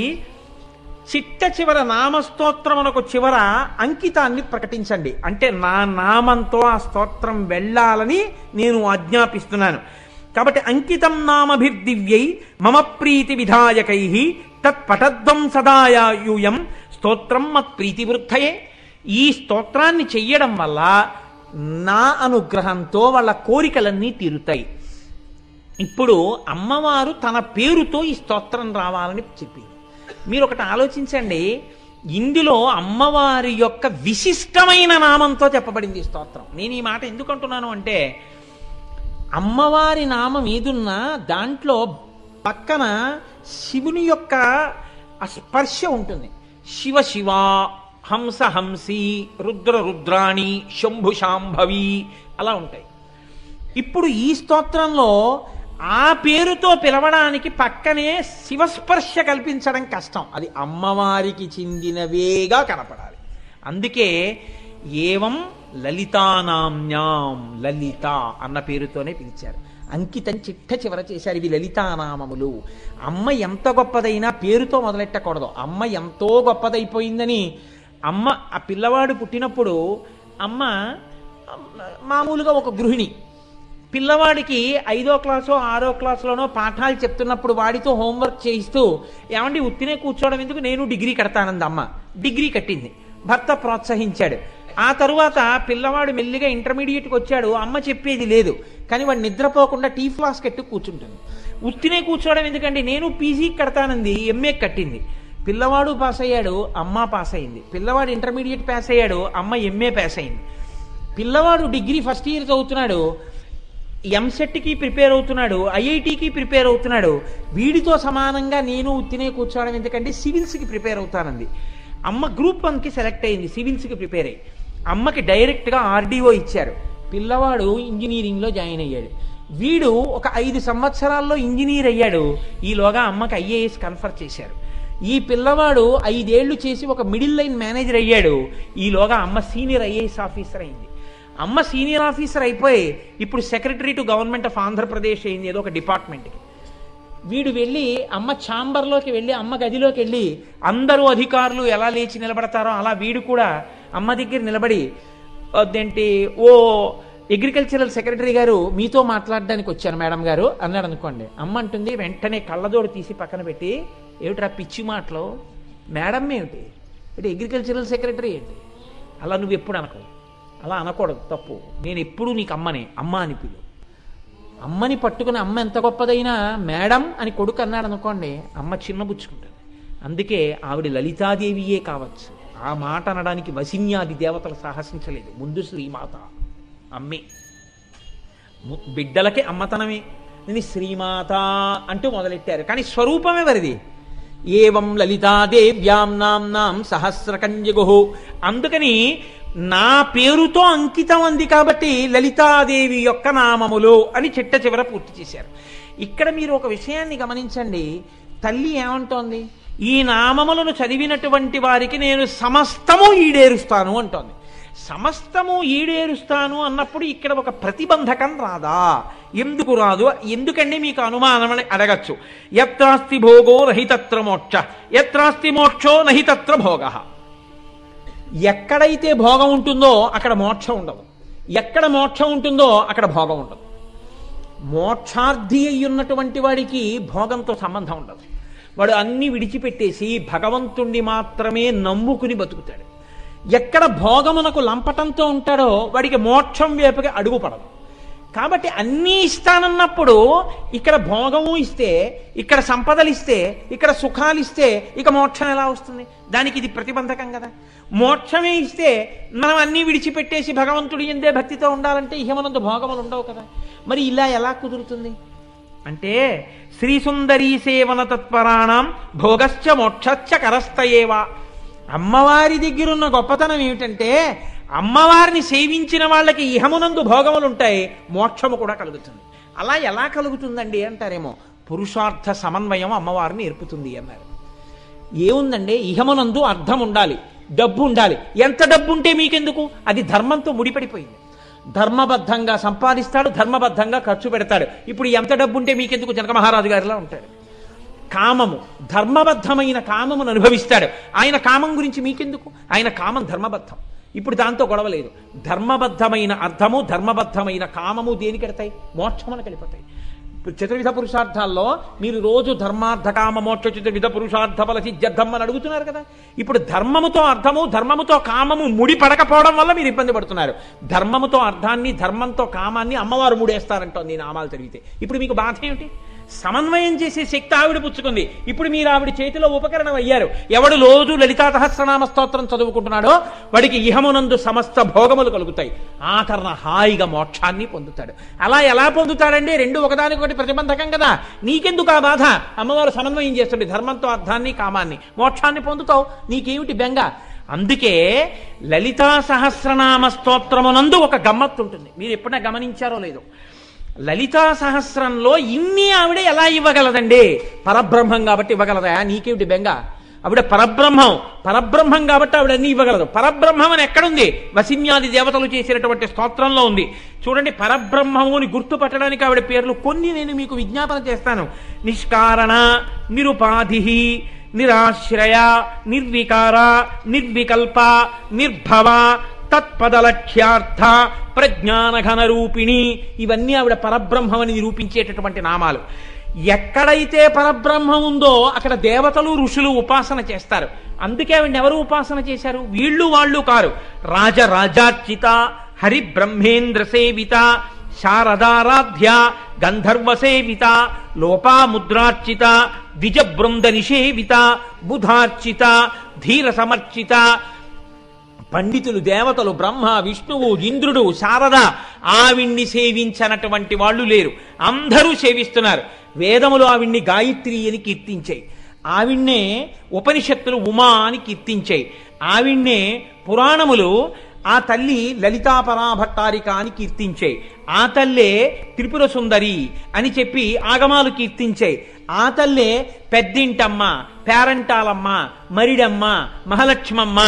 చిట్ట చివర నామస్తోత్రమునకు చివర అంకితాన్ని ప్రకటించండి. అంటే నా నామంతో ఆ స్తోత్రం వెళ్ళాలని నేను ఆజ్ఞాపిస్తున్నాను. కాబట్టి అంకితం నామభిర్దివ్యై మమ ప్రీతి విధాయకై తత్పటధ్వం సదాయూయం స్తోత్రం మత్ ప్రీతి వృద్ధయే. ఈ స్తోత్రాన్ని చెయ్యడం వల్ల నా అనుగ్రహంతో వాళ్ళ కోరికలన్నీ తీరుతాయి. ఇప్పుడు అమ్మవారు తన పేరుతో ఈ స్తోత్రం రావాలని చెప్పింది. మీరు ఒకటి ఆలోచించండి, ఇందులో అమ్మవారి యొక్క విశిష్టమైన నామంతో చెప్పబడింది ఈ స్తోత్రం. నేను ఈ మాట ఎందుకు అంటున్నాను అంటే, అమ్మవారి నామం ఏదున్నా దాంట్లో పక్కన శివుని యొక్క స్పర్శ ఉంటుంది. శివ శివ, హంస హంసి, రుద్ర రుద్రాణి, శంభు శాంభవి అలా ఉంటాయి. ఇప్పుడు ఈ స్తోత్రంలో ఆ పేరుతో పిలవడానికి పక్కనే శివస్పర్శ కల్పించడం కష్టం. అది అమ్మవారికి చెందినవేగా కనపడాలి. అందుకే ఏవం లలితానామ్యాం, లలిత అన్న పేరుతోనే పిలిచారు. అంకితం చిట్ట చివర చేశారు. ఇవి లలితానామములు. అమ్మ ఎంత గొప్పదైనా పేరుతో మొదలెట్టకూడదు. అమ్మ ఎంతో గొప్పదైపోయిందని అమ్మ ఆ పిల్లవాడు పుట్టినప్పుడు అమ్మ మామూలుగా ఒక గృహిణి పిల్లవాడికి 5వ క్లాసో 6వ క్లాసులోనో పాఠాలు చెప్తున్నప్పుడు వాడితో హోంవర్క్ చేయిస్తూ, ఏమండి ఉత్తినే కూర్చోవడం ఎందుకు, నేను డిగ్రీ కడతానంది అమ్మ. డిగ్రీ కట్టింది. భర్త ప్రోత్సహించాడు. ఆ తరువాత పిల్లవాడు మెల్లిగా ఇంటర్మీడియట్కి వచ్చాడు. అమ్మ చెప్పేది లేదు, కానీ వాడు నిద్రపోకుండా టీ ఫ్లాస్క్ ఎట్టు కూర్చుంటుంది. ఉత్తినే కూర్చోవడం ఎందుకండి, నేను పీజీకి కడతానంది, ఎంఏ కట్టింది. పిల్లవాడు పాస్ అయ్యాడు, అమ్మ పాస్ అయింది. పిల్లవాడు ఇంటర్మీడియట్ పాస్ అయ్యాడు, అమ్మ ఎంఏ పాస్ అయింది. పిల్లవాడు డిగ్రీ ఫస్ట్ ఇయర్ చదువుతున్నాడు, ఎంసెట్కి ప్రిపేర్ అవుతున్నాడు, ఐఐటికి ప్రిపేర్ అవుతున్నాడు. వీడితో సమానంగా నేను ఉత్తినే కూర్చోవడం ఎందుకంటే సివిల్స్కి ప్రిపేర్ అవుతానంది. అమ్మ గ్రూప్ 1కి సెలెక్ట్ అయింది, సివిల్స్కి ప్రిపేర్ అయ్యి. అమ్మకి డైరెక్ట్గా ఆర్డీఓ ఇచ్చారు. పిల్లవాడు ఇంజనీరింగ్లో జాయిన్ అయ్యాడు. వీడు ఒక 5 సంవత్సరాల్లో ఇంజనీర్ అయ్యాడు. ఈలోగా అమ్మకి ఐఏఎస్ కన్ఫర్ చేశారు. ఈ పిల్లవాడు 5 ఏళ్లు చేసి ఒక మిడిల్ లైన్ మేనేజర్ అయ్యాడు. ఈలోగా అమ్మ సీనియర్ ఐఏఎస్ ఆఫీసర్ అయింది. అమ్మ సీనియర్ ఆఫీసర్ అయిపోయి ఇప్పుడు secretary to government of Andhra Pradesh అయింది, ఏదో ఒక డిపార్ట్మెంట్కి. వీడు వెళ్ళి అమ్మ ఛాంబర్లోకి వెళ్ళి అమ్మ గదిలోకి వెళ్ళి అందరూ అధికారులు ఎలా లేచి నిలబడతారో అలా వీడు కూడా అమ్మ దగ్గర నిలబడి, అదేంటి ఓ అగ్రికల్చరల్ సెక్రటరీ గారు మీతో మాట్లాడడానికి వచ్చాను మేడం గారు అన్నాడు అనుకోండి. అమ్మ అంటుంది వెంటనే కళ్ళజోడు తీసి పక్కన పెట్టి, ఏమిట్రా పిచ్చి మాటలో, మేడం ఏమిటి, అంటే అగ్రికల్చరల్ సెక్రటరీ ఏంటి, అలా నువ్వు ఎప్పుడు అనకు, అలా అనకూడదు, తప్పు. నేను ఎప్పుడూ నీకు అమ్మనే, అమ్మ అని పిలు. అమ్మని పట్టుకుని అమ్మ ఎంత గొప్పదైనా మేడం అని కొడుకు అన్నాడు అనుకోండి, అమ్మ చిన్నబుచ్చుకుంటుంది. అందుకే ఆవిడ లలితాదేవియే కావచ్చు. ఆ మాట అనడానికి వసిన్యాది దేవతలు సాహసించలేదు. ముందు శ్రీమాత అమ్మే, బిడ్డలకి అమ్మతనమే. నేను శ్రీమాత అంటూ మొదలెట్టారు, కానీ స్వరూపమే వరిది. ఏవం లలితాదేవ్యాం నాం సహస్రకంజగు. అందుకని నా పేరుతో అంకితం అంది కాబట్టి లలితాదేవి యొక్క నామములు అని చిట్ట చివర పూర్తి చేశారు. ఇక్కడ మీరు ఒక విషయాన్ని గమనించండి. తల్లి ఏమంటోంది, ఈ నామములను చదివినటువంటి వారికి నేను సమస్తము ఈడేరుస్తాను అంటోంది. సమస్తము ఈడేరుస్తాను అన్నప్పుడు ఇక్కడ ఒక ప్రతిబంధకం రాదా? ఎందుకు రాదు? ఎందుకంటే మీకు అనుమానం అని అడగచ్చు. యత్రాస్తి భోగో నహితత్ర మోక్ష, యత్రాస్తి మోక్షో నహితత్ర భోగ. ఎక్కడైతే భోగం ఉంటుందో అక్కడ మోక్షం ఉండదు, ఎక్కడ మోక్షం ఉంటుందో అక్కడ భోగం ఉండదు. మోక్షార్థి అయ్యున్నటువంటి వాడికి భోగంతో సంబంధం ఉండదు. వాడు అన్ని విడిచిపెట్టేసి భగవంతుణ్ణి మాత్రమే నమ్ముకుని బతుకుతాడు. ఎక్కడ భోగమునకు లంపటంతో ఉంటాడో వాడికి మోక్షం వైపుకి అడుగుపడదు. కాబట్టి అన్నీ ఇస్తానన్నప్పుడు ఇక్కడ భోగము ఇస్తే, ఇక్కడ సంపదలు ఇస్తే, ఇక్కడ సుఖాలు ఇస్తే ఇక మోక్షం ఎలా వస్తుంది? దానికి ఇది ప్రతిబంధకం కదా. మోక్షమే ఇస్తే మనం అన్నీ విడిచిపెట్టేసి భగవంతుడి యందే భక్తితో ఉండాలంటే ఇహమనందు భోగములు ఉండవు కదా. మరి ఇలా ఎలా కుదురుతుంది అంటే, శ్రీ సుందరీ సేవన తత్పరాణం భోగశ్చ మోక్షశ్చ కరస్తయేవా. అమ్మవారి దగ్గరున్న గొప్పతనం ఏమిటంటే, అమ్మవారిని సేవించిన వాళ్ళకి ఇహమునందు భోగములు ఉంటాయి, మోక్షము కూడా కలుగుతుంది. అలా ఎలా కలుగుతుందండి అంటారేమో. పురుషార్థ సమన్వయం అమ్మవారిని నేర్పుతుంది అన్నారు. ఏముందండి, ఇహమునందు అర్థం ఉండాలి, డబ్బు ఉండాలి. ఎంత డబ్బు ఉంటే మీకెందుకు? అది ధర్మంతో ముడిపడిపోయింది. ధర్మబద్ధంగా సంపాదిస్తాడు, ధర్మబద్ధంగా ఖర్చు పెడతాడు. ఇప్పుడు ఎంత డబ్బు ఉంటే మీకెందుకు? జనక మహారాజు గారిలా ఉంటాడు. కామము, ధర్మబద్ధమైన కామమును అనుభవిస్తాడు. ఆయన కామం గురించి మీకెందుకు? ఆయన కామం ధర్మబద్ధం. ఇప్పుడు దాంతో గొడవ లేదు. ధర్మబద్ధమైన అర్థము, ధర్మబద్ధమైన కామము దేనికెడతాయి? మోక్షమును కలిపోతాయి. చతుర్విధ పురుషార్థాల్లో మీరు రోజు ధర్మార్థ కామ మోక్ష చతుర్విధ పురుషార్థ ఫల సిద్ధ్యర్థం అని అడుగుతున్నారు కదా. ఇప్పుడు ధర్మముతో అర్థము, ధర్మముతో కామము ముడి పడకపోవడం వల్ల మీరు ఇబ్బంది పడుతున్నారు. ధర్మముతో అర్థాన్ని, ధర్మంతో కామాన్ని అమ్మవారు ముడేస్తారంటోంది నామాలు చదివితే. ఇప్పుడు మీకు బాధ ఏమిటి? సమన్వయం చేసే శక్తి ఆవిడ పుచ్చుకుంది. ఇప్పుడు మీరు ఆవిడ చేతిలో ఉపకరణం అయ్యారు. ఎవడు రోజు లలితా సహస్రనామ స్తోత్రం చదువుకుంటున్నాడో వాడికి ఇహమునందు సమస్త భోగములు కలుగుతాయి. ఆఖరణ హాయిగా మోక్షాన్ని పొందుతాడు. అలా ఎలా పొందుతాడండి? రెండు ఒకదానికొకటి ప్రతిబంధకం కదా. నీకెందుకు ఆ బాధ? అమ్మవారు సమన్వయం చేస్తుంది. ధర్మంతో అర్థాన్ని, కామాన్ని, మోక్షాన్ని పొందుతావు. నీకేమిటి బెంగ? అందుకే లలితా సహస్రనామ స్తోత్రమునందు ఒక గమ్మత్తు ఉంటుంది. మీరు ఎప్పుడైనా గమనించారో లేదో, లలితా సహస్రంలో ఇన్ని ఆవిడ ఎలా ఇవ్వగలదండి? పరబ్రహ్మం కాబట్టి ఇవ్వగలదా? నీకేమిటి బెంగ? ఆవిడ పరబ్రహ్మం కాబట్టి ఆవిడ అన్ని ఇవ్వగలదు. పరబ్రహ్మం అని ఎక్కడుంది? వసిన్యాది దేవతలు చేసినటువంటి స్తోత్రంలో ఉంది. చూడండి, పరబ్రహ్మముని గుర్తుపట్టడానికి ఆవిడ పేర్లు కొన్ని నేను మీకు విజ్ఞాపన చేస్తాను. నిష్కారణ, నిరుపాధి, నిరాశ్రయ, నిర్వికార, నిర్వికల్ప, నిర్భవ, తత్పదలక్ష్యార్థ, ప్రజ్ఞానఘన రూపిణి. ఇవన్నీ ఆవిడ పరబ్రహ్మమని నిరూపించేటటువంటి నామాలు. ఎక్కడైతే పరబ్రహ్మం ఉందో అక్కడ దేవతలు, ఋషులు ఉపాసన చేస్తారు. అందుకే ఆవిడ ఎవరు ఉపాసన చేశారు? వీళ్ళు వాళ్ళు కారు. రాజరాజార్చిత, హరి బ్రహ్మేంద్ర సేవిత, శారదారాధ్య, గంధర్వ సేవిత, లోపాముద్రార్చిత, ద్విజ బృంద నిషేవిత, బుధార్చిత, ధీర సమర్చిత. పండితులు, దేవతలు, బ్రహ్మ, విష్ణువు, ఇంద్రుడు, శారద, ఆవిణ్ణి సేవించనటువంటి వాళ్ళు లేరు. అందరూ సేవిస్తున్నారు. వేదములు ఆవిణ్ణి గాయత్రి అని కీర్తించాయి. ఆవిణ్ణే ఉపనిషత్తులు ఉమా అని కీర్తించాయి. ఆవిణ్ణే పురాణములు ఆ తల్లి లలితాపరాభట్టారిక అని కీర్తించాయి. ఆ తల్లే త్రిపుర సుందరి అని చెప్పి ఆగమాలు కీర్తించాయి. ఆ తల్లే పెద్దింటమ్మ, పేరంటాలమ్మ, మరిడమ్మ, మహాలక్ష్మమ్మ,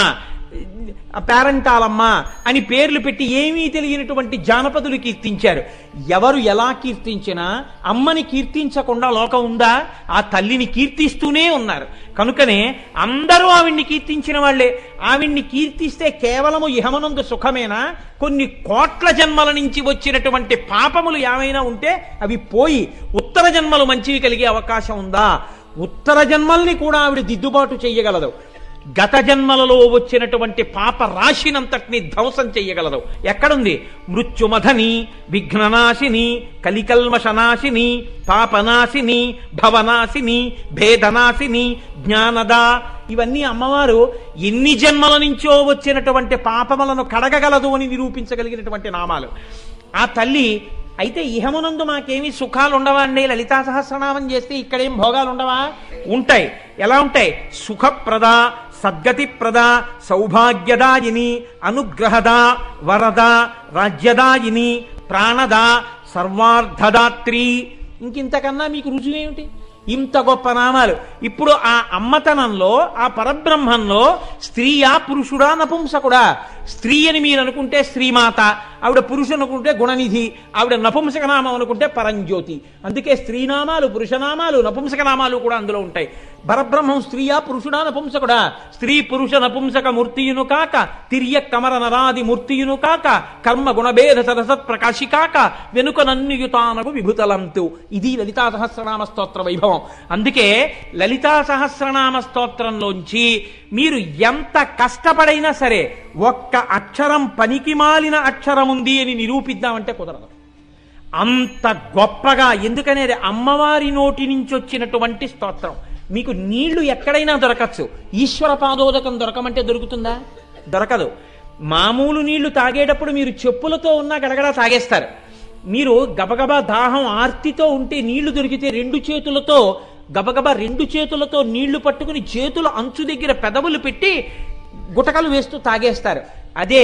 పేరంటాలమ్మ అని పేర్లు పెట్టి ఏమీ తెలియనటువంటి జానపదులు కీర్తించారు. ఎవరు ఎలా కీర్తించినా అమ్మని కీర్తించకుండా లోకం ఉందా? ఆ తల్లిని కీర్తిస్తూనే ఉన్నారు. కనుకనే అందరూ ఆవిడ్ని కీర్తించిన వాళ్లే. ఆవిడ్ని కీర్తిస్తే కేవలము ఇహమనందు సుఖమేనా? కొన్ని కోట్ల జన్మల నుంచి వచ్చినటువంటి పాపములు ఏమైనా ఉంటే అవి పోయి ఉత్తర జన్మలు మంచివి కలిగే అవకాశం ఉందా? ఉత్తర జన్మల్ని కూడా ఆవిడ దిద్దుబాటు చెయ్యగలదు. గత జన్మలలో వచ్చినటువంటి పాప రాశినంతటిని ధ్వంసం చెయ్యగలదు. ఎక్కడుంది? మృత్యుమధని, విఘ్ననాశిని, కలికల్మషనాశిని, పాపనాశిని, భవనాశిని, భేదనాశిని, జ్ఞానద. ఇవన్నీ అమ్మవారు ఎన్ని జన్మల నుంచో వచ్చినటువంటి పాపములను కడగగలదు అని నిరూపించగలిగినటువంటి నామాలు. ఆ తల్లి అయితే ఇహమునందు మాకేమి సుఖాలు ఉండవా అండి? లలితా సహస్రనామం చేస్తే ఇక్కడేం భోగాలు ఉండవా? ఉంటాయి. ఎలా ఉంటాయి? సుఖప్రద, సద్గతిప్రద, సౌభాగ్యదాయిని, అనుగ్రహద, వరద, రాజ్యదాయిని, ప్రాణద, సర్వార్థదాత్రి. ఇంకింతకన్నా మీకు రుజువేమిటి? ఇంత గొప్ప నామాలు. ఇప్పుడు ఆ అమ్మతనంలో, ఆ పరబ్రహ్మంలో స్త్రీయా, పురుషుడా, నపుంసకుడా? స్త్రీ అని మీరు అనుకుంటే శ్రీమాత, ఆవిడ పురుషు అనుకుంటే గుణనిధి, ఆవిడ నపుంసకనామం అనుకుంటే పరంజ్యోతి. అందుకే స్త్రీనామాలు, పురుషనామాలు, నపుంసకనామాలు కూడా అందులో ఉంటాయి. పరబ్రహ్మం స్త్రీయా పురుషుడా నపుంసకుడా? స్త్రీ పురుష నపుంసక మూర్తియును కాక, తిర్య కమర నరాది మూర్తియును కాక, కర్మ గుణభేద సరసత్ ప్రకాశి కాక, వెనుక నన్యుయుతానకు విభుతలంతు. ఇది లలితా సహస్రనామ స్తోత్ర వైభవం. అందుకే లలితా సహస్రనామ స్తోత్రంలోంచి మీరు ఎంత కష్టపడైనా సరే ఒక్క అక్షరం పనికి మాలిన అక్షరం ఉంది అని నిరూపిద్దామంటే కుదరదు. అంత గొప్పగా, ఎందుకనేది అమ్మవారి నోటి నుంచి వచ్చినటువంటి స్తోత్రం. మీకు నీళ్లు ఎక్కడైనా దొరకచ్చు, ఈశ్వర పాదోదకం దొరకమంటే దొరుకుతుందా? దొరకదు. మామూలు నీళ్లు తాగేటప్పుడు మీరు చెప్పులతో ఉన్నా గడగడా తాగేస్తారు. మీరు గబగబా దాహం ఆర్తితో ఉంటే నీళ్లు దొరికితే రెండు చేతులతో నీళ్లు పట్టుకుని చేతుల అంచు దగ్గర పెదవులు పెట్టి గుటకలు వేస్తూ తాగేస్తారు. అదే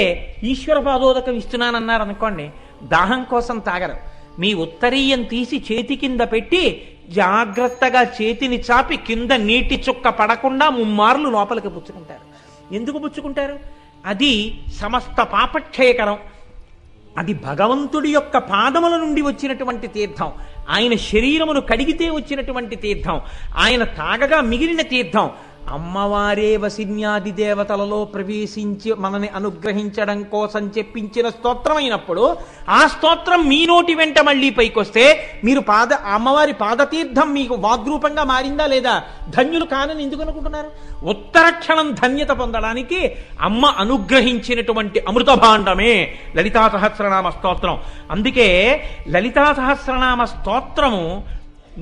ఈశ్వర పాదోదకం ఇస్తున్నానన్నారు అనుకోండి, దాహం కోసం తాగరు. మీ ఉత్తరీయం తీసి చేతి కింద పెట్టి జాగ్రత్తగా చేతిని చాపి కింద నీటి చుక్క పడకుండా ముమ్మార్లు లోపలికి పుచ్చుకుంటారు. ఎందుకు పుచ్చుకుంటారు? అది సమస్త పాపక్షయకరం. అది భగవంతుడి యొక్క పాదముల నుండి వచ్చినటువంటి తీర్థం, ఆయన శరీరమును కడిగితే వచ్చినటువంటి తీర్థం, ఆయన తాగగా మిగిలిన తీర్థం. అమ్మవారే వసిన్యాది దేవతలలో ప్రవేశించి మనని అనుగ్రహించడం కోసం చెప్పించిన స్తోత్రమైనప్పుడు ఆ స్తోత్రం మీ నోటి వెంట మళ్ళీ పైకొస్తే మీరు అమ్మవారి పాదతీర్థం మీకు వాగ్రూపంగా మారిందా లేదా? ధన్యులు కానని ఎందుకు అనుకుంటున్నారు? ఉత్తరక్షణం ధన్యత పొందడానికి అమ్మ అనుగ్రహించినటువంటి అమృత భాండమే లలితా సహస్రనామ స్తోత్రం. అందుకే లలితా సహస్రనామ స్తోత్రము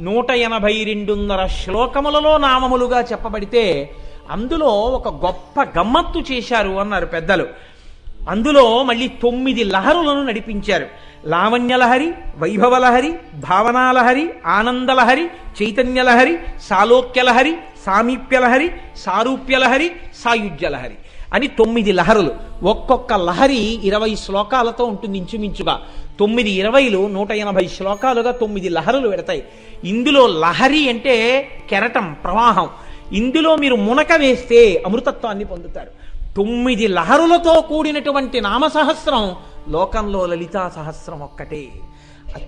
182.5 శ్లోకములలో నామములుగా చెప్పబడితే అందులో ఒక గొప్ప గమ్మత్తు చేశారు అన్నారు పెద్దలు. అందులో మళ్ళీ 9 లహరులను నడిపించారు. లావణ్యలహరి, వైభవలహరి, భావనాలహరి, ఆనందలహరి, చైతన్యలహరి, సాలోక్యలహరి, సామీప్యలహరి, సారూప్యలహరి, సాయుజ్యలహరి అని 9 లహరులు. ఒక్కొక్క లహరి 20 శ్లోకాలతో ఉంటుంది ఇంచుమించుగా. 9 20లు 180 శ్లోకాలుగా 9 లహరులు పెడతాయి. ఇందులో లహరి అంటే కెరటం, ప్రవాహం. ఇందులో మీరు మునక వేస్తే అమృతత్వాన్ని పొందుతారు. 9 లహరులతో కూడినటువంటి నామసహస్రం లోకంలో లలితా సహస్రం ఒక్కటే.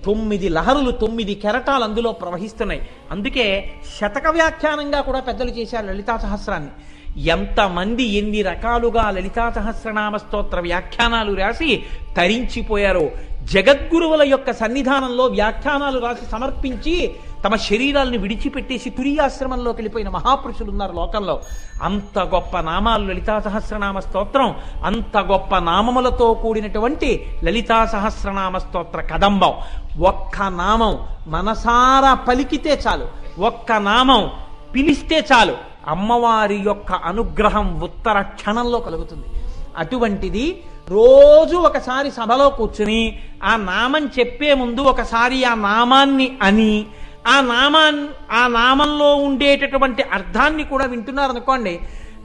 9 లహరులు, 9 కెరటాలు అందులో ప్రవహిస్తున్నాయి. అందుకే శతక వ్యాఖ్యానంగా కూడా పెద్దలు చేశారు లలితా సహస్రాన్ని. ఎంతమంది ఎన్ని రకాలుగా లలితా సహస్రనామ స్తోత్ర వ్యాఖ్యానాలు రాసి తరించిపోయారో. జగద్గురువుల యొక్క సన్నిధానంలో వ్యాఖ్యానాలు రాసి సమర్పించి తమ శరీరాలను విడిచిపెట్టేసి తురియాశ్రమంలోకి వెళ్ళిపోయిన మహాపురుషులు ఉన్నారు లోకంలో. అంత గొప్ప నామాలు లలితా సహస్రనామ స్తోత్రం. అంత గొప్ప నామములతో కూడినటువంటి లలితా సహస్రనామ స్తోత్ర కదంబం. ఒక్క నామం మనసారా పలికితే చాలు, ఒక్క నామం పిలిస్తే చాలు, అమ్మవారి యొక్క అనుగ్రహం ఉత్తర క్షణంలో కలుగుతుంది. అటువంటిది రోజు ఒకసారి సభలో కూర్చుని ఆ నామం చెప్పే ముందు ఒకసారి ఆ నామాన్ని అని ఆ నామంలో ఉండేటటువంటి అర్థాన్ని కూడా వింటున్నారనుకోండి,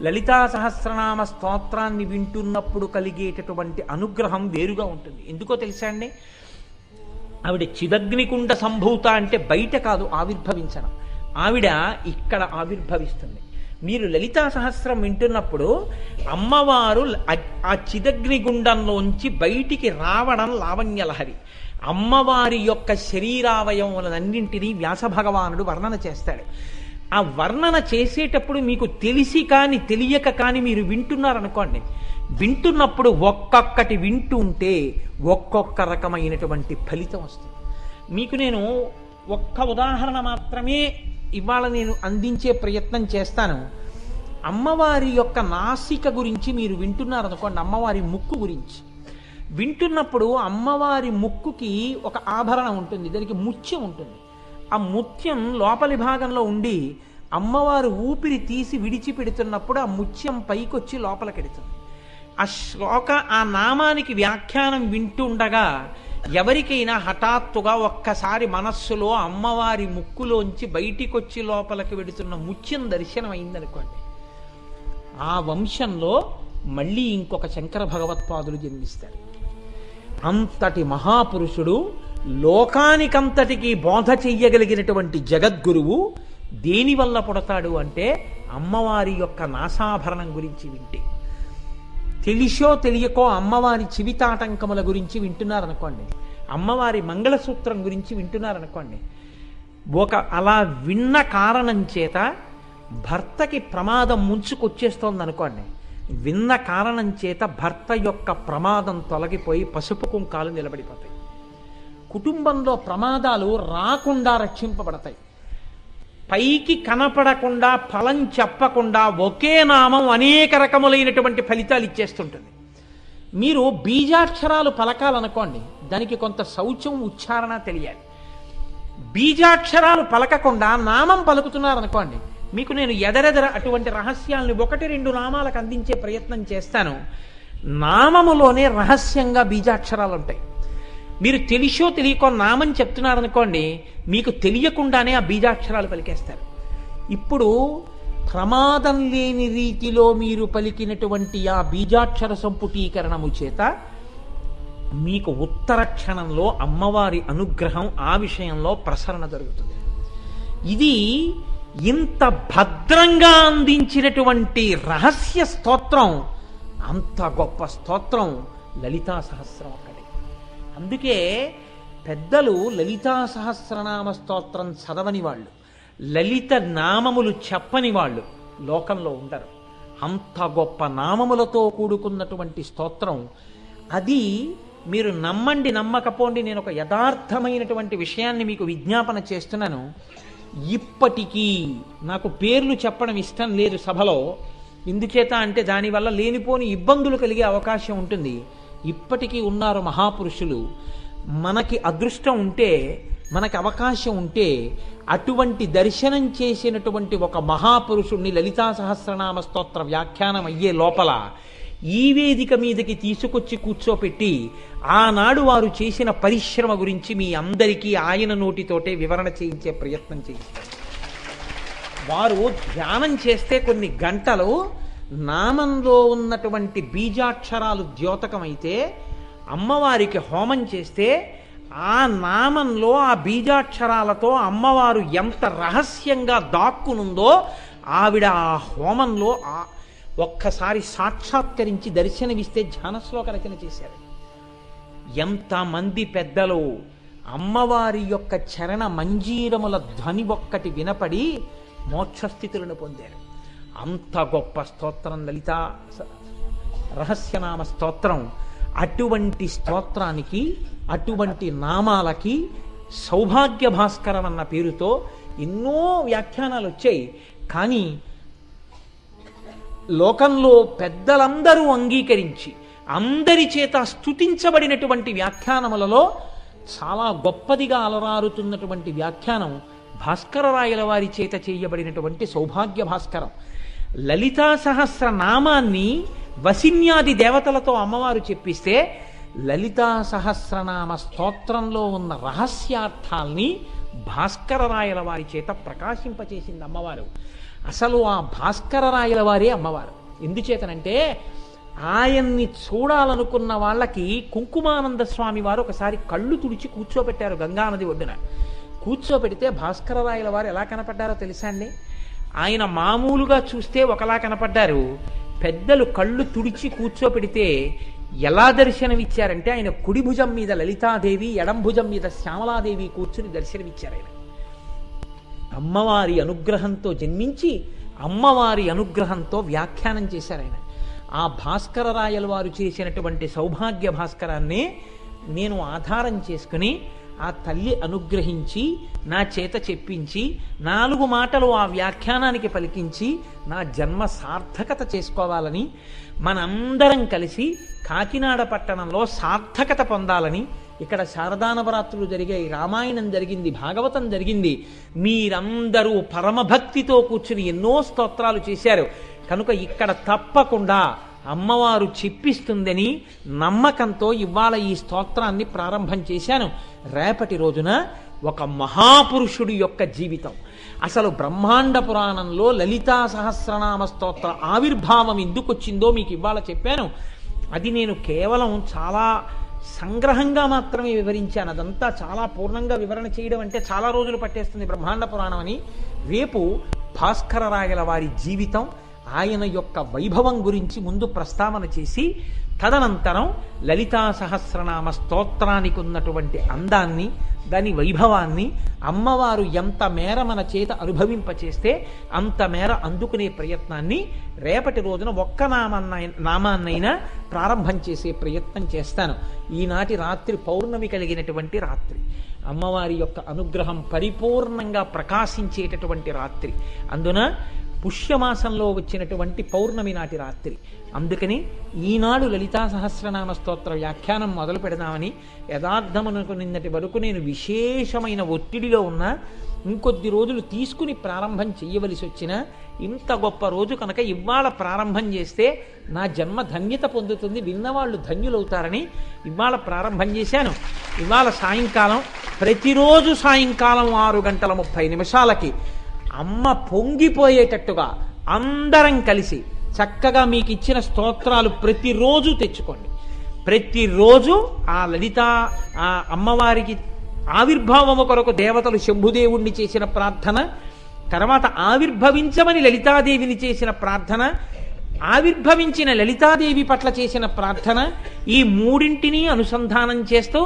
లలితా సహస్రనామ స్తోత్రాన్ని వింటున్నప్పుడు కలిగేటటువంటి అనుగ్రహం వేరుగా ఉంటుంది. ఎందుకో తెలుసా అండి? ఆవిడ చిదగ్నికుండ సంభూత అంటే బయట కాదు ఆవిర్భవించడం, ఆవిడ ఇక్కడ ఆవిర్భవిస్తుంది. మీరు లలితా సహస్రం వింటున్నప్పుడు అమ్మవారు ఆ చిదగ్నిగుండంలోంచి బయటికి రావడం లావణ్యలహరి. అమ్మవారి యొక్క శరీరావయములన్నింటినీ వ్యాస భగవానుడు వర్ణన చేస్తాడు. ఆ వర్ణన చేసేటప్పుడు మీకు తెలిసి కానీ తెలియక కానీ మీరు వింటున్నారనుకోండి, వింటున్నప్పుడు ఒక్కొక్కటి వింటుంటే ఒక్కొక్క రకమైనటువంటి ఫలితం వస్తుంది. మీకు నేను ఒక్క ఉదాహరణ మాత్రమే ఇవాళ నేను అందించే ప్రయత్నం చేస్తాను. అమ్మవారి యొక్క నాసిక గురించి మీరు వింటున్నారనుకోండి, అమ్మవారి ముక్కు గురించి వింటున్నప్పుడు అమ్మవారి ముక్కుకి ఒక ఆభరణం ఉంటుంది, దానికి ముత్యం ఉంటుంది. ఆ ముత్యం లోపలి భాగంలో ఉండి అమ్మవారు ఊపిరి తీసి విడిచిపెడుతున్నప్పుడు ఆ ముత్యం పైకొచ్చి లోపలికెడుతుంది. ఆ నామానికి వ్యాఖ్యానం వింటుండగా ఎవరికైనా హఠాత్తుగా ఒక్కసారి మనస్సులో అమ్మవారి ముక్కులోంచి బయటికొచ్చి లోపలికి వెడుతున్న ముత్యం దర్శనం అయిందనుకోండి, ఆ వంశంలో మళ్ళీ ఇంకొక శంకర భగవత్పాదులు జన్మిస్తారు. అంతటి మహాపురుషుడు, లోకానికంతటికీ బోధ చెయ్యగలిగినటువంటి జగద్గురువు దేనివల్ల పుడతాడు అంటే అమ్మవారి యొక్క నాసాభరణం గురించి వింటే. తెలిసో తెలియకో అమ్మవారి చివితాటంకముల గురించి వింటున్నారనుకోండి, అమ్మవారి మంగళసూత్రం గురించి వింటున్నారనుకోండి, అలా విన్న కారణం చేత భర్తకి ప్రమాదం ముంచుకొచ్చేస్తోంది అనుకోండి, విన్న కారణం చేత భర్త యొక్క ప్రమాదం తొలగిపోయి పసుపు కుంకాలు నిలబడిపోతాయి. కుటుంబంలో ప్రమాదాలు రాకుండా రక్షింపబడతాయి. పైకి కనపడకుండా, ఫలం చెప్పకుండా ఒకే నామం అనేక రకములైనటువంటి ఫలితాలు ఇచ్చేస్తుంటుంది. మీరు బీజాక్షరాలు పలకాలనుకోండి, దానికి కొంత శౌచం ఉచ్చారణ తెలియాలి. బీజాక్షరాలు పలకకుండా నామం పలుకుతున్నారనుకోండి, మీకు నేను ఎదరెదర అటువంటి రహస్యాలను 1-2 నామాలకు అందించే ప్రయత్నం చేస్తాను. నామములోనే రహస్యంగా బీజాక్షరాలు ఉంటాయి. మీరు తెలిసో తెలియకో నామం చెప్తున్నారనుకోండి, మీకు తెలియకుండానే ఆ బీజాక్షరాలు పలికేస్తారు. ఇప్పుడు ప్రమాదం లేని రీతిలో మీరు పలికినటువంటి ఆ బీజాక్షర సంపుటీకరణము చేత మీకు ఉత్తర క్షణంలో అమ్మవారి అనుగ్రహం ఆ విషయంలో ప్రసరణ జరుగుతుంది. ఇది ఇంత భద్రంగా అందించినటువంటి రహస్య స్తోత్రం, అంత గొప్ప స్తోత్రం లలితా సహస్రం ఒక్కటి. అందుకే పెద్దలు లలితా సహస్రనామ స్తోత్రం చదవని వాళ్ళు, లలిత నామములు చెప్పని వాళ్ళు లోకంలో ఉండరు. అంత గొప్ప నామములతో కూడుకున్నటువంటి స్తోత్రం అది. మీరు నమ్మండి నమ్మకపోండి, నేను ఒక యథార్థమైనటువంటి విషయాన్ని మీకు విజ్ఞాపన చేస్తున్నాను. ఇప్పటికీ నాకు పేర్లు చెప్పడం ఇష్టం లేదు సభలో, ఎందుచేత అంటే దానివల్ల లేనిపోని ఇబ్బందులు కలిగే అవకాశం ఉంటుంది. ఇప్పటికీ ఉన్నారు మహాపురుషులు. మనకి అదృష్టం ఉంటే, మనకి అవకాశం ఉంటే, అటువంటి దర్శనం చేసినటువంటి ఒక మహాపురుషుణ్ణి లలితా సహస్రనామ స్తోత్ర వ్యాఖ్యానం అయ్యే లోపల ఈ వేదిక మీదకి తీసుకొచ్చి కూర్చోపెట్టి ఆనాడు వారు చేసిన పరిశ్రమ గురించి మీ అందరికీ ఆయన నోటితోటే వివరణ చేయించే ప్రయత్నం చేస్తారు. వారు ధ్యానం చేస్తే కొన్ని గంటలు నామంలో ఉన్నటువంటి బీజాక్షరాలు ద్యోతకమైతే, అమ్మవారికి హోమం చేస్తే ఆ నామంలో ఆ బీజాక్షరాలతో అమ్మవారు ఎంత రహస్యంగా దాక్కునుందో ఆవిడ ఆ హోమంలో ఒక్కసారి సాక్షాత్కరించి దర్శనమిస్తే ధ్యానశ్లోక రచన చేశారు. ఎంతమంది పెద్దలు అమ్మవారి యొక్క చరణ మంజీరముల ధ్వని ఒక్కటి వినపడి మోక్షస్థితులను పొందారు. అంత గొప్ప స్తోత్రం లలితా రహస్యనామ స్తోత్రం. అటువంటి స్తోత్రానికి, అటువంటి నామాలకి సౌభాగ్య భాస్కరం అన్న పేరుతో ఎన్నో వ్యాఖ్యానాలు వచ్చాయి. కానీ లోకంలో పెద్దలందరూ అంగీకరించి అందరి చేత స్తుతించబడినటువంటి వ్యాఖ్యానములలో చాలా గొప్పదిగా అలరారుతున్నటువంటి వ్యాఖ్యానం భాస్కరరాయల వారి చేత చేయబడినటువంటి సౌభాగ్య భాస్కరం. లలితా సహస్ర నామాన్ని వసిన్యాది దేవతలతో అమ్మవారు చెప్పిస్తే, లలితా సహస్రనామ స్తోత్రంలో ఉన్న రహస్యార్థాల్ని భాస్కరరాయల వారి చేత ప్రకాశింపచేసింది అమ్మవారు. అసలు ఆ భాస్కరరాయల వారే అమ్మవారు. ఎందుచేతనంటే ఆయన్ని చూడాలనుకున్న వాళ్ళకి కుంకుమానంద స్వామి వారు ఒకసారి కళ్ళు తుడిచి కూర్చోబెట్టారు గంగానది ఒడ్డున. కూర్చోబెడితే భాస్కరరాయల వారు ఎలా కనపడ్డారో తెలుసా అండి? ఆయన మామూలుగా చూస్తే ఒకలా కనపడ్డారు. పెద్దలు కళ్ళు తుడిచి కూర్చోపెడితే ఎలా దర్శనమిచ్చారంటే, ఆయన కుడి భుజం మీద లలితాదేవి, ఎడం భుజం మీద శ్యామలాదేవి కూర్చుని దర్శనమిచ్చారు. ఆయన అమ్మవారి అనుగ్రహంతో జన్మించి అమ్మవారి అనుగ్రహంతో వ్యాఖ్యానం చేశారు. ఆయన ఆ భాస్కరరాయల వారు చేసినటువంటి సౌభాగ్య భాస్కరాన్ని నేను ఆధారం చేసుకుని ఆ తల్లి అనుగ్రహించి నా చేత చెప్పించి 4 మాటలు ఆ వ్యాఖ్యానానికి పలికించి నా జన్మ సార్థకత చేసుకోవాలని, మనందరం కలిసి కాకినాడ పట్టణంలో సార్థకత పొందాలని, ఇక్కడ శారదానవరాత్రులు జరిగాయి, రామాయణం జరిగింది, భాగవతం జరిగింది. మీరందరూ పరమభక్తితో కూర్చుని ఎన్నో స్తోత్రాలు చేశారు. కనుక ఇక్కడ తప్పకుండా అమ్మవారు చెప్పిస్తుందని నమ్మకంతో ఇవాళ ఈ స్తోత్రాన్ని ప్రారంభం చేశాను. రేపటి రోజున ఒక మహాపురుషుడి యొక్క జీవితం, అసలు బ్రహ్మాండ పురాణంలో లలితా సహస్రనామ స్తోత్ర ఆవిర్భావం ఎందుకు వచ్చిందో మీకు ఇవాళ చెప్పాను. అది నేను కేవలం చాలా సంగ్రహంగా మాత్రమే వివరించాను. అదంతా చాలా పూర్ణంగా వివరణ చేయడం అంటే చాలా రోజులు పట్టేస్తుంది బ్రహ్మాండ పురాణం అని. రేపు భాస్కరరాయల వారి జీవితం, ఆయన యొక్క వైభవం గురించి ముందు ప్రస్తావన చేసి తదనంతరం లలితా సహస్రనామ స్తోత్రానికి ఉన్నటువంటి అందాన్ని, దాని వైభవాన్ని, అమ్మవారు ఎంత మేర మన చేత అనుభవింపచేస్తే అంత మేర అందుకునే ప్రయత్నాన్ని రేపటి రోజున ఒక్క నామాన్నైనా ప్రారంభం చేసే ప్రయత్నం చేస్తాను. ఈనాటి రాత్రి పౌర్ణమి కలిగినటువంటి రాత్రి, అమ్మవారి యొక్క అనుగ్రహం పరిపూర్ణంగా ప్రకాశించేటటువంటి రాత్రి, అందున పుష్యమాసంలో వచ్చినటువంటి పౌర్ణమి నాటి రాత్రి. అందుకని ఈనాడు లలితా సహస్రనామ స్తోత్ర వ్యాఖ్యానం మొదలు పెడదామని యథార్థమునకు నిన్నటి వరకు నేను విశేషమైన ఒత్తిడిలో ఉన్నా, ఇంకొద్ది రోజులు తీసుకుని ప్రారంభం చెయ్యవలసి వచ్చినా, ఇంత గొప్ప రోజు కనుక ఇవాళ ప్రారంభం చేస్తే నా జన్మ ధన్యత పొందుతుంది, విన్నవాళ్ళు ధన్యులవుతారని ఇవాళ ప్రారంభం చేశాను. ఇవాళ సాయంకాలం, ప్రతిరోజు సాయంకాలం 6:30 అమ్మ పొంగిపోయేటట్టుగా అందరం కలిసి చక్కగా మీకు ఇచ్చిన స్తోత్రాలు ప్రతిరోజు తెచ్చుకోండి. ప్రతిరోజు ఆ లలిత ఆ అమ్మవారికి ఆవిర్భావము కొరకు దేవతలు శంభుదేవుణ్ణి చేసిన ప్రార్థన, తర్వాత ఆవిర్భవించమని లలితాదేవిని చేసిన ప్రార్థన, ఆవిర్భవించిన లలితాదేవి పట్ల చేసిన ప్రార్థన, ఈ మూడింటినీ అనుసంధానం చేస్తూ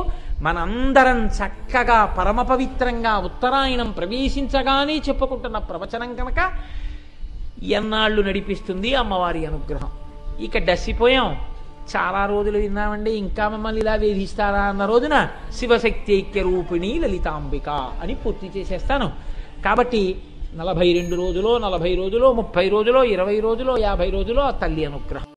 మనందరం చక్కగా పరమ పవిత్రంగా ఉత్తరాయణం ప్రవేశించగానే చెప్పుకుంటున్న ప్రవచనం కనుక ఎన్నాళ్ళు నడిపిస్తుంది అమ్మవారి అనుగ్రహం. ఇక డసిపోయాం, చాలా రోజులు విన్నామండి, ఇంకా మమ్మల్ని ఇలా వేధిస్తారా అన్న రోజున శివశక్తి ఐక్య రూపిణి లలితాంబిక అని పూర్తి చేసేస్తాను. కాబట్టి 42 రోజులో, 40 రోజులో, 30 రోజులో, 20 రోజులో, 50 రోజులో ఆ తల్లి అనుగ్రహం.